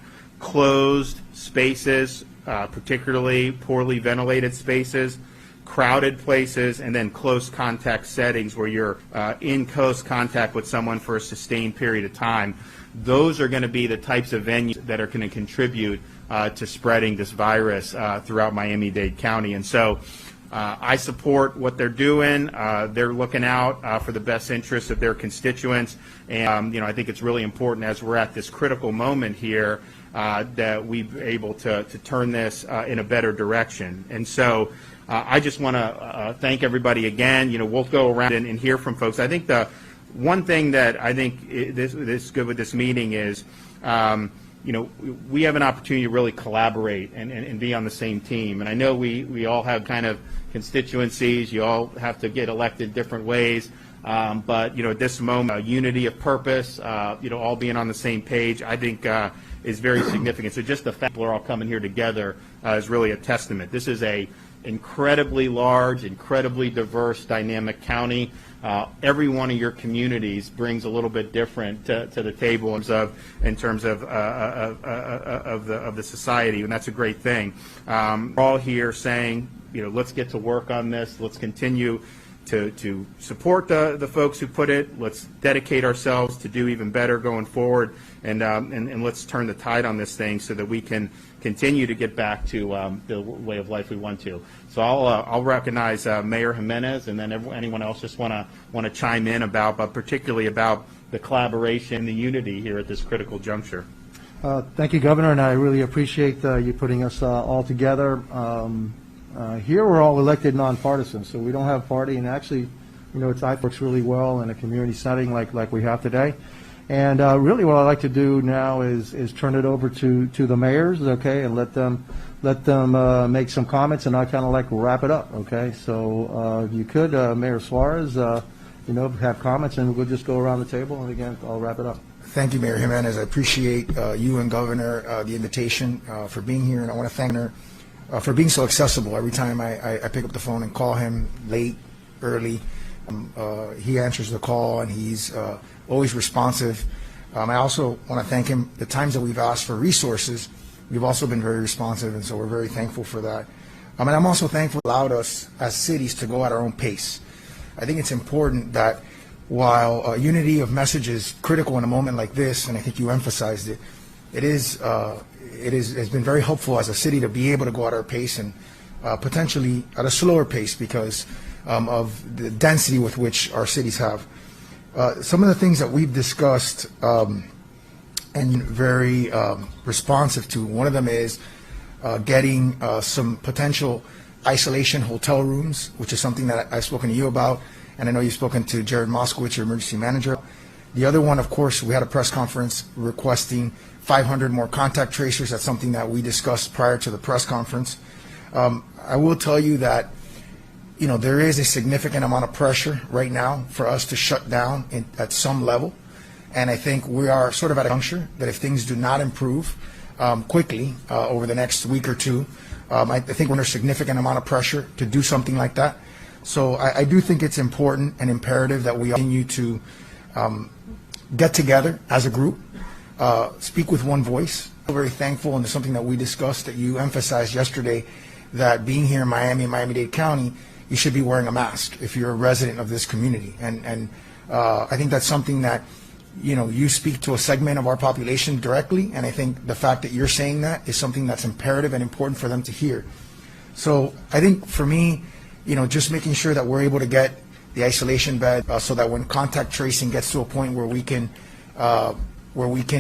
closed spaces, particularly poorly ventilated spaces, crowded places, and then close contact settings where you're in close contact with someone for a sustained period of time. Those are going to be the types of venues that are going to contribute to spreading this virus throughout Miami-Dade County. And so I support what they're doing. They're looking out for the best interests of their constituents. And, I think it's really important as we're at this critical moment here that we're able to turn this in a better direction. And so I just want to thank everybody again. We'll go around and hear from folks. I think the one thing that I think is good with this meeting is, we have an opportunity to really collaborate and be on the same team. And I know we all have kind of constituencies. You all have to get elected different ways. But, at this moment, unity of purpose, all being on the same page, I think is very significant. So just the fact we're all coming here together is really a testament. This is a incredibly large, incredibly diverse, dynamic county. Every one of your communities brings a little bit different to the table in terms of the society, and that's a great thing. We're all here saying, let's get to work on this. Let's continue to support the folks who put it. Let's dedicate ourselves to do even better going forward, and let's turn the tide on this thing so that we can continue to get back to the way of life we want to. So I'll recognize Mayor Jimenez, and then anyone else just want to chime in but particularly about the collaboration, the unity here at this critical juncture. Thank you, Governor, and I really appreciate you putting us all together. Here we're all elected nonpartisan, so we don't have party, and actually, it works really well in a community setting like we have today. And really what I'd like to do now is turn it over to the mayors, okay, and let them make some comments, and I kind of wrap it up, okay? So if you could, Mayor Suarez, have comments, and we'll just go around the table, and again, I'll wrap it up. Thank you, Mayor Jimenez. I appreciate you and Governor the invitation for being here, and I want to thank Governor for being so accessible. Every time I pick up the phone and call him late, early, he answers the call, and he's always responsive. I also want to thank him. The times that we've asked for resources, we've also been very responsive, and so we're very thankful for that. And I'm also thankful it allowed us as cities to go at our own pace. I think it's important that while unity of message is critical in a moment like this, and I think you emphasized it, has been very helpful as a city to be able to go at our pace and potentially at a slower pace because of the density with which our cities have. Some of the things that we've discussed and very responsive to, one of them is getting some potential isolation hotel rooms, which is something that I've spoken to you about, and I know you've spoken to Jared Moskowitz, your emergency manager. The other one, of course, we had a press conference requesting 500 more contact tracers. That's something that we discussed prior to the press conference. I will tell you that there is a significant amount of pressure right now for us to shut down at some level. And I think we are sort of at a juncture that if things do not improve quickly over the next week or two, I think we're under a significant amount of pressure to do something like that. So I do think it's important and imperative that we continue to get together as a group, speak with one voice. I'm very thankful, and it's something that we discussed that you emphasized yesterday, that being here in Miami-Dade County, you should be wearing a mask if you're a resident of this community. And I think that's something that, you speak to a segment of our population directly, and I think the fact that you're saying that is something that's imperative and important for them to hear. So I think for me, just making sure that we're able to get the isolation bed so that when contact tracing gets to a point where we can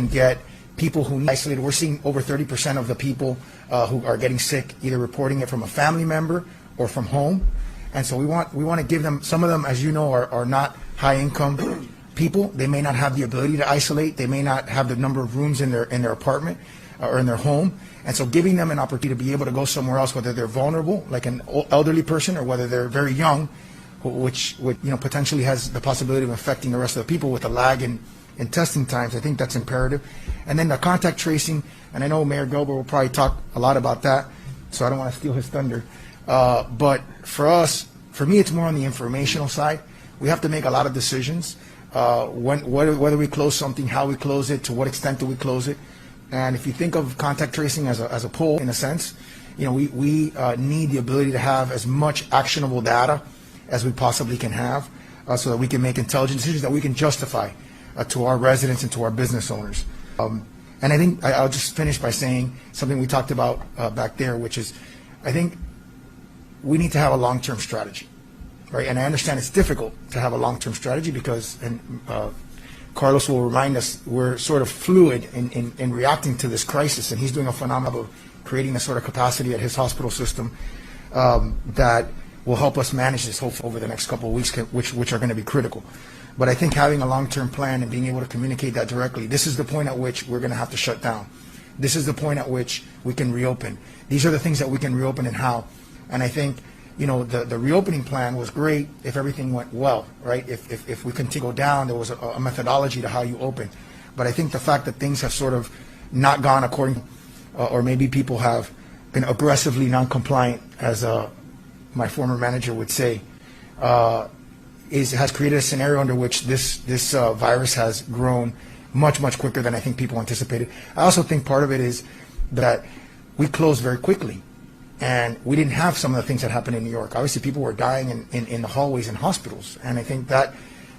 get people who need isolated. We're seeing over 30% of the people who are getting sick either reporting it from a family member or from home. And so we want to give them, some of them, as you know, are not high income people. They may not have the ability to isolate. They may not have the number of rooms in their apartment or in their home. And so giving them an opportunity to be able to go somewhere else, whether they're vulnerable, like an elderly person, or whether they're very young, which would, potentially has the possibility of affecting the rest of the people with a lag in testing times. I think that's imperative. And then the contact tracing, and I know Mayor Gelber will probably talk a lot about that, so I don't want to steal his thunder. But for me, it's more on the informational side. We have to make a lot of decisions. Whether we close something, how we close it, to what extent do we close it. And if you think of contact tracing as a pull, in a sense, we need the ability to have as much actionable data as we possibly can have, so that we can make intelligent decisions that we can justify to our residents and to our business owners. And I think I'll just finish by saying something we talked about back there, which is I think we need to have a long-term strategy, right? And I understand it's difficult to have a long-term strategy because, and Carlos will remind us, we're sort of fluid in reacting to this crisis, and he's doing a phenomenal job of creating a sort of capacity at his hospital system that will help us manage this hopefully over the next couple of weeks, which are going to be critical. But I think having a long-term plan and being able to communicate that directly, this is the point at which we're going to have to shut down. This is the point at which we can reopen. These are the things that we can reopen and how. And I think, the reopening plan was great if everything went well, right? If we continue to go down, there was a methodology to how you open. But I think the fact that things have sort of not gone according, or maybe people have been aggressively non-compliant, as my former manager would say, has created a scenario under which this virus has grown much, much quicker than I think people anticipated. I also think part of it is that we closed very quickly, and we didn't have some of the things that happened in New York. Obviously, people were dying in the hallways in hospitals, and I think that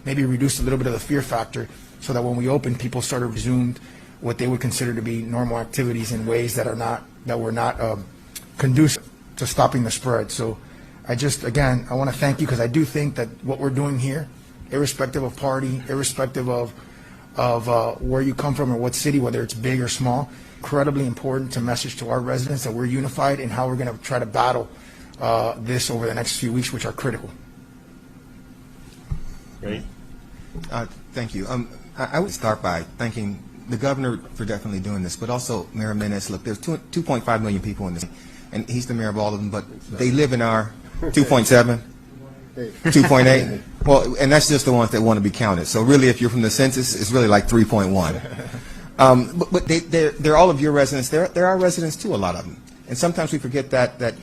maybe reduced a little bit of the fear factor, so that when we opened, people started resumed what they would consider to be normal activities in ways that were not conducive to stopping the spread. So I want to thank you, because I do think that what we're doing here, irrespective of party, irrespective of where you come from or what city, whether it's big or small, incredibly important to message to our residents that we're unified in how we're going to try to battle this over the next few weeks, which are critical. Great. Thank you. I would start by thanking the governor for definitely doing this, but also Mayor Jimenez. Look, there's 2.5 million people in this, and he's the mayor of all of them, but they live in our 2.7, 2.8. Well, and that's just the ones that want to be counted. So really, if you're from the census, it's really like 3.1. But they're all of your residents. They're our residents too, a lot of them. And sometimes we forget that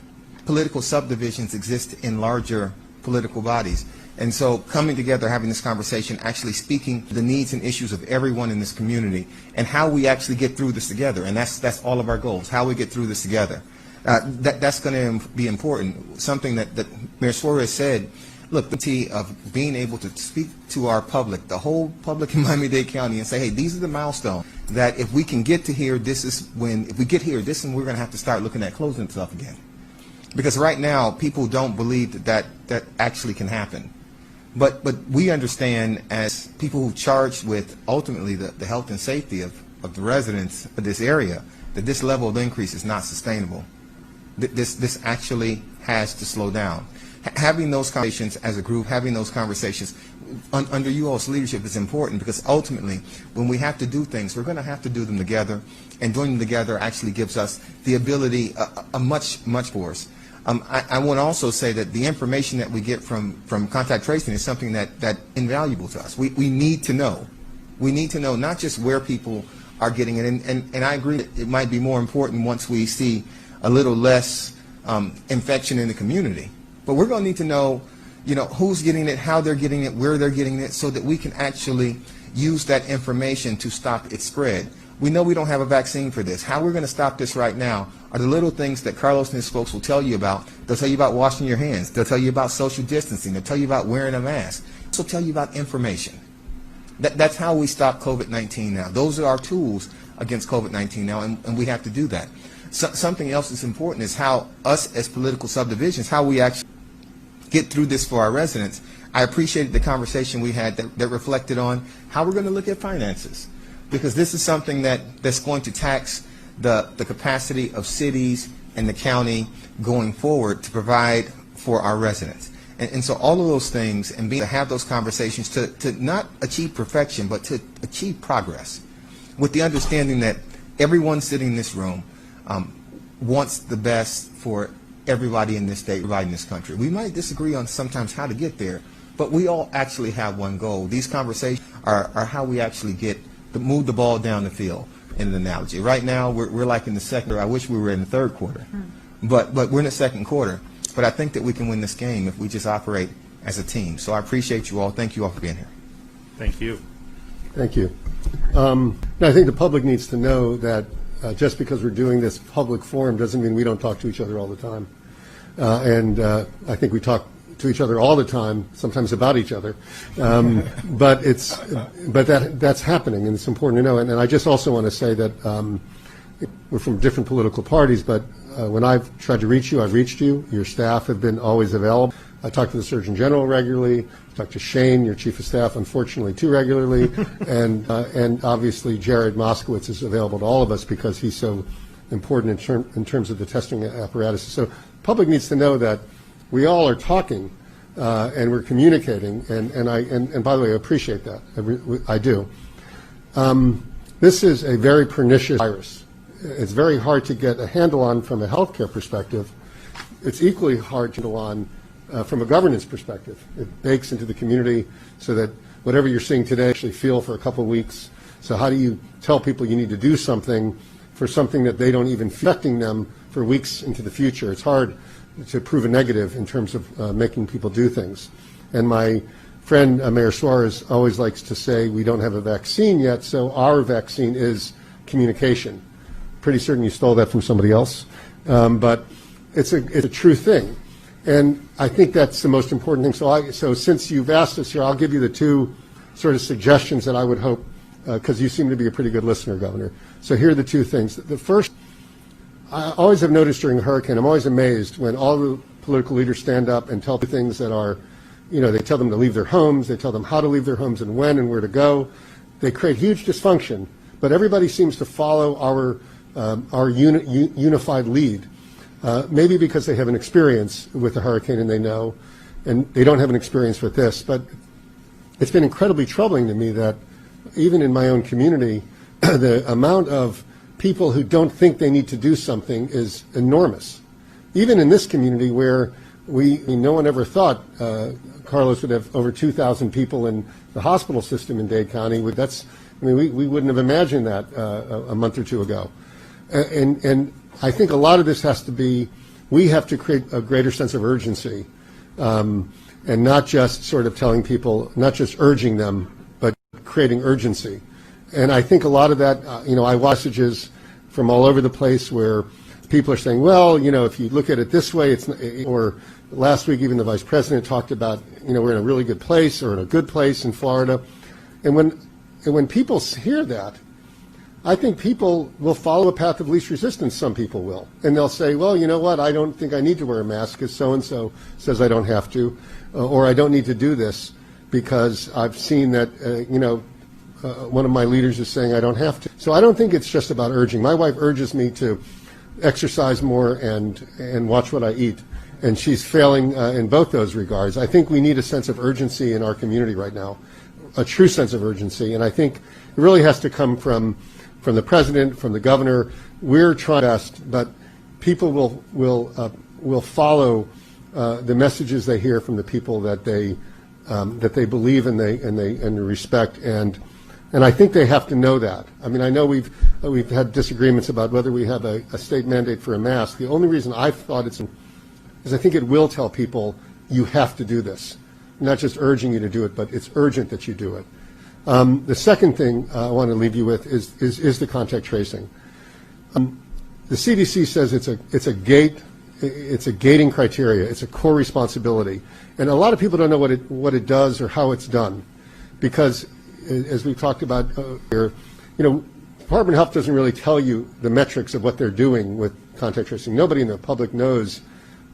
political subdivisions exist in larger political bodies. And so coming together, having this conversation, actually speaking the needs and issues of everyone in this community, and how we actually get through this together. And that's all of our goals, how we get through this together. That's going to be important. Something that Mayor Suarez said, look, the key of being able to speak to our public, the whole public in Miami-Dade County, and say, hey, these are the milestones that if we can get to here, if we get here, this is when we're going to have to start looking at closing stuff again. Because right now, people don't believe that actually can happen. But we understand, as people who are charged with ultimately the health and safety of the residents of this area, that this level of increase is not sustainable. This actually has to slow down. Having those conversations as a group, having those conversations under you all's leadership is important, because ultimately, when we have to do things, we're going to have to do them together, and doing them together actually gives us the ability, a much force. I want to also say that the information that we get from contact tracing is something that invaluable to us. We need to know. We need to know not just where people are getting it, and I agree that it might be more important once we see a little less infection in the community. But we're going to need to know, who's getting it, how they're getting it, where they're getting it, so that we can actually use that information to stop its spread. We know we don't have a vaccine for this. How we're going to stop this right now are the little things that Carlos and his folks will tell you about. They'll tell you about washing your hands. They'll tell you about social distancing. They'll tell you about wearing a mask. They'll tell you about information. That's how we stop COVID-19 now. Those are our tools against COVID-19 now, and we have to do that. Something else that's important is how us as political subdivisions, how we actually get through this for our residents. I appreciated the conversation we had that reflected on how we're going to look at finances, because this is something that's going to tax the capacity of cities and the county going forward to provide for our residents. And so all of those things, and being to have those conversations to not achieve perfection, but to achieve progress, with the understanding that everyone sitting in this room wants the best for everybody in this state, everybody in this country. We might disagree on sometimes how to get there, but we all actually have one goal. These conversations are how we actually move the ball down the field, in an analogy. Right now, we're like in the second. I wish we were in the third quarter, but we're in the second quarter. But I think that we can win this game if we just operate as a team. So I appreciate you all. Thank you all for being here. Thank you. Thank you. I think the public needs to know that just because we're doing this public forum doesn't mean we don't talk to each other all the time. I think we talk to each other all the time, sometimes about each other. But that's happening, and it's important to know. And I just also want to say that we're from different political parties, but when I've tried to reach you, I've reached you. Your staff have been always available. I talk to the Surgeon General regularly. I talk to Shane, your Chief of Staff, unfortunately, too regularly. and obviously, Jared Moskowitz is available to all of us because he's so important in terms of the testing apparatus. So the public needs to know that we all are talking and we're communicating. And by the way, I appreciate that. I do. This is a very pernicious virus. It's very hard to get a handle on from a healthcare perspective. It's equally hard to handle on from a governance perspective. It bakes into the community so that whatever you're seeing today actually feel for a couple of weeks. So how do you tell people you need to do something for something that they don't even affecting them for weeks into the future? It's hard to prove a negative in terms of making people do things. And my friend Mayor Suarez always likes to say we don't have a vaccine yet, so our vaccine is communication. Pretty certain you stole that from somebody else, but it's a true thing. And I think that's the most important thing. So since you've asked us here, I'll give you the two sort of suggestions that I would hope, because you seem to be a pretty good listener, Governor. So here are the two things. The first, I always have noticed during the hurricane, I'm always amazed when all the political leaders stand up and tell things that are, they tell them to leave their homes, they tell them how to leave their homes and when and where to go. They create huge dysfunction, but everybody seems to follow our unified lead. Maybe because they have an experience with the hurricane and they know, and they don't have an experience with this. But it's been incredibly troubling to me that even in my own community, the amount of people who don't think they need to do something is enormous. Even in this community where no one ever thought Carlos would have over 2,000 people in the hospital system in Dade County. We wouldn't have imagined that a month or two ago. And I think a lot of this has to be, we have to create a greater sense of urgency and not just sort of telling people, not just urging them, but creating urgency. And I think a lot of that, I watch messages from all over the place where people are saying, well, if you look at it this way, or last week even the Vice President talked about, we're in a really good place or in a good place in Florida. And when people hear that, I think people will follow a path of least resistance. Some people will. And they'll say, well, you know what, I don't think I need to wear a mask because so-and-so says I don't have to, or I don't need to do this because I've seen that, one of my leaders is saying I don't have to. So I don't think it's just about urging. My wife urges me to exercise more and watch what I eat. And she's failing in both those regards. I think we need a sense of urgency in our community right now, a true sense of urgency. And I think it really has to come from the president, from the governor. We're trying best, but people will follow the messages they hear from the people that they believe and they respect, and I think they have to know that. I mean, I know we've had disagreements about whether we have a state mandate for a mask. The only reason I've thought is I think it will tell people you have to do this, not just urging you to do it, but it's urgent that you do it. The second thing I want to leave you with is the contact tracing. The CDC says it's a gating criteria. It's a core responsibility, and a lot of people don't know what it does or how it's done, because as we talked about here, Department of Health doesn't really tell you the metrics of what they're doing with contact tracing. Nobody in the public knows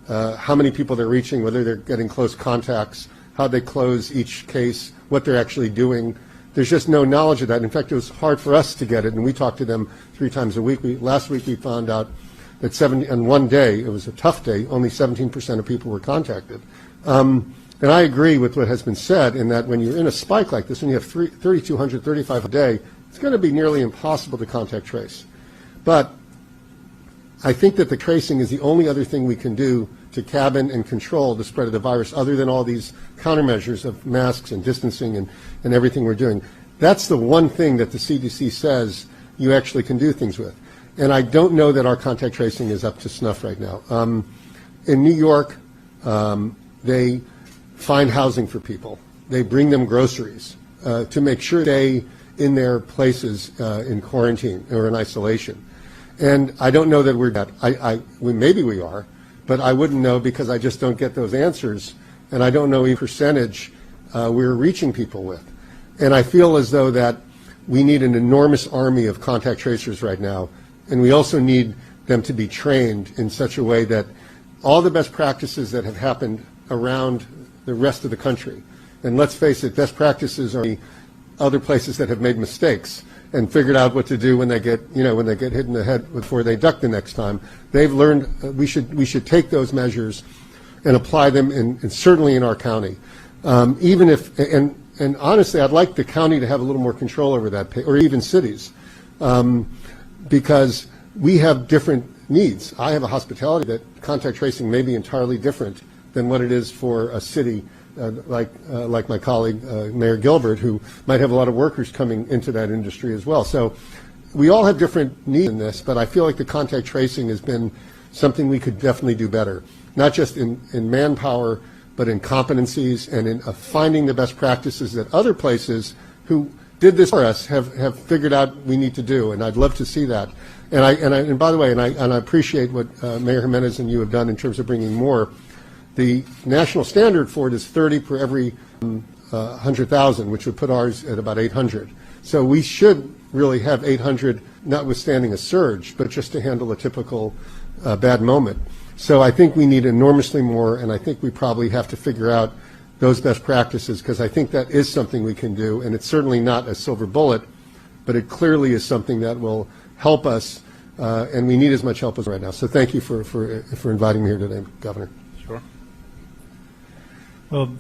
how many people they're reaching, whether they're getting close contacts, how they close each case, what they're actually doing. There's just no knowledge of that. In fact, it was hard for us to get it, and we talked to them 3 times a week. Last week we found out that on one day, it was a tough day, only 17% of people were contacted. And I agree with what has been said in that when you're in a spike like this, when you have 3,200, 35 a day, it's going to be nearly impossible to contact trace. But I think that the tracing is the only other thing we can do to cabin and control the spread of the virus, other than all these countermeasures of masks and distancing and everything we're doing. That's the one thing that the CDC says you actually can do things with. And I don't know that our contact tracing is up to snuff right now. In New York, they find housing for people. They bring them groceries to make sure they in their places in quarantine or in isolation. And I don't know that we're that. Maybe we are, but I wouldn't know because I just don't get those answers, and I don't know what percentage we're reaching people with. And I feel as though that we need an enormous army of contact tracers right now, and we also need them to be trained in such a way that all the best practices that have happened around the rest of the country, and let's face it, best practices are other places that have made mistakes and figured out what to do when they get, when they get hit in the head before they duck the next time. They've learned we should take those measures and apply them and certainly in our county. Even if, and honestly, I'd like the county to have a little more control over that, or even cities, because we have different needs. I have a hospitality that contact tracing may be entirely different than what it is for a city like my colleague, Mayor Gilbert, who might have a lot of workers coming into that industry as well. So we all have different needs in this, but I feel like the contact tracing has been something we could definitely do better, not just in manpower, but in competencies and in finding the best practices that other places who did this for us have figured out we need to do, and I'd love to see that. And by the way, and I appreciate what Mayor Jimenez and you have done in terms of bringing more. The national standard for it is 30 per every 100,000, which would put ours at about 800. So we should really have 800, notwithstanding a surge, but just to handle a typical bad moment. So I think we need enormously more, and I think we probably have to figure out those best practices, because I think that is something we can do, and it's certainly not a silver bullet, but it clearly is something that will help us, and we need as much help as right now. So thank you for inviting me here today, Governor. Sure. Well,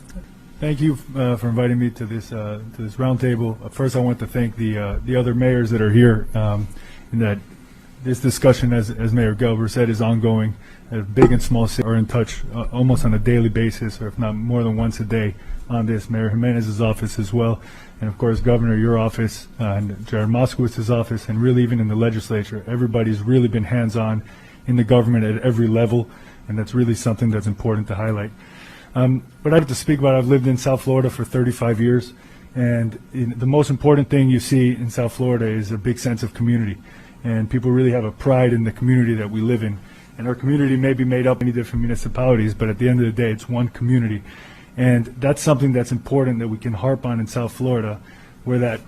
thank you for inviting me to this roundtable. First, I want to thank the other mayors that are here, and that this discussion, as Mayor Gilbert said, is ongoing. Big and small cities are in touch almost on a daily basis, or if not more than once a day, on this. Mayor Jimenez's office as well, and of course, Governor, your office, and Jared Moskowitz's office, and really even in the legislature. Everybody's really been hands-on in the government at every level, and that's really something that's important to highlight. But I have to speak about, I've lived in South Florida for 35 years, and the most important thing you see in South Florida is a big sense of community. And people really have a pride in the community that we live in. And our community may be made up of many different municipalities, but at the end of the day, it's one community. And that's something that's important that we can harp on in South Florida, where that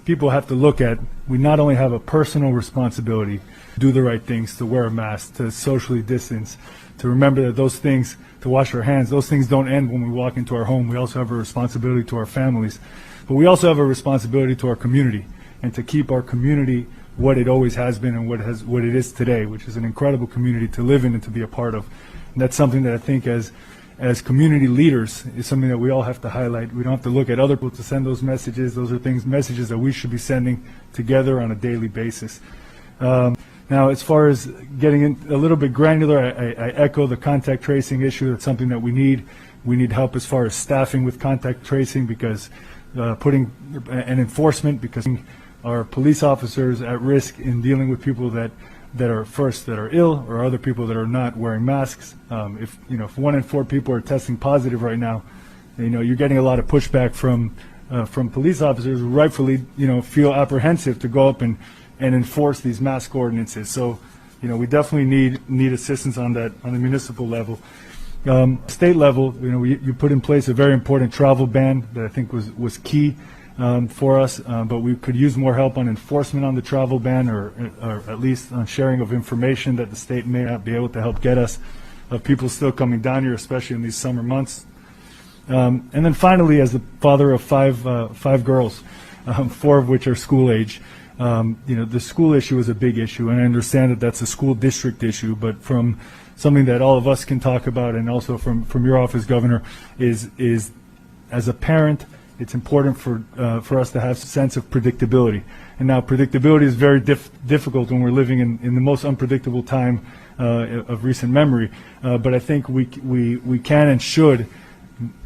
people have to look at, we not only have a personal responsibility to do the right things, to wear a mask, to socially distance, to remember that those things, to wash our hands, those things don't end when we walk into our home. We also have a responsibility to our families, but we also have a responsibility to our community, and to keep our community what it always has been and what it is today, which is an incredible community to live in and to be a part of. And that's something that I think as community leaders is something that we all have to highlight. We don't have to look at other people to send those messages. Those are messages that we should be sending together on a daily basis. Now, as far as getting in a little bit granular, I echo the contact tracing issue. That's something that we need. We need help as far as staffing with contact tracing, because putting an enforcement, because our police officers at risk in dealing with people that are ill, or other people that are not wearing masks. If 1 in 4 people are testing positive right now, you're getting a lot of pushback from police officers who rightfully feel apprehensive to go up and enforce these mask ordinances. So we definitely need assistance on that on the municipal level. State level, you put in place a very important travel ban that I think was key for us, but we could use more help on enforcement on the travel ban, or at least on sharing of information that the state may not be able to help get us, of people still coming down here, especially in these summer months. And then finally, as the father of five girls, 4 of which are school age, the school issue is a big issue, and I understand that that's a school district issue, but from something that all of us can talk about, and also from your office, Governor, is as a parent, it's important for us to have a sense of predictability. And now predictability is very difficult when we're living in the most unpredictable time of recent memory. But I think we can and should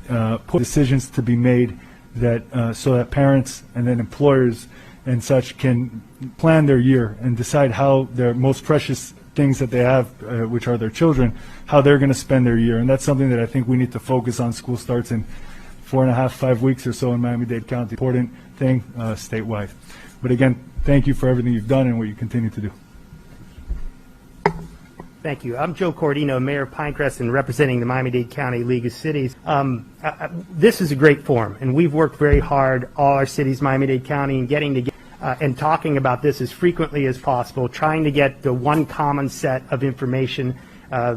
put decisions to be made that so that parents and then employers and such can plan their year and decide how their most precious things that they have, which are their children, how they're going to spend their year. And that's something that I think we need to focus on. School starts in 4.5, 5 weeks or so in Miami-Dade County. Important thing statewide. But again, thank you for everything you've done and what you continue to do. Thank you. I'm Joe Cordino, Mayor of Pinecrest and representing the Miami-Dade County League of Cities. This is a great forum, and we've worked very hard, all our cities, Miami-Dade County, and getting together and talking about this as frequently as possible, trying to get the one common set of information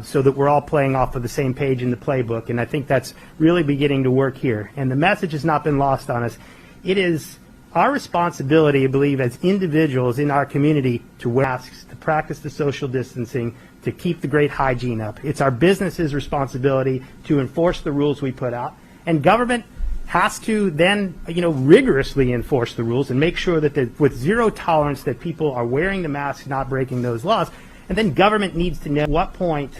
so that we're all playing off of the same page in the playbook. And I think that's really beginning to work here. And the message has not been lost on us. It is our responsibility, I believe, as individuals in our community to wear masks, to practice the social distancing, to keep the great hygiene up. It's our business's responsibility to enforce the rules we put out, and government has to then, rigorously enforce the rules and make sure that with zero tolerance that people are wearing the mask, not breaking those laws. And then government needs to know at what point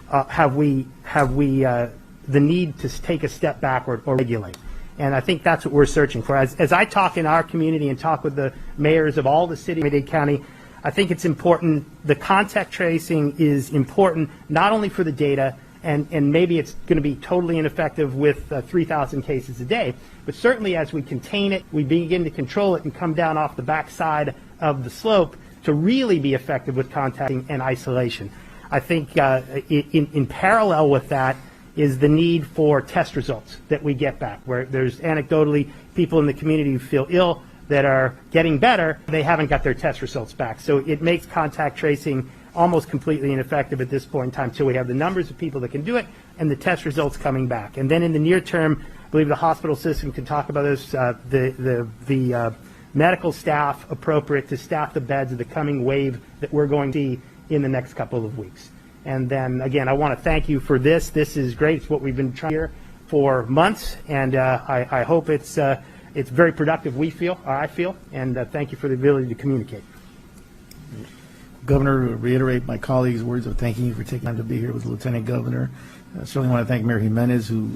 have we the need to take a step backward or regulate. And I think that's what we're searching for. As I talk in our community and talk with the mayors of all the cities in Miami-Dade County, I think it's important. The contact tracing is important, not only for the data, and maybe it's going to be totally ineffective with 3,000 cases a day, but certainly as we contain it, we begin to control it and come down off the backside of the slope to really be effective with contacting and isolation. I think in parallel with that is the need for test results that we get back, where there's anecdotally people in the community who feel ill that are getting better, they haven't got their test results back. So it makes contact tracing almost completely ineffective at this point in time until we have the numbers of people that can do it and the test results coming back. And then in the near term, I believe the hospital system can talk about this, the medical staff appropriate to staff the beds of the coming wave that we're going to see in the next couple of weeks. And then again, I want to thank you for this. This is great. It's what we've been trying here for months, and I hope it's very productive, I feel, and thank you for the ability to communicate. Governor, reiterate my colleagues' words of thanking you for taking time to be here with the Lieutenant Governor. I certainly want to thank Mayor Jimenez, who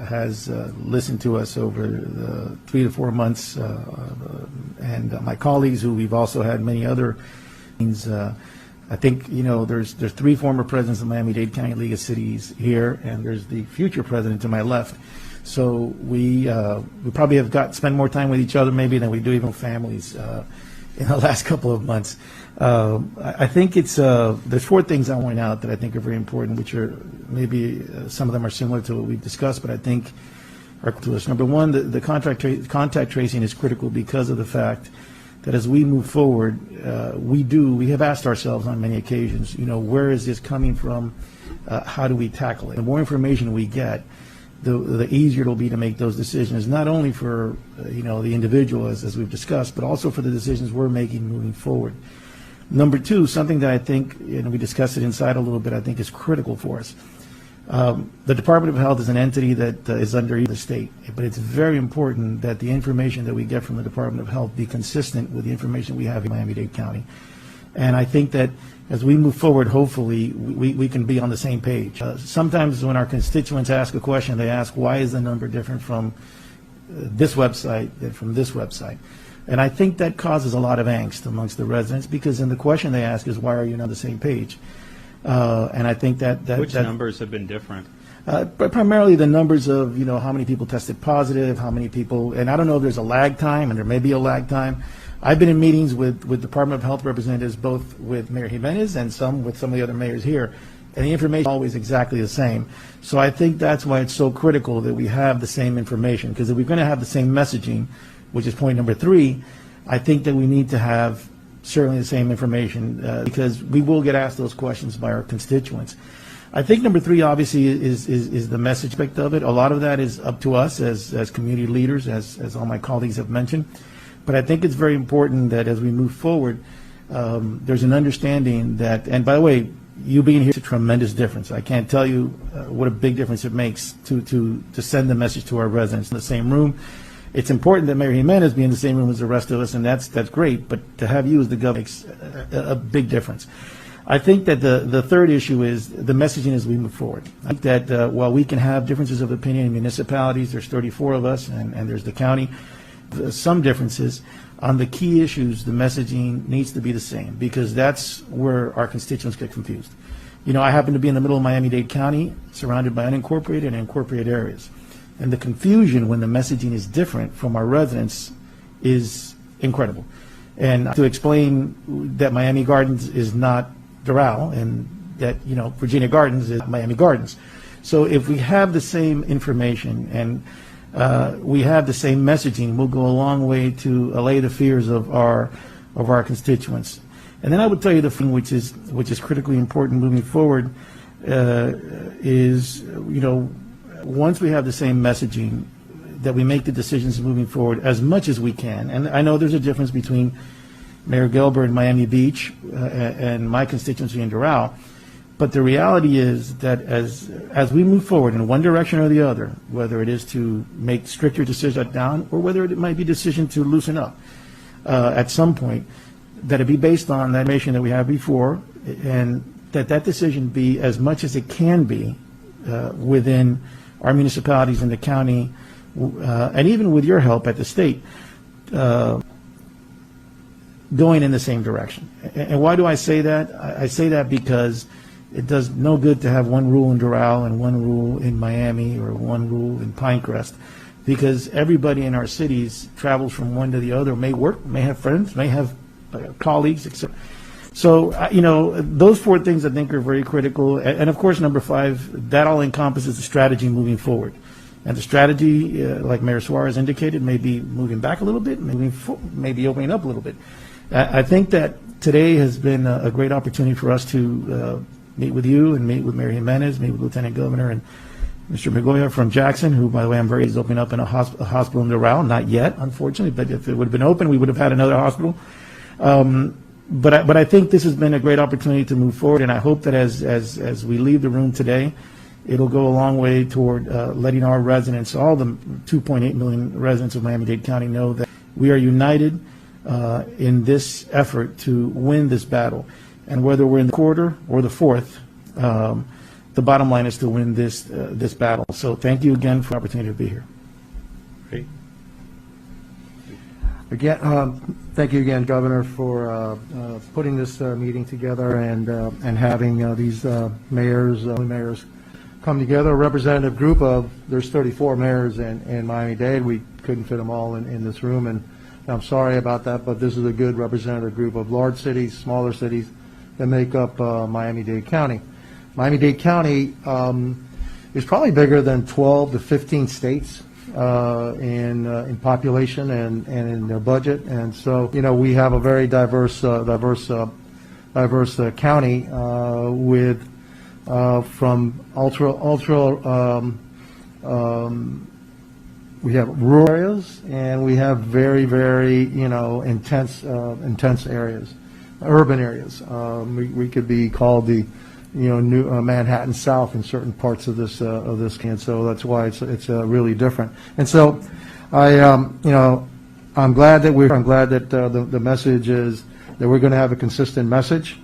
has listened to us over the 3 to 4 months, and my colleagues, who we've also had many other meetings. I think, there's 3 former presidents of Miami-Dade County League of Cities here, and there's the future president to my left. So we probably have spent more time with each other maybe than we do even families in the last couple of months. I think there's 4 things I want out that I think are very important, which are maybe some of them are similar to what we've discussed, but I think are to us. Number one, the contact tracing is critical because of the fact that as we move forward, we have asked ourselves on many occasions, where is this coming from? How do we tackle it? The more information we get, the easier it'll be to make those decisions, not only for the individual as we've discussed, but also for the decisions we're making moving forward. Number 2, something that I think, we discussed it inside a little bit, I think is critical for us. The Department of Health is an entity that is under the state, but it's very important that the information that we get from the Department of Health be consistent with the information we have in Miami-Dade County. And I think that as we move forward, hopefully, we can be on the same page. Sometimes when our constituents ask a question, they ask, why is the number different from this website than from this website? And I think that causes a lot of angst amongst the residents, because in the question they ask is, why are you not on the same page? And I think that Which numbers have been different? But primarily the numbers of, how many people tested positive, how many people, and I don't know if there's a lag time, and there may be a lag time. I've been in meetings with Department of Health representatives, both with Mayor Jimenez and with some of the other mayors here, and the information is always exactly the same. So I think that's why it's so critical that we have the same information, because if we're going to have the same messaging, which is point number 3, I think that we need to have certainly the same information, because we will get asked those questions by our constituents. I think number 3 obviously is the message aspect of it. A lot of that is up to us as community leaders, as all my colleagues have mentioned. But I think it's very important that as we move forward, there's an understanding that, and by the way, you being here is a tremendous difference. I can't tell you what a big difference it makes to send the message to our residents in the same room. It's important that Mayor Jimenez be in the same room as the rest of us, and that's great, but to have you as the governor makes a big difference. I think that the third issue is the messaging as we move forward. I think that while we can have differences of opinion in municipalities, there's 34 of us, and there's the county, some differences. On the key issues, the messaging needs to be the same, because that's where our constituents get confused. I happen to be in the middle of Miami-Dade County, surrounded by unincorporated and incorporated areas. and the confusion when the messaging is different from our residents is incredible. And to explain that Miami Gardens is not Doral and that, Virginia Gardens is Miami Gardens. So if we have the same information and we have the same messaging, we'll go a long way to allay the fears of our constituents. And then I would tell you the thing which is critically important moving forward is, once we have the same messaging, that we make the decisions moving forward as much as we can. And I know there's a difference between Mayor Gilbert in Miami Beach and my constituency in Doral, but the reality is that as we move forward in one direction or the other, whether it is to make stricter decisions down or whether it might be a decision to loosen up at some point, that it be based on that information that we have before, and that decision be as much as it can be within our municipalities in the county, and even with your help at the state, going in the same direction. And why do I say that? I say that because it does no good to have one rule in Doral and one rule in Miami or one rule in Pinecrest, because everybody in our cities travels from one to the other, may work, may have friends, may have colleagues, etc. So, those four things I think are very critical. And of course, number 5, that all encompasses the strategy moving forward. And the strategy, like Mayor Suarez indicated, may be moving back a little bit, maybe opening up a little bit. I think that today has been a great opportunity for us to meet with you and meet with Mayor Jimenez, meet with Lieutenant Governor and Mr. Migoya from Jackson, who, by the way, I'm very is opening up in a hospital in Doral. Not yet, unfortunately, but if it would have been open, we would have had another hospital. But I think this has been a great opportunity to move forward, and I hope that as we leave the room today, it'll go a long way toward letting our residents, all the 2.8 million residents of Miami-Dade County, know that we are united in this effort to win this battle. And whether we're in the quarter or the fourth, the bottom line is to win this battle. So thank you again for the opportunity to be here. Great. Again, thank you again, Governor, for putting this meeting together and having these mayors come together. A representative group of, there's 34 mayors in Miami-Dade. We couldn't fit them all in this room, and I'm sorry about that, but this is a good representative group of large cities, smaller cities that make up Miami-Dade County. Miami-Dade County is probably bigger than 12 to 15 states in population and in their budget, and so we have a very diverse county with from we have rural areas and we have very intense areas, urban areas. We could be called the New Manhattan South in certain parts of this and so that's why it's really different. And so I'm glad that the message is that we're going to have a consistent message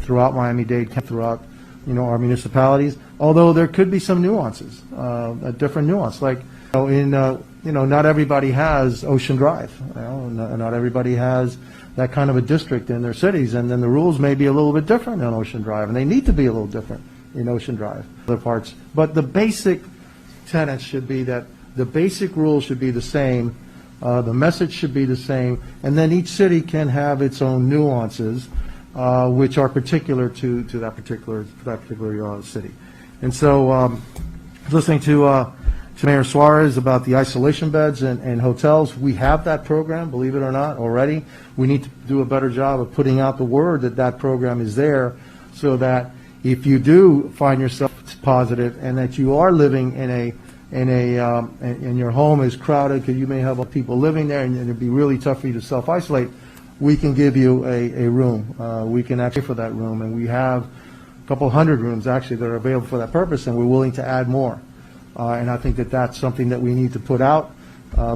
throughout Miami-Dade, throughout our municipalities. Although there could be some nuances, a different nuance. Like not everybody has Ocean Drive. Not everybody has that kind of a district in their cities, and then the rules may be a little bit different on Ocean Drive, and they need to be a little different in Ocean Drive, other parts. But the basic tenets should be that the basic rules should be the same, the message should be the same, and then each city can have its own nuances, which are particular to that particular city. And so, listening to Mayor Suarez about the isolation beds and hotels, we have that program, believe it or not, already. We need to do a better job of putting out the word that program is there, so that if you do find yourself positive and that you are living in your home is crowded because you may have people living there and it'd be really tough for you to self-isolate, we can give you a room. We can actually pay for that room, and we have a couple hundred rooms actually that are available for that purpose, and we're willing to add more. And I think that that's something that we need to put out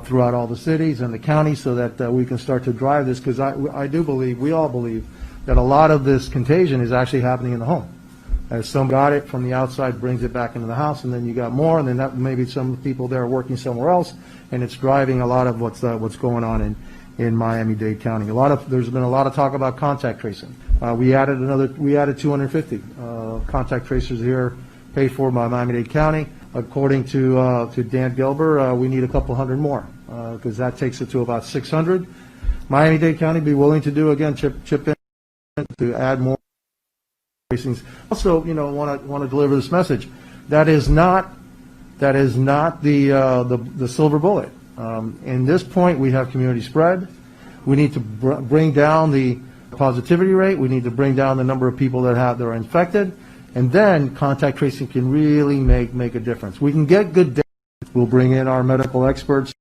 throughout all the cities and the county, so that we can start to drive this, because I do believe, we all believe, that a lot of this contagion is actually happening in the home. As some got it from the outside, brings it back into the house, and then you got more, and then that maybe some people there are working somewhere else, and it's driving a lot of what's going on in Miami-Dade County. There's been a lot of talk about contact tracing. We added 250 contact tracers here, paid for by Miami-Dade County. according to Dan Gilbert, we need a couple hundred more, because that takes it to about 600. Miami-Dade County be willing to do, again, chip in to add more tracings. Also, want to deliver this message. That is not the silver bullet. In this point, we have community spread. We need to bring down the positivity rate. We need to bring down the number of people that are infected, and then contact tracing can really make a difference. We can get good data. We'll bring in our medical experts.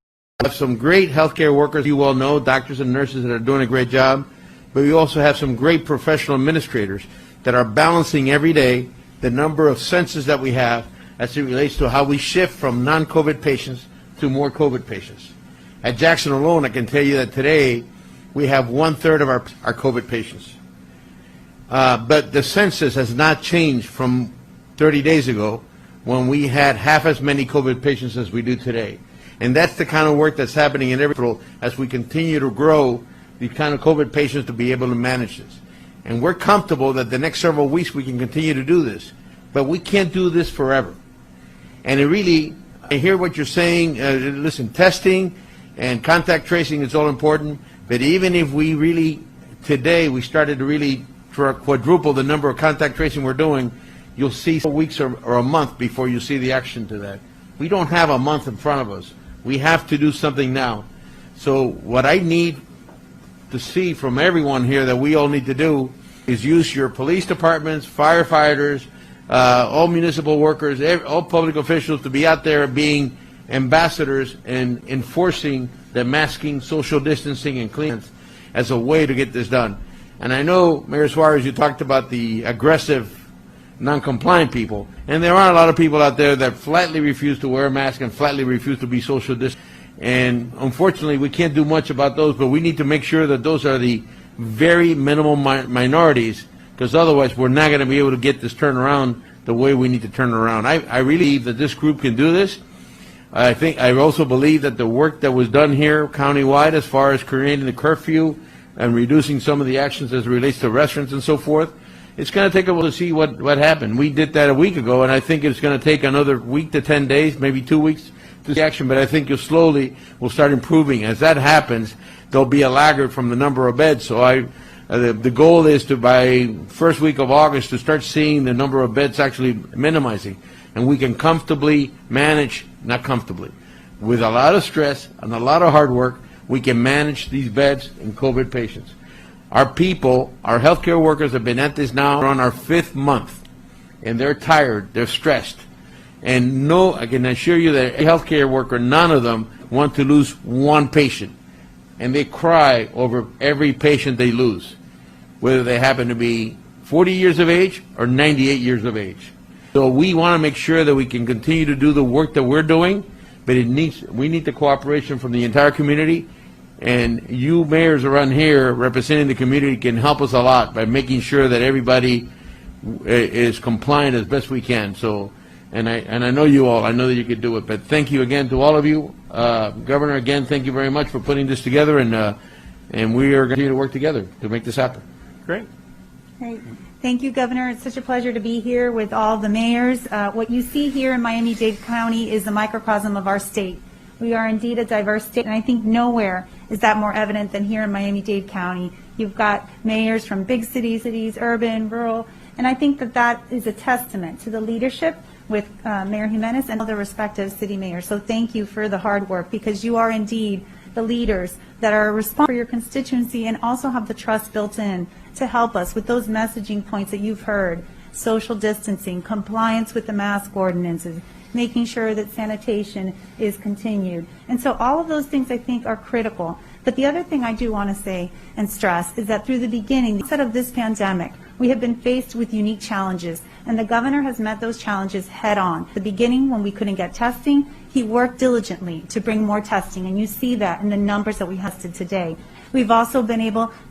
We have some great healthcare workers, you all know, doctors and nurses that are doing a great job, but we also have some great professional administrators that are balancing every day the number of census that we have as it relates to how we shift from non-COVID patients to more COVID patients. At Jackson alone, I can tell you that today we have 1/3 of our COVID patients. But the census has not changed from 30 days ago when we had half as many COVID patients as we do today. And that's the kind of work that's happening in every hospital as we continue to grow the kind of COVID patients to be able to manage this. And we're comfortable that the next several weeks we can continue to do this. But we can't do this forever. And I hear what you're saying. Listen, testing and contact tracing is all important. But even if today we started to really quadruple the number of contact tracing we're doing, you'll see 4 weeks or a month before you see the action to that. We don't have a month in front of us. We have to do something now. So what I need to see from everyone here that we all need to do is use your police departments, firefighters, all municipal workers, all public officials to be out there being ambassadors and enforcing the masking, social distancing, and cleanliness as a way to get this done. And I know, Mayor Suarez, you talked about the aggressive, non-compliant people, and there are a lot of people out there that flatly refuse to wear a mask and flatly refuse to be social distanced. And unfortunately, we can't do much about those, but we need to make sure that those are the very minimal minorities, because otherwise we're not going to be able to get this turned around the way we need to turn it around. I really believe that this group can do this. I also believe that the work that was done here countywide as far as creating the curfew and reducing some of the actions as it relates to restaurants and so forth, it's going to take a while to see what happened. We did that a week ago, and I think it's going to take another week to 10 days, maybe 2 weeks to see action, but I think you'll slowly will start improving. As that happens, there'll be a laggard from the number of beds. So the goal is to, by first week of August, to start seeing the number of beds actually minimizing. And we can comfortably manage, not comfortably, with a lot of stress and a lot of hard work, we can manage these beds in COVID patients. Our people, our healthcare workers have been at this now on our 5th month, and they're tired, they're stressed. And I can assure you that a healthcare worker, none of them want to lose one patient. And they cry over every patient they lose, whether they happen to be 40 years of age or 98 years of age. So we want to make sure that we can continue to do the work that we're doing, but we need the cooperation from the entire community. And you mayors around here representing the community can help us a lot by making sure that everybody is compliant as best we can. So, and I know you all, I know that you could do it, but thank you again to all of you. Governor, again, thank you very much for putting this together, and we are going to continue to work together to make this happen. Great. Great. Thank you, Governor. It's such a pleasure to be here with all the mayors. What you see here in Miami-Dade County is a microcosm of our state. We are indeed a diverse state, and I think nowhere is that more evident than here in Miami-Dade County. You've got mayors from big cities, urban, rural, and I think that is a testament to the leadership with Mayor Jimenez and all the respective city mayors. So thank you for the hard work, because you are indeed the leaders that are responsible for your constituency and also have the trust built in to help us with those messaging points that you've heard: social distancing, compliance with the mask ordinances, making sure that sanitation is continued. And so all of those things I think are critical. But the other thing I do want to say and stress is that through the beginning, instead of this pandemic, we have been faced with unique challenges, and the governor has met those challenges head on. At the beginning, when we couldn't get testing, he worked diligently to bring more testing, and you see that in the numbers that we tested today. We've also been able